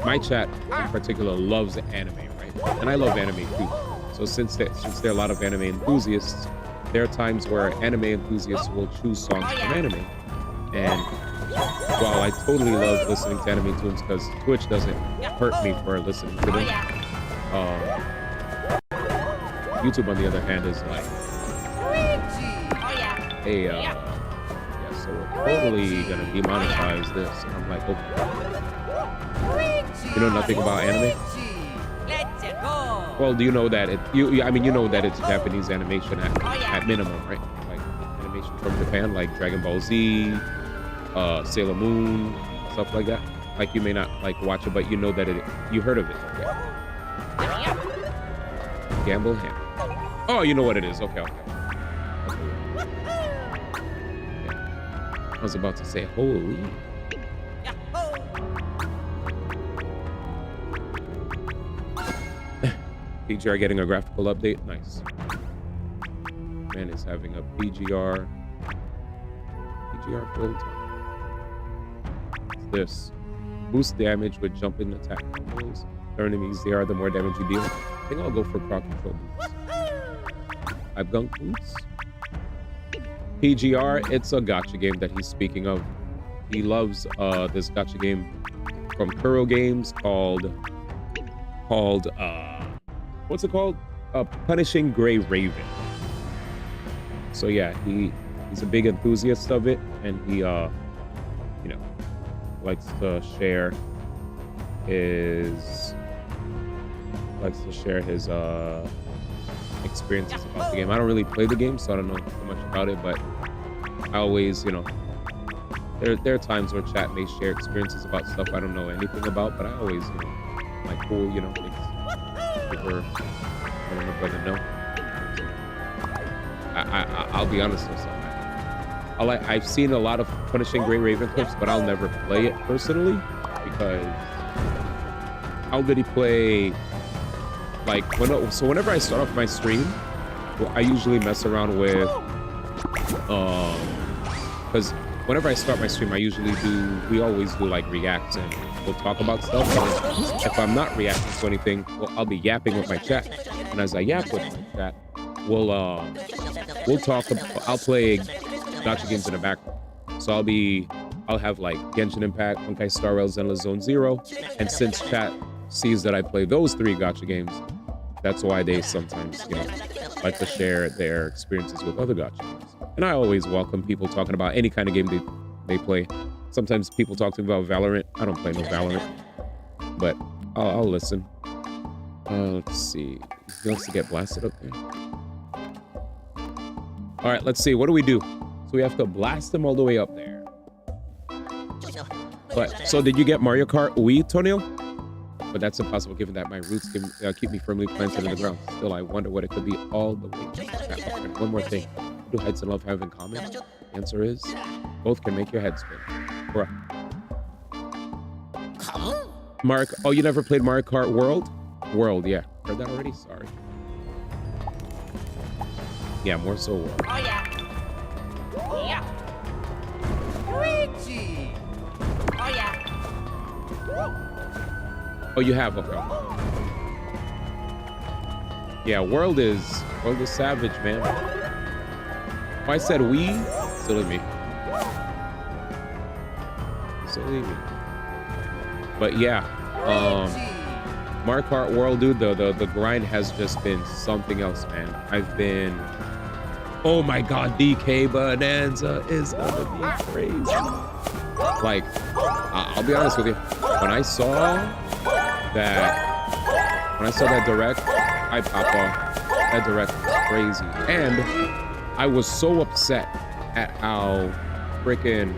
my chat in particular loves anime, right? And I love anime too. So since there are a lot of anime enthusiasts, there are times where anime enthusiasts will choose songs from anime. And while I totally love listening to anime tunes because Twitch doesn't hurt me for listening to them, YouTube on the other hand is like, hey, yeah, so we're totally gonna demonetize this. And I'm like, okay. You know nothing about anime? Well, do you know that I mean, you know that it's Japanese animation at minimum, right? Like animation from Japan, like Dragon Ball Z, Sailor Moon, stuff like that. Like you may not like watch it, but you know that you heard of it. Okay. Gamble Ham. Oh, you know what it is. Okay. Yeah. I was about to say, holy. PGR getting a graphical update. Nice. Man is having a PGR build. What's this? Boost damage with jumping attack combos. The enemies they are, the more damage you deal. I think I'll go for crowd control boots. I've gunk boots. PGR, it's a gacha game that he's speaking of. He loves this gacha game from Kuro Games called what's it called? Punishing Gray Raven. So yeah, he's a big enthusiast of it, and he likes to share his experiences about the game. I don't really play the game, so I don't know too much about it, but I always, there are times where chat may share experiences about stuff I don't know anything about, but I always, like, cool, things people letting my brother know. I'll be honest with you. I've seen a lot of Punishing Gray Raven clips, but I'll never play it personally, because I'll really play, like, whenever I start off my stream, I usually mess around with, because whenever I start my stream, we always do like reacts, and we'll talk about stuff. And if I'm not reacting to anything, well, I'll be yapping with my chat, and as I yap with my chat, we'll talk. I'll play gacha games in the background. So I'll have like Genshin Impact, Honkai Star Rail, Zenless Zone Zero, and since chat sees that I play those 3 gacha games, that's why they sometimes like to share their experiences with other gacha games. And I always welcome people talking about any kind of game they play. Sometimes people talk to me about Valorant. I don't play no Valorant, but I'll listen. Let's see. He wants to get blasted up there. All right, let's see. What do we do? So we have to blast him all the way up there. But so did you get Mario Kart Wii, Tonil? But that's impossible given that my roots keep me firmly planted in the ground. Still, I wonder what it could be all the way. And one more thing. What do heights and love have in common? The answer is, both can make your head spin. Bruh. Oh, you never played Mario Kart World? World, yeah. Heard that already? Sorry. Yeah, more so World. Oh, yeah. Yeah. Luigi. Oh, yeah. Oh, you have? Okay. Yeah, World is savage, man. Oh, I said we? Silly me. Silly me. But yeah, Mario Kart World, dude, the grind has just been something else, man. I've been, oh my god, DK Bonanza is gonna be crazy. Like, I'll be honest with you, when I saw that direct, I popped off. That direct was crazy, and I was so upset at how freaking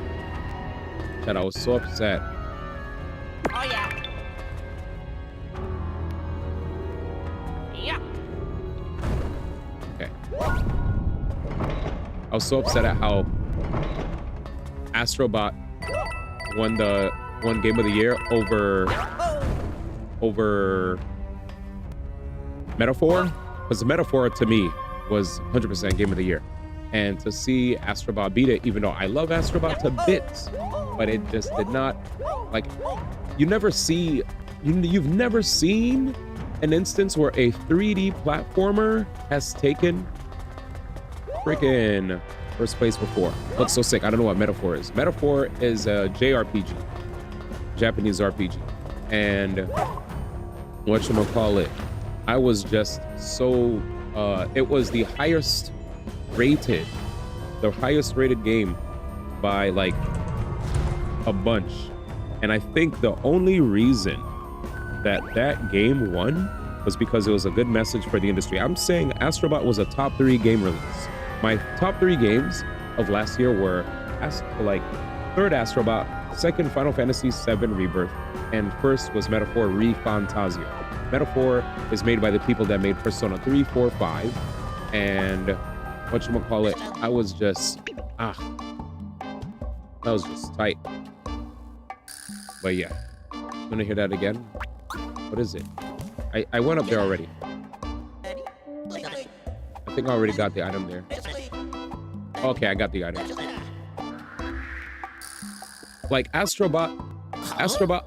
that I was so upset. Oh yeah. Yeah. Okay. I was so upset at how Astrobot won Game of the Year over Metaphor, because the Metaphor to me was 100% Game of the Year. And to see Astrobot beat it, even though I love Astrobot to bits, but it just did not, like, you've never seen an instance where a 3D platformer has taken freaking first place before. Looks so sick. I don't know what Metaphor is. Metaphor is a JRPG, Japanese RPG. And whatchamacallit, I was just so, it was the highest rated game by like a bunch. And I think the only reason that game won was because it was a good message for the industry. I'm saying Astrobot was a top 3 game release. My top 3 games of last year were third Astrobot, second Final Fantasy VII Rebirth, and first was Metaphor ReFantazio. Metaphor is made by the people that made Persona 3, 4, 5, and whatchamacallit, I was just, that was just tight. But yeah, I'm gonna hear that again. What is it? I went up there already. I think I already got the item there. Okay, I got the item. Like Astrobot,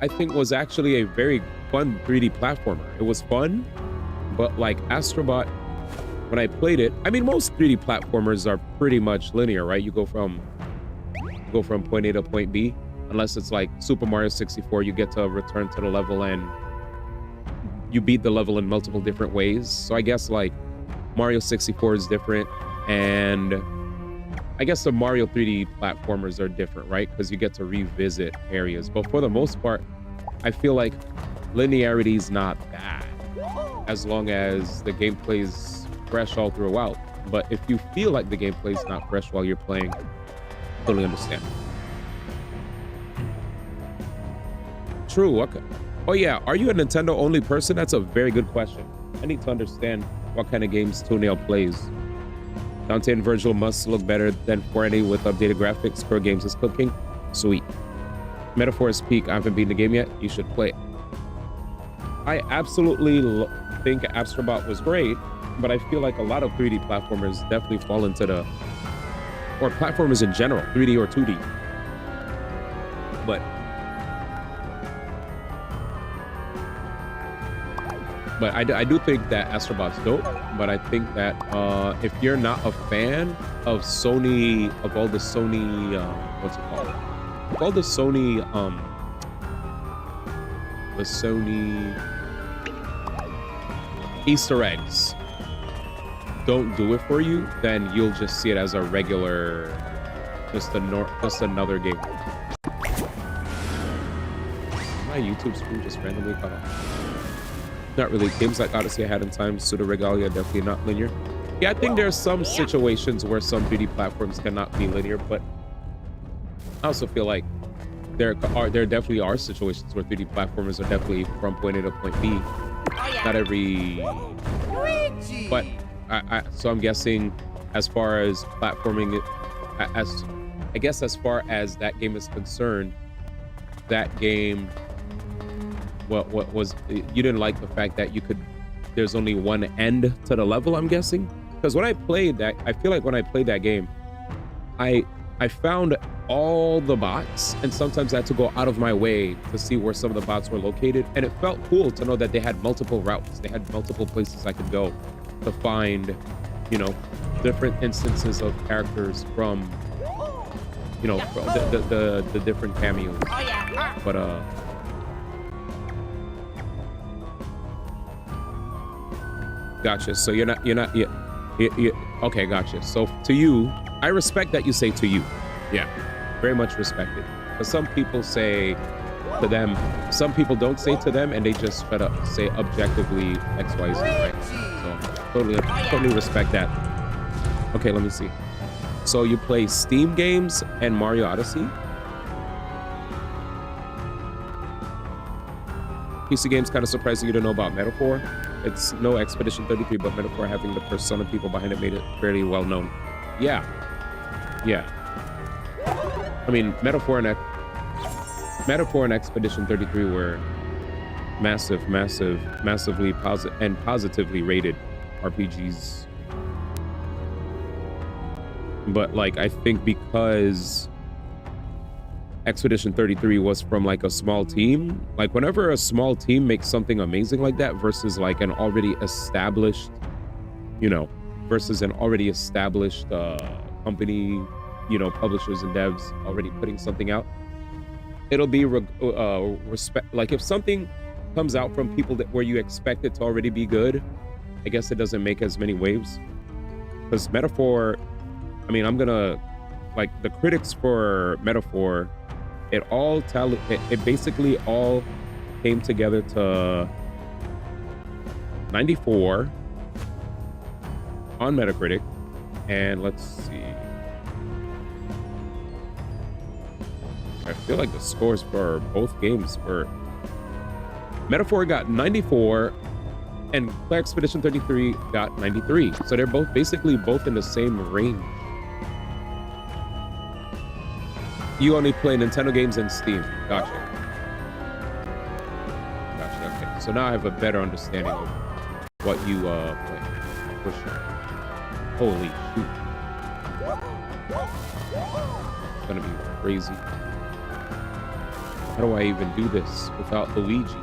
I think was actually a very fun 3D platformer. It was fun, but like Astrobot, when I played it, I mean, most 3D platformers are pretty much linear, right? You go from point A to point B, unless it's like Super Mario 64, you get to return to the level and you beat the level in multiple different ways. So I guess like Mario 64 is different, and I guess the Mario 3D platformers are different, right? Because you get to revisit areas. But for the most part, I feel like linearity is not bad as long as the gameplay is fresh all throughout. But if you feel like the gameplay is not fresh while you're playing, totally understand. True. Okay. Oh yeah, are you a Nintendo only person? That's a very good question. I need to understand what kind of games Toenail plays. Dante and Virgil must look better than 480 with updated graphics. Pro Games is cooking. Sweet. Metaphor is peak. I haven't beaten the game yet. You should play it. I absolutely think Astrobot was great, but I feel like a lot of 3D platformers definitely fall into the, or platformers in general, 3D or 2D. But I do think that Astrobot's dope, but I think that if you're not a fan of Sony, of all the Sony, what's it called? Of all the Sony Easter eggs don't do it for you, then you'll just see it as a regular, just another game. My YouTube screen just randomly cut off. Not really. Games like Odyssey I had in time, Pseudo Regalia, definitely not linear. Yeah, I think there's some situations where some 3D platforms cannot be linear, but I also feel like there definitely are situations where 3D platformers are definitely from point A to point B. Not every, but so I'm guessing as far as platforming, as far as that game is concerned, that game, what was, you didn't like the fact that there's only one end to the level, I'm guessing? Because when I played that, I feel like when I played that game, I found all the bots, and sometimes I had to go out of my way to see where some of the bots were located, and it felt cool to know that they had multiple routes. They had multiple places I could go to find, different instances of characters from you know, the different cameos. Oh yeah. But gotcha. So you're not okay, gotcha. So to you, I respect that you say to you. Yeah, very much respect it. But some people say to them, some people don't say to them, and they just try to say objectively XYZ, right? So totally respect that. Okay, let me see. So you play Steam games and Mario Odyssey? PC games kind of surprising you to know about Metaphor. It's no Expedition 33, but Metaphor having the persona people behind it made it fairly well known. Yeah. I mean, Metaphor and Expedition 33 were massively positively rated RPGs. But like, I think because Expedition 33 was from like a small team, like whenever a small team makes something amazing like that versus like an already established, you know, company, you know, publishers and devs already putting something out, it'll be respect. Like if something comes out from people that where you expect it to already be good, I guess it doesn't make as many waves. Because Metaphor, I mean, I'm gonna, like, the critics for Metaphor, it basically all came together to 94 on Metacritic, and let's see. I feel like the scores for both games were Metaphor got 94 and Expedition 33 got 93. So they're both basically in the same range. You only play Nintendo games and Steam. Gotcha. Okay. So now I have a better understanding of what you play. For sure. Holy shoot. It's gonna be crazy. How do I even do this without Luigi?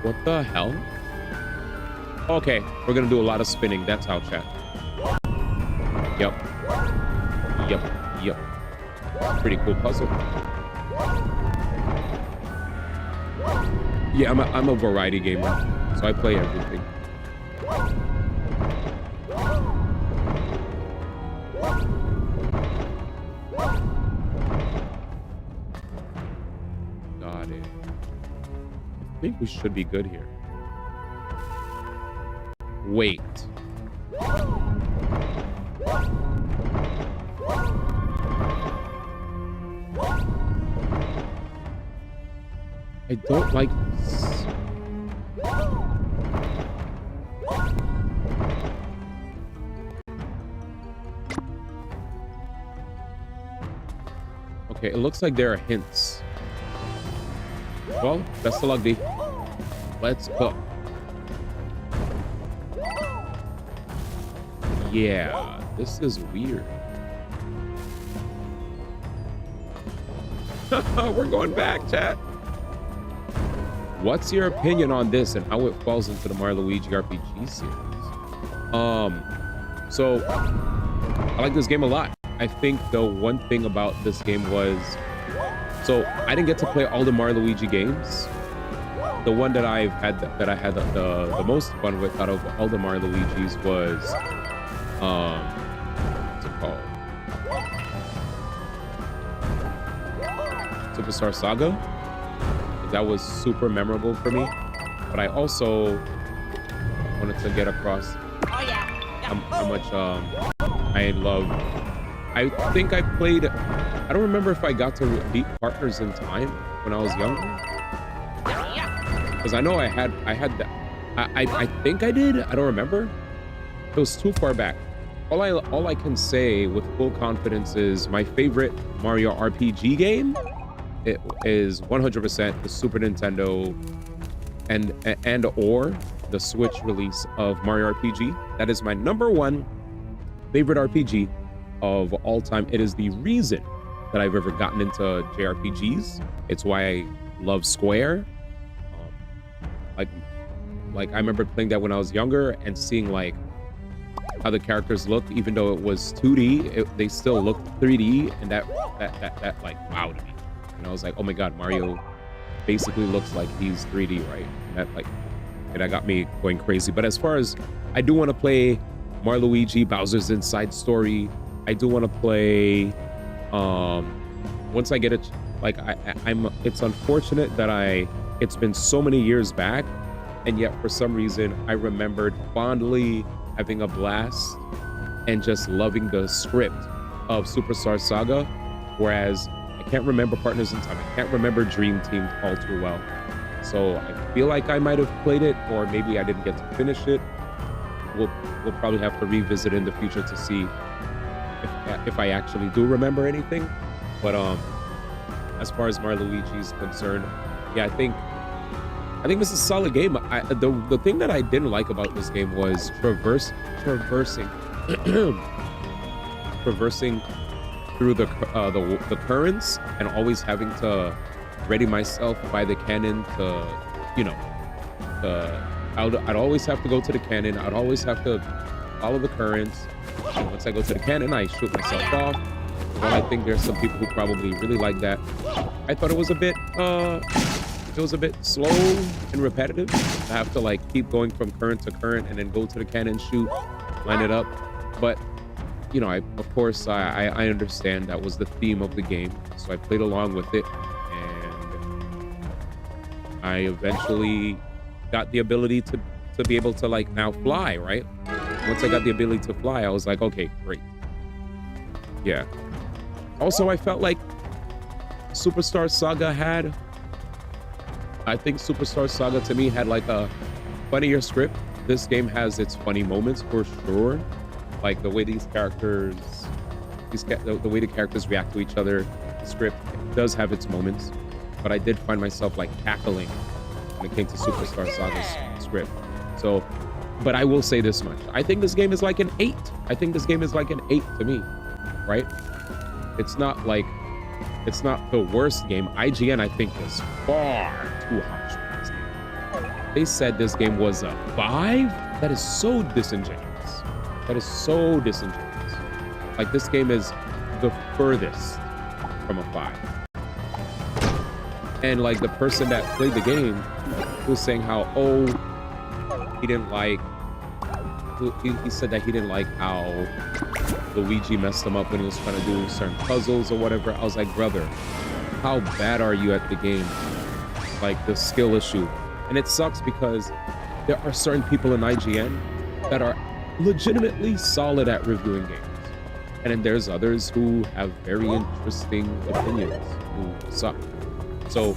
What the hell? Okay, we're gonna do a lot of spinning. That's how, chat. Yep. Pretty cool puzzle. Yeah, I'm a variety gamer, so I play everything. Got it. I think we should be good here. Wait. I don't like this. Okay, it looks like there are hints. Well, best of luck, D. Let's go. Yeah, this is weird. We're going back, chat. What's your opinion on this and how it falls into the Mario Luigi RPG series? So I like this game a lot. I think the one thing about this game was, so I didn't get to play all the Mario Luigi games. The one that I had the most fun with out of all the Mario Luigis was what's it called? Superstar Saga. That was super memorable for me, but I also wanted to get across how much I love. I think I played, I don't remember if I got to beat Partners in Time when I was younger, because I know I had that. I think I did. I don't remember. It was too far back. All I can say with full confidence is my favorite Mario RPG game. It is 100% the Super Nintendo and or the Switch release of Mario RPG. That is my #1 favorite RPG of all time. It is the reason that I've ever gotten into JRPGs. It's why I love Square. Like I remember playing that when I was younger and seeing like how the characters looked, even though it was 2D, they still looked 3D, and that like wowed me. And I was like, oh my god, Mario basically looks like he's 3D, right? That got me going crazy. But as far as, I do want to play Luigi Bowser's Inside Story. I do want to play once I get it. Like it's unfortunate that it's been so many years back, and yet for some reason I remembered fondly having a blast and just loving the script of Superstar Saga, whereas I can't remember Partners in Time. I can't remember Dream Team all too well. So I feel like I might have played it, or maybe I didn't get to finish it. We'll probably have to revisit in the future to see if I actually do remember anything. But as far as Luigi is concerned, yeah, I think this is a solid game. The thing that I didn't like about this game was traversing through the currents, and always having to ready myself by the cannon to, I'd always have to go to the cannon. I'd always have to follow the currents. And once I go to the cannon, I shoot myself off. Well, I think there's some people who probably really like that. I thought it was a bit slow and repetitive. I have to like keep going from current to current and then go to the cannon, shoot, line it up. But of course I understand that was the theme of the game, so I played along with it, and I eventually got the ability to be able to like now fly, right? Once I got the ability to fly, I was like, okay, great. Yeah. Also, I felt like Superstar Saga to me had like a funnier script. This game has its funny moments for sure. Like the way the way the characters react to each other, the script does have its moments. But I did find myself like cackling when it came to Superstar Saga's script. So, but I will say this much. I think this game is like an 8. I think this game is like an 8 to me, right? It's not the worst game. IGN, I think, was far too harsh for this game. They said this game was a 5? That is so disingenuous. Like, this game is the furthest from a 5. And like the person that played the game was saying how, he didn't like, he said that he didn't like how Luigi messed him up when he was trying to do certain puzzles or whatever. I was like, brother, how bad are you at the game? Like, the skill issue. And it sucks because there are certain people in IGN that are legitimately solid at reviewing games. And then there's others who have very interesting opinions who suck. So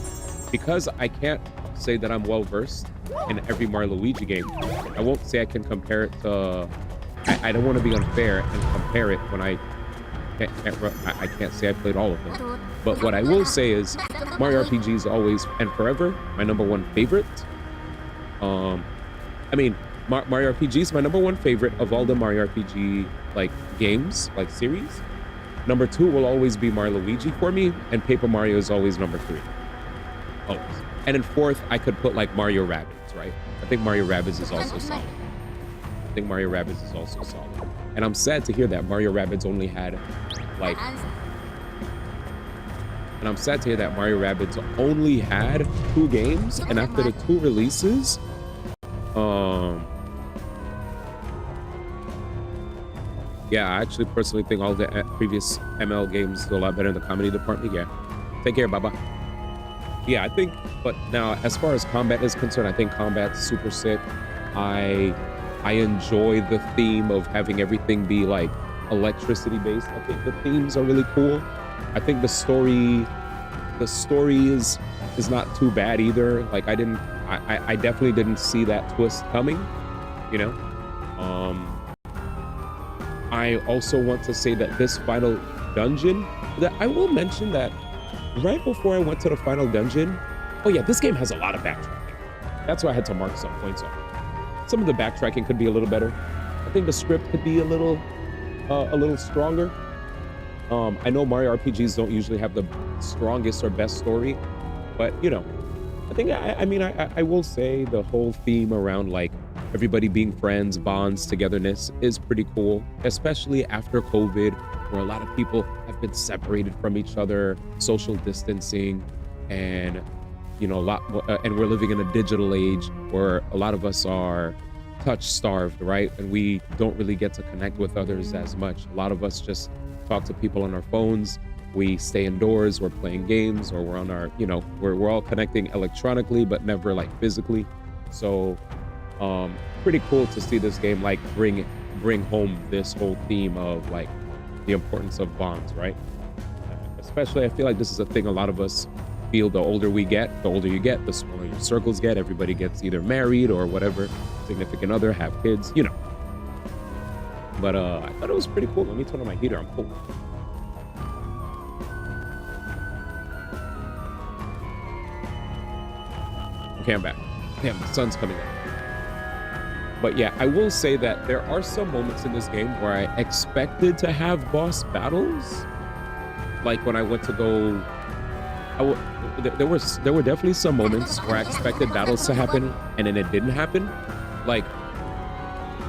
because I can't say that I'm well versed in every Luigi game, I won't say I can compare it to, I don't want to be unfair and compare it when I can't say I played all of them. But what I will say is Mario RPG is always and forever my #1 favorite. Mario RPG is my #1 favorite of all the Mario RPG like games, like series. #2 will always be Luigi for me, and Paper Mario is always #3. Always. And in 4th, I could put like Mario Rabbids, right? I think Mario Rabbids is also solid. And I'm sad to hear that Mario Rabbids only had like, and I'm sad to hear that Mario Rabbids only had 2 games, and after the 2 releases, yeah, I actually personally think all the previous ML games do a lot better in the comedy department. Yeah. Take care, bye-bye. Yeah, I think, but now as far as combat is concerned, I think combat's super sick. I enjoy the theme of having everything be like electricity based. I think the themes are really cool. I think the story is not too bad either. Like I definitely didn't see that twist coming, you know? I also want to say that this final dungeon, that I will mention that right before I went to the final dungeon, oh yeah, this game has a lot of backtracking. That's why I had to mark some points off. Some of the backtracking could be a little better. I think the script could be a little stronger. I know Mario RPGs don't usually have the strongest or best story, but you know, I think I will say the whole theme around like everybody being friends, bonds, togetherness is pretty cool, especially after COVID, where a lot of people have been separated from each other, social distancing, and you know, and we're living in a digital age where a lot of us are touch starved, right? And we don't really get to connect with others as much. A lot of us just talk to people on our phones. We stay indoors, we're playing games, or we're on our, you know, we're all connecting electronically, but never like physically. So pretty cool to see this game like bring home this whole theme of like the importance of bonds, right? Especially, I feel like this is a thing a lot of us feel. The older we get, the older you get, the smaller your circles get. Everybody gets either married or whatever, significant other, have kids, you know. But I thought it was pretty cool. Let me turn on my heater, I'm cold. Okay, I'm back. Damn, the sun's coming up. But yeah, I will say that there are some moments in this game where I expected to have boss battles. Like when I went to go, there were definitely some moments where I expected battles to happen and then it didn't happen. Like,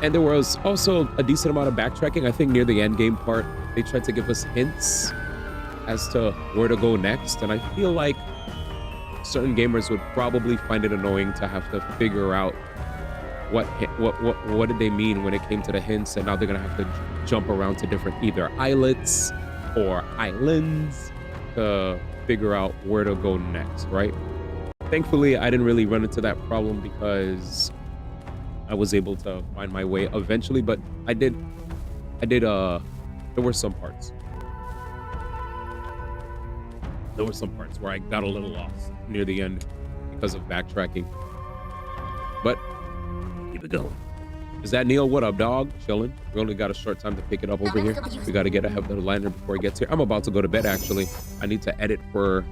and there was also a decent amount of backtracking. I think near the end game part, they tried to give us hints as to where to go next. And I feel like certain gamers would probably find it annoying to have to figure out what did they mean when it came to the hints, and now they're gonna have to jump around to different either islets or islands to figure out where to go next, right? Thankfully, I didn't really run into that problem because I was able to find my way eventually, but there were some parts. There were some parts where I got a little lost near the end because of backtracking. But keep it going. Is that Neil? What up, dog? Chilling. We only got a short time to pick it up over here. We got to get ahead of the liner before it gets here. I'm about to go to bed, actually. I need to edit before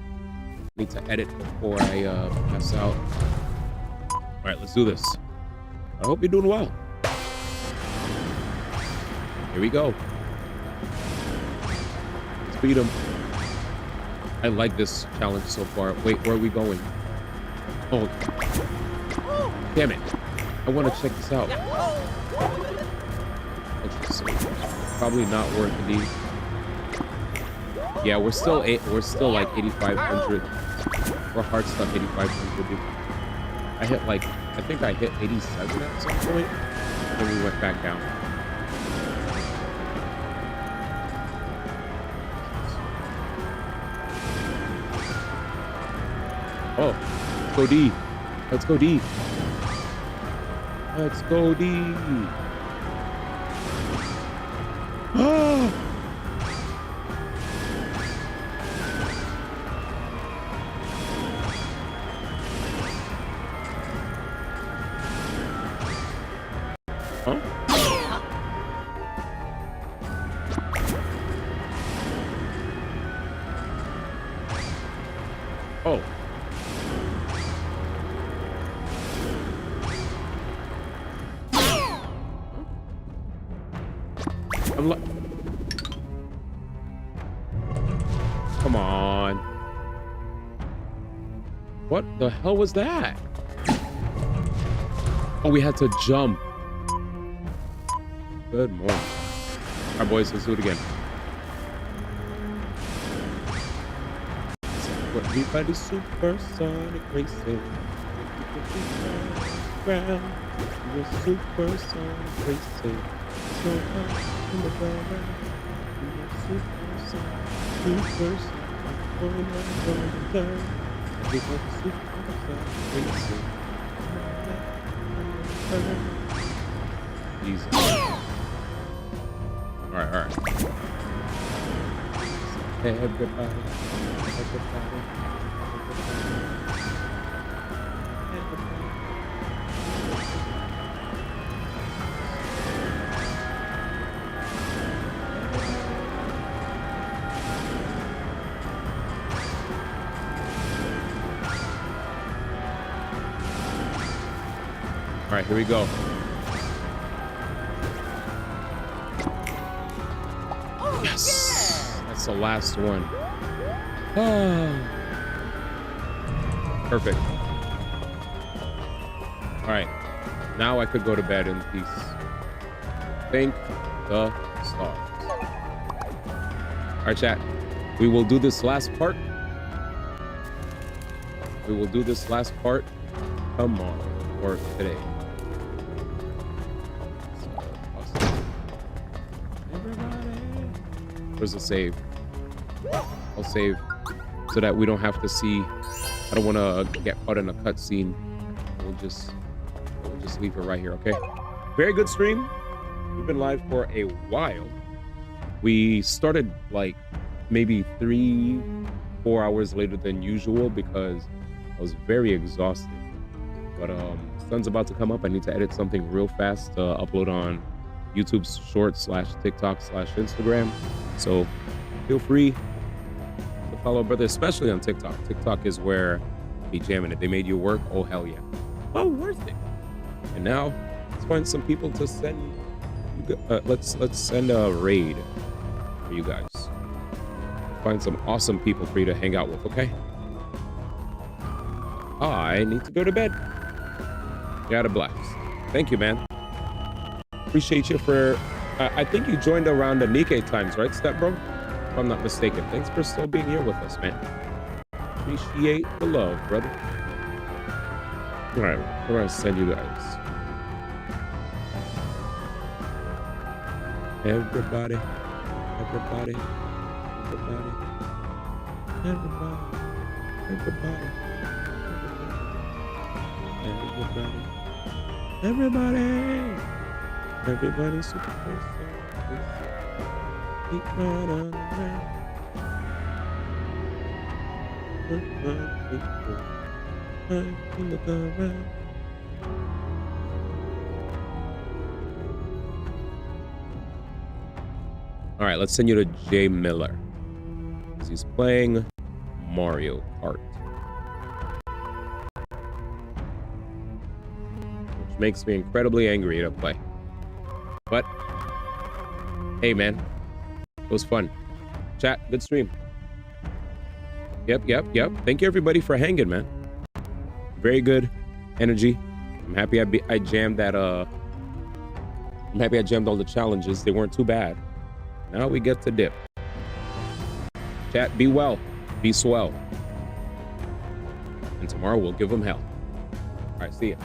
I pass out. All right, let's do this. I hope you're doing well. Here we go. Let's beat him. I like this challenge so far. Wait, where are we going? Oh, damn it. I want to check this out. Interesting. Probably not worth the. Yeah, we're still like 8,500. We're hard stuck 8,500, dude. I think I hit 87 at some point, and then we went back down. Oh, let's go D. Let's go D. Let's go D. Ah! Huh? Oh. Come on. What the hell was that? Oh, we had to jump. Good morning. All right, boys, let's do it again. Everybody supersonic racing. Ground. We're supersonic racing. So high in the ground. We're supersonic. Going down. Everybody supersonic racing. Easy. All right. Everybody. All right, here we go. Yes, that's the last one. Oh, perfect. All right, Now I could go to bed in peace. Thank the stars. All right, chat. We will do this last part. We will do this last part tomorrow or today. Where's the save? I'll save so that we don't have to see. I don't want to get caught in a cutscene. We'll just leave it right here, okay? Very good stream. We've been live for a while. We started like maybe 3-4 hours later than usual because I was very exhausted. But sun's about to come up. I need to edit something real fast to upload on YouTube Shorts / TikTok / Instagram. So feel free to follow Brother, especially on TikTok. TikTok is where be jamming it. They made you work. Oh hell yeah! Oh, worth it. And now let's find some people to send. Let's send a raid for you guys. Find some awesome people for you to hang out with. Okay. I need to go to bed. God bless. Thank you, man. Appreciate you for. I think you joined around the Nikkei times, right, Step Bro? If I'm not mistaken. Thanks for still being here with us, man. Appreciate the love, brother. All right, we're gonna send you guys. Everybody, everybody, everybody, everybody, everybody, everybody, everybody, everybody's super close. Keep right on around. Look around. All right, let's send you to Jay Miller because he's playing Mario Kart, which makes me incredibly angry to play. But hey, man, it was fun. Chat, good stream. Yep. Thank you everybody for hanging, man. Very good energy. I'm happy I jammed that. I'm happy I jammed all the challenges. They weren't too bad. Now we get to dip. Chat, be well, be swell. And tomorrow we'll give them hell. All right, see ya.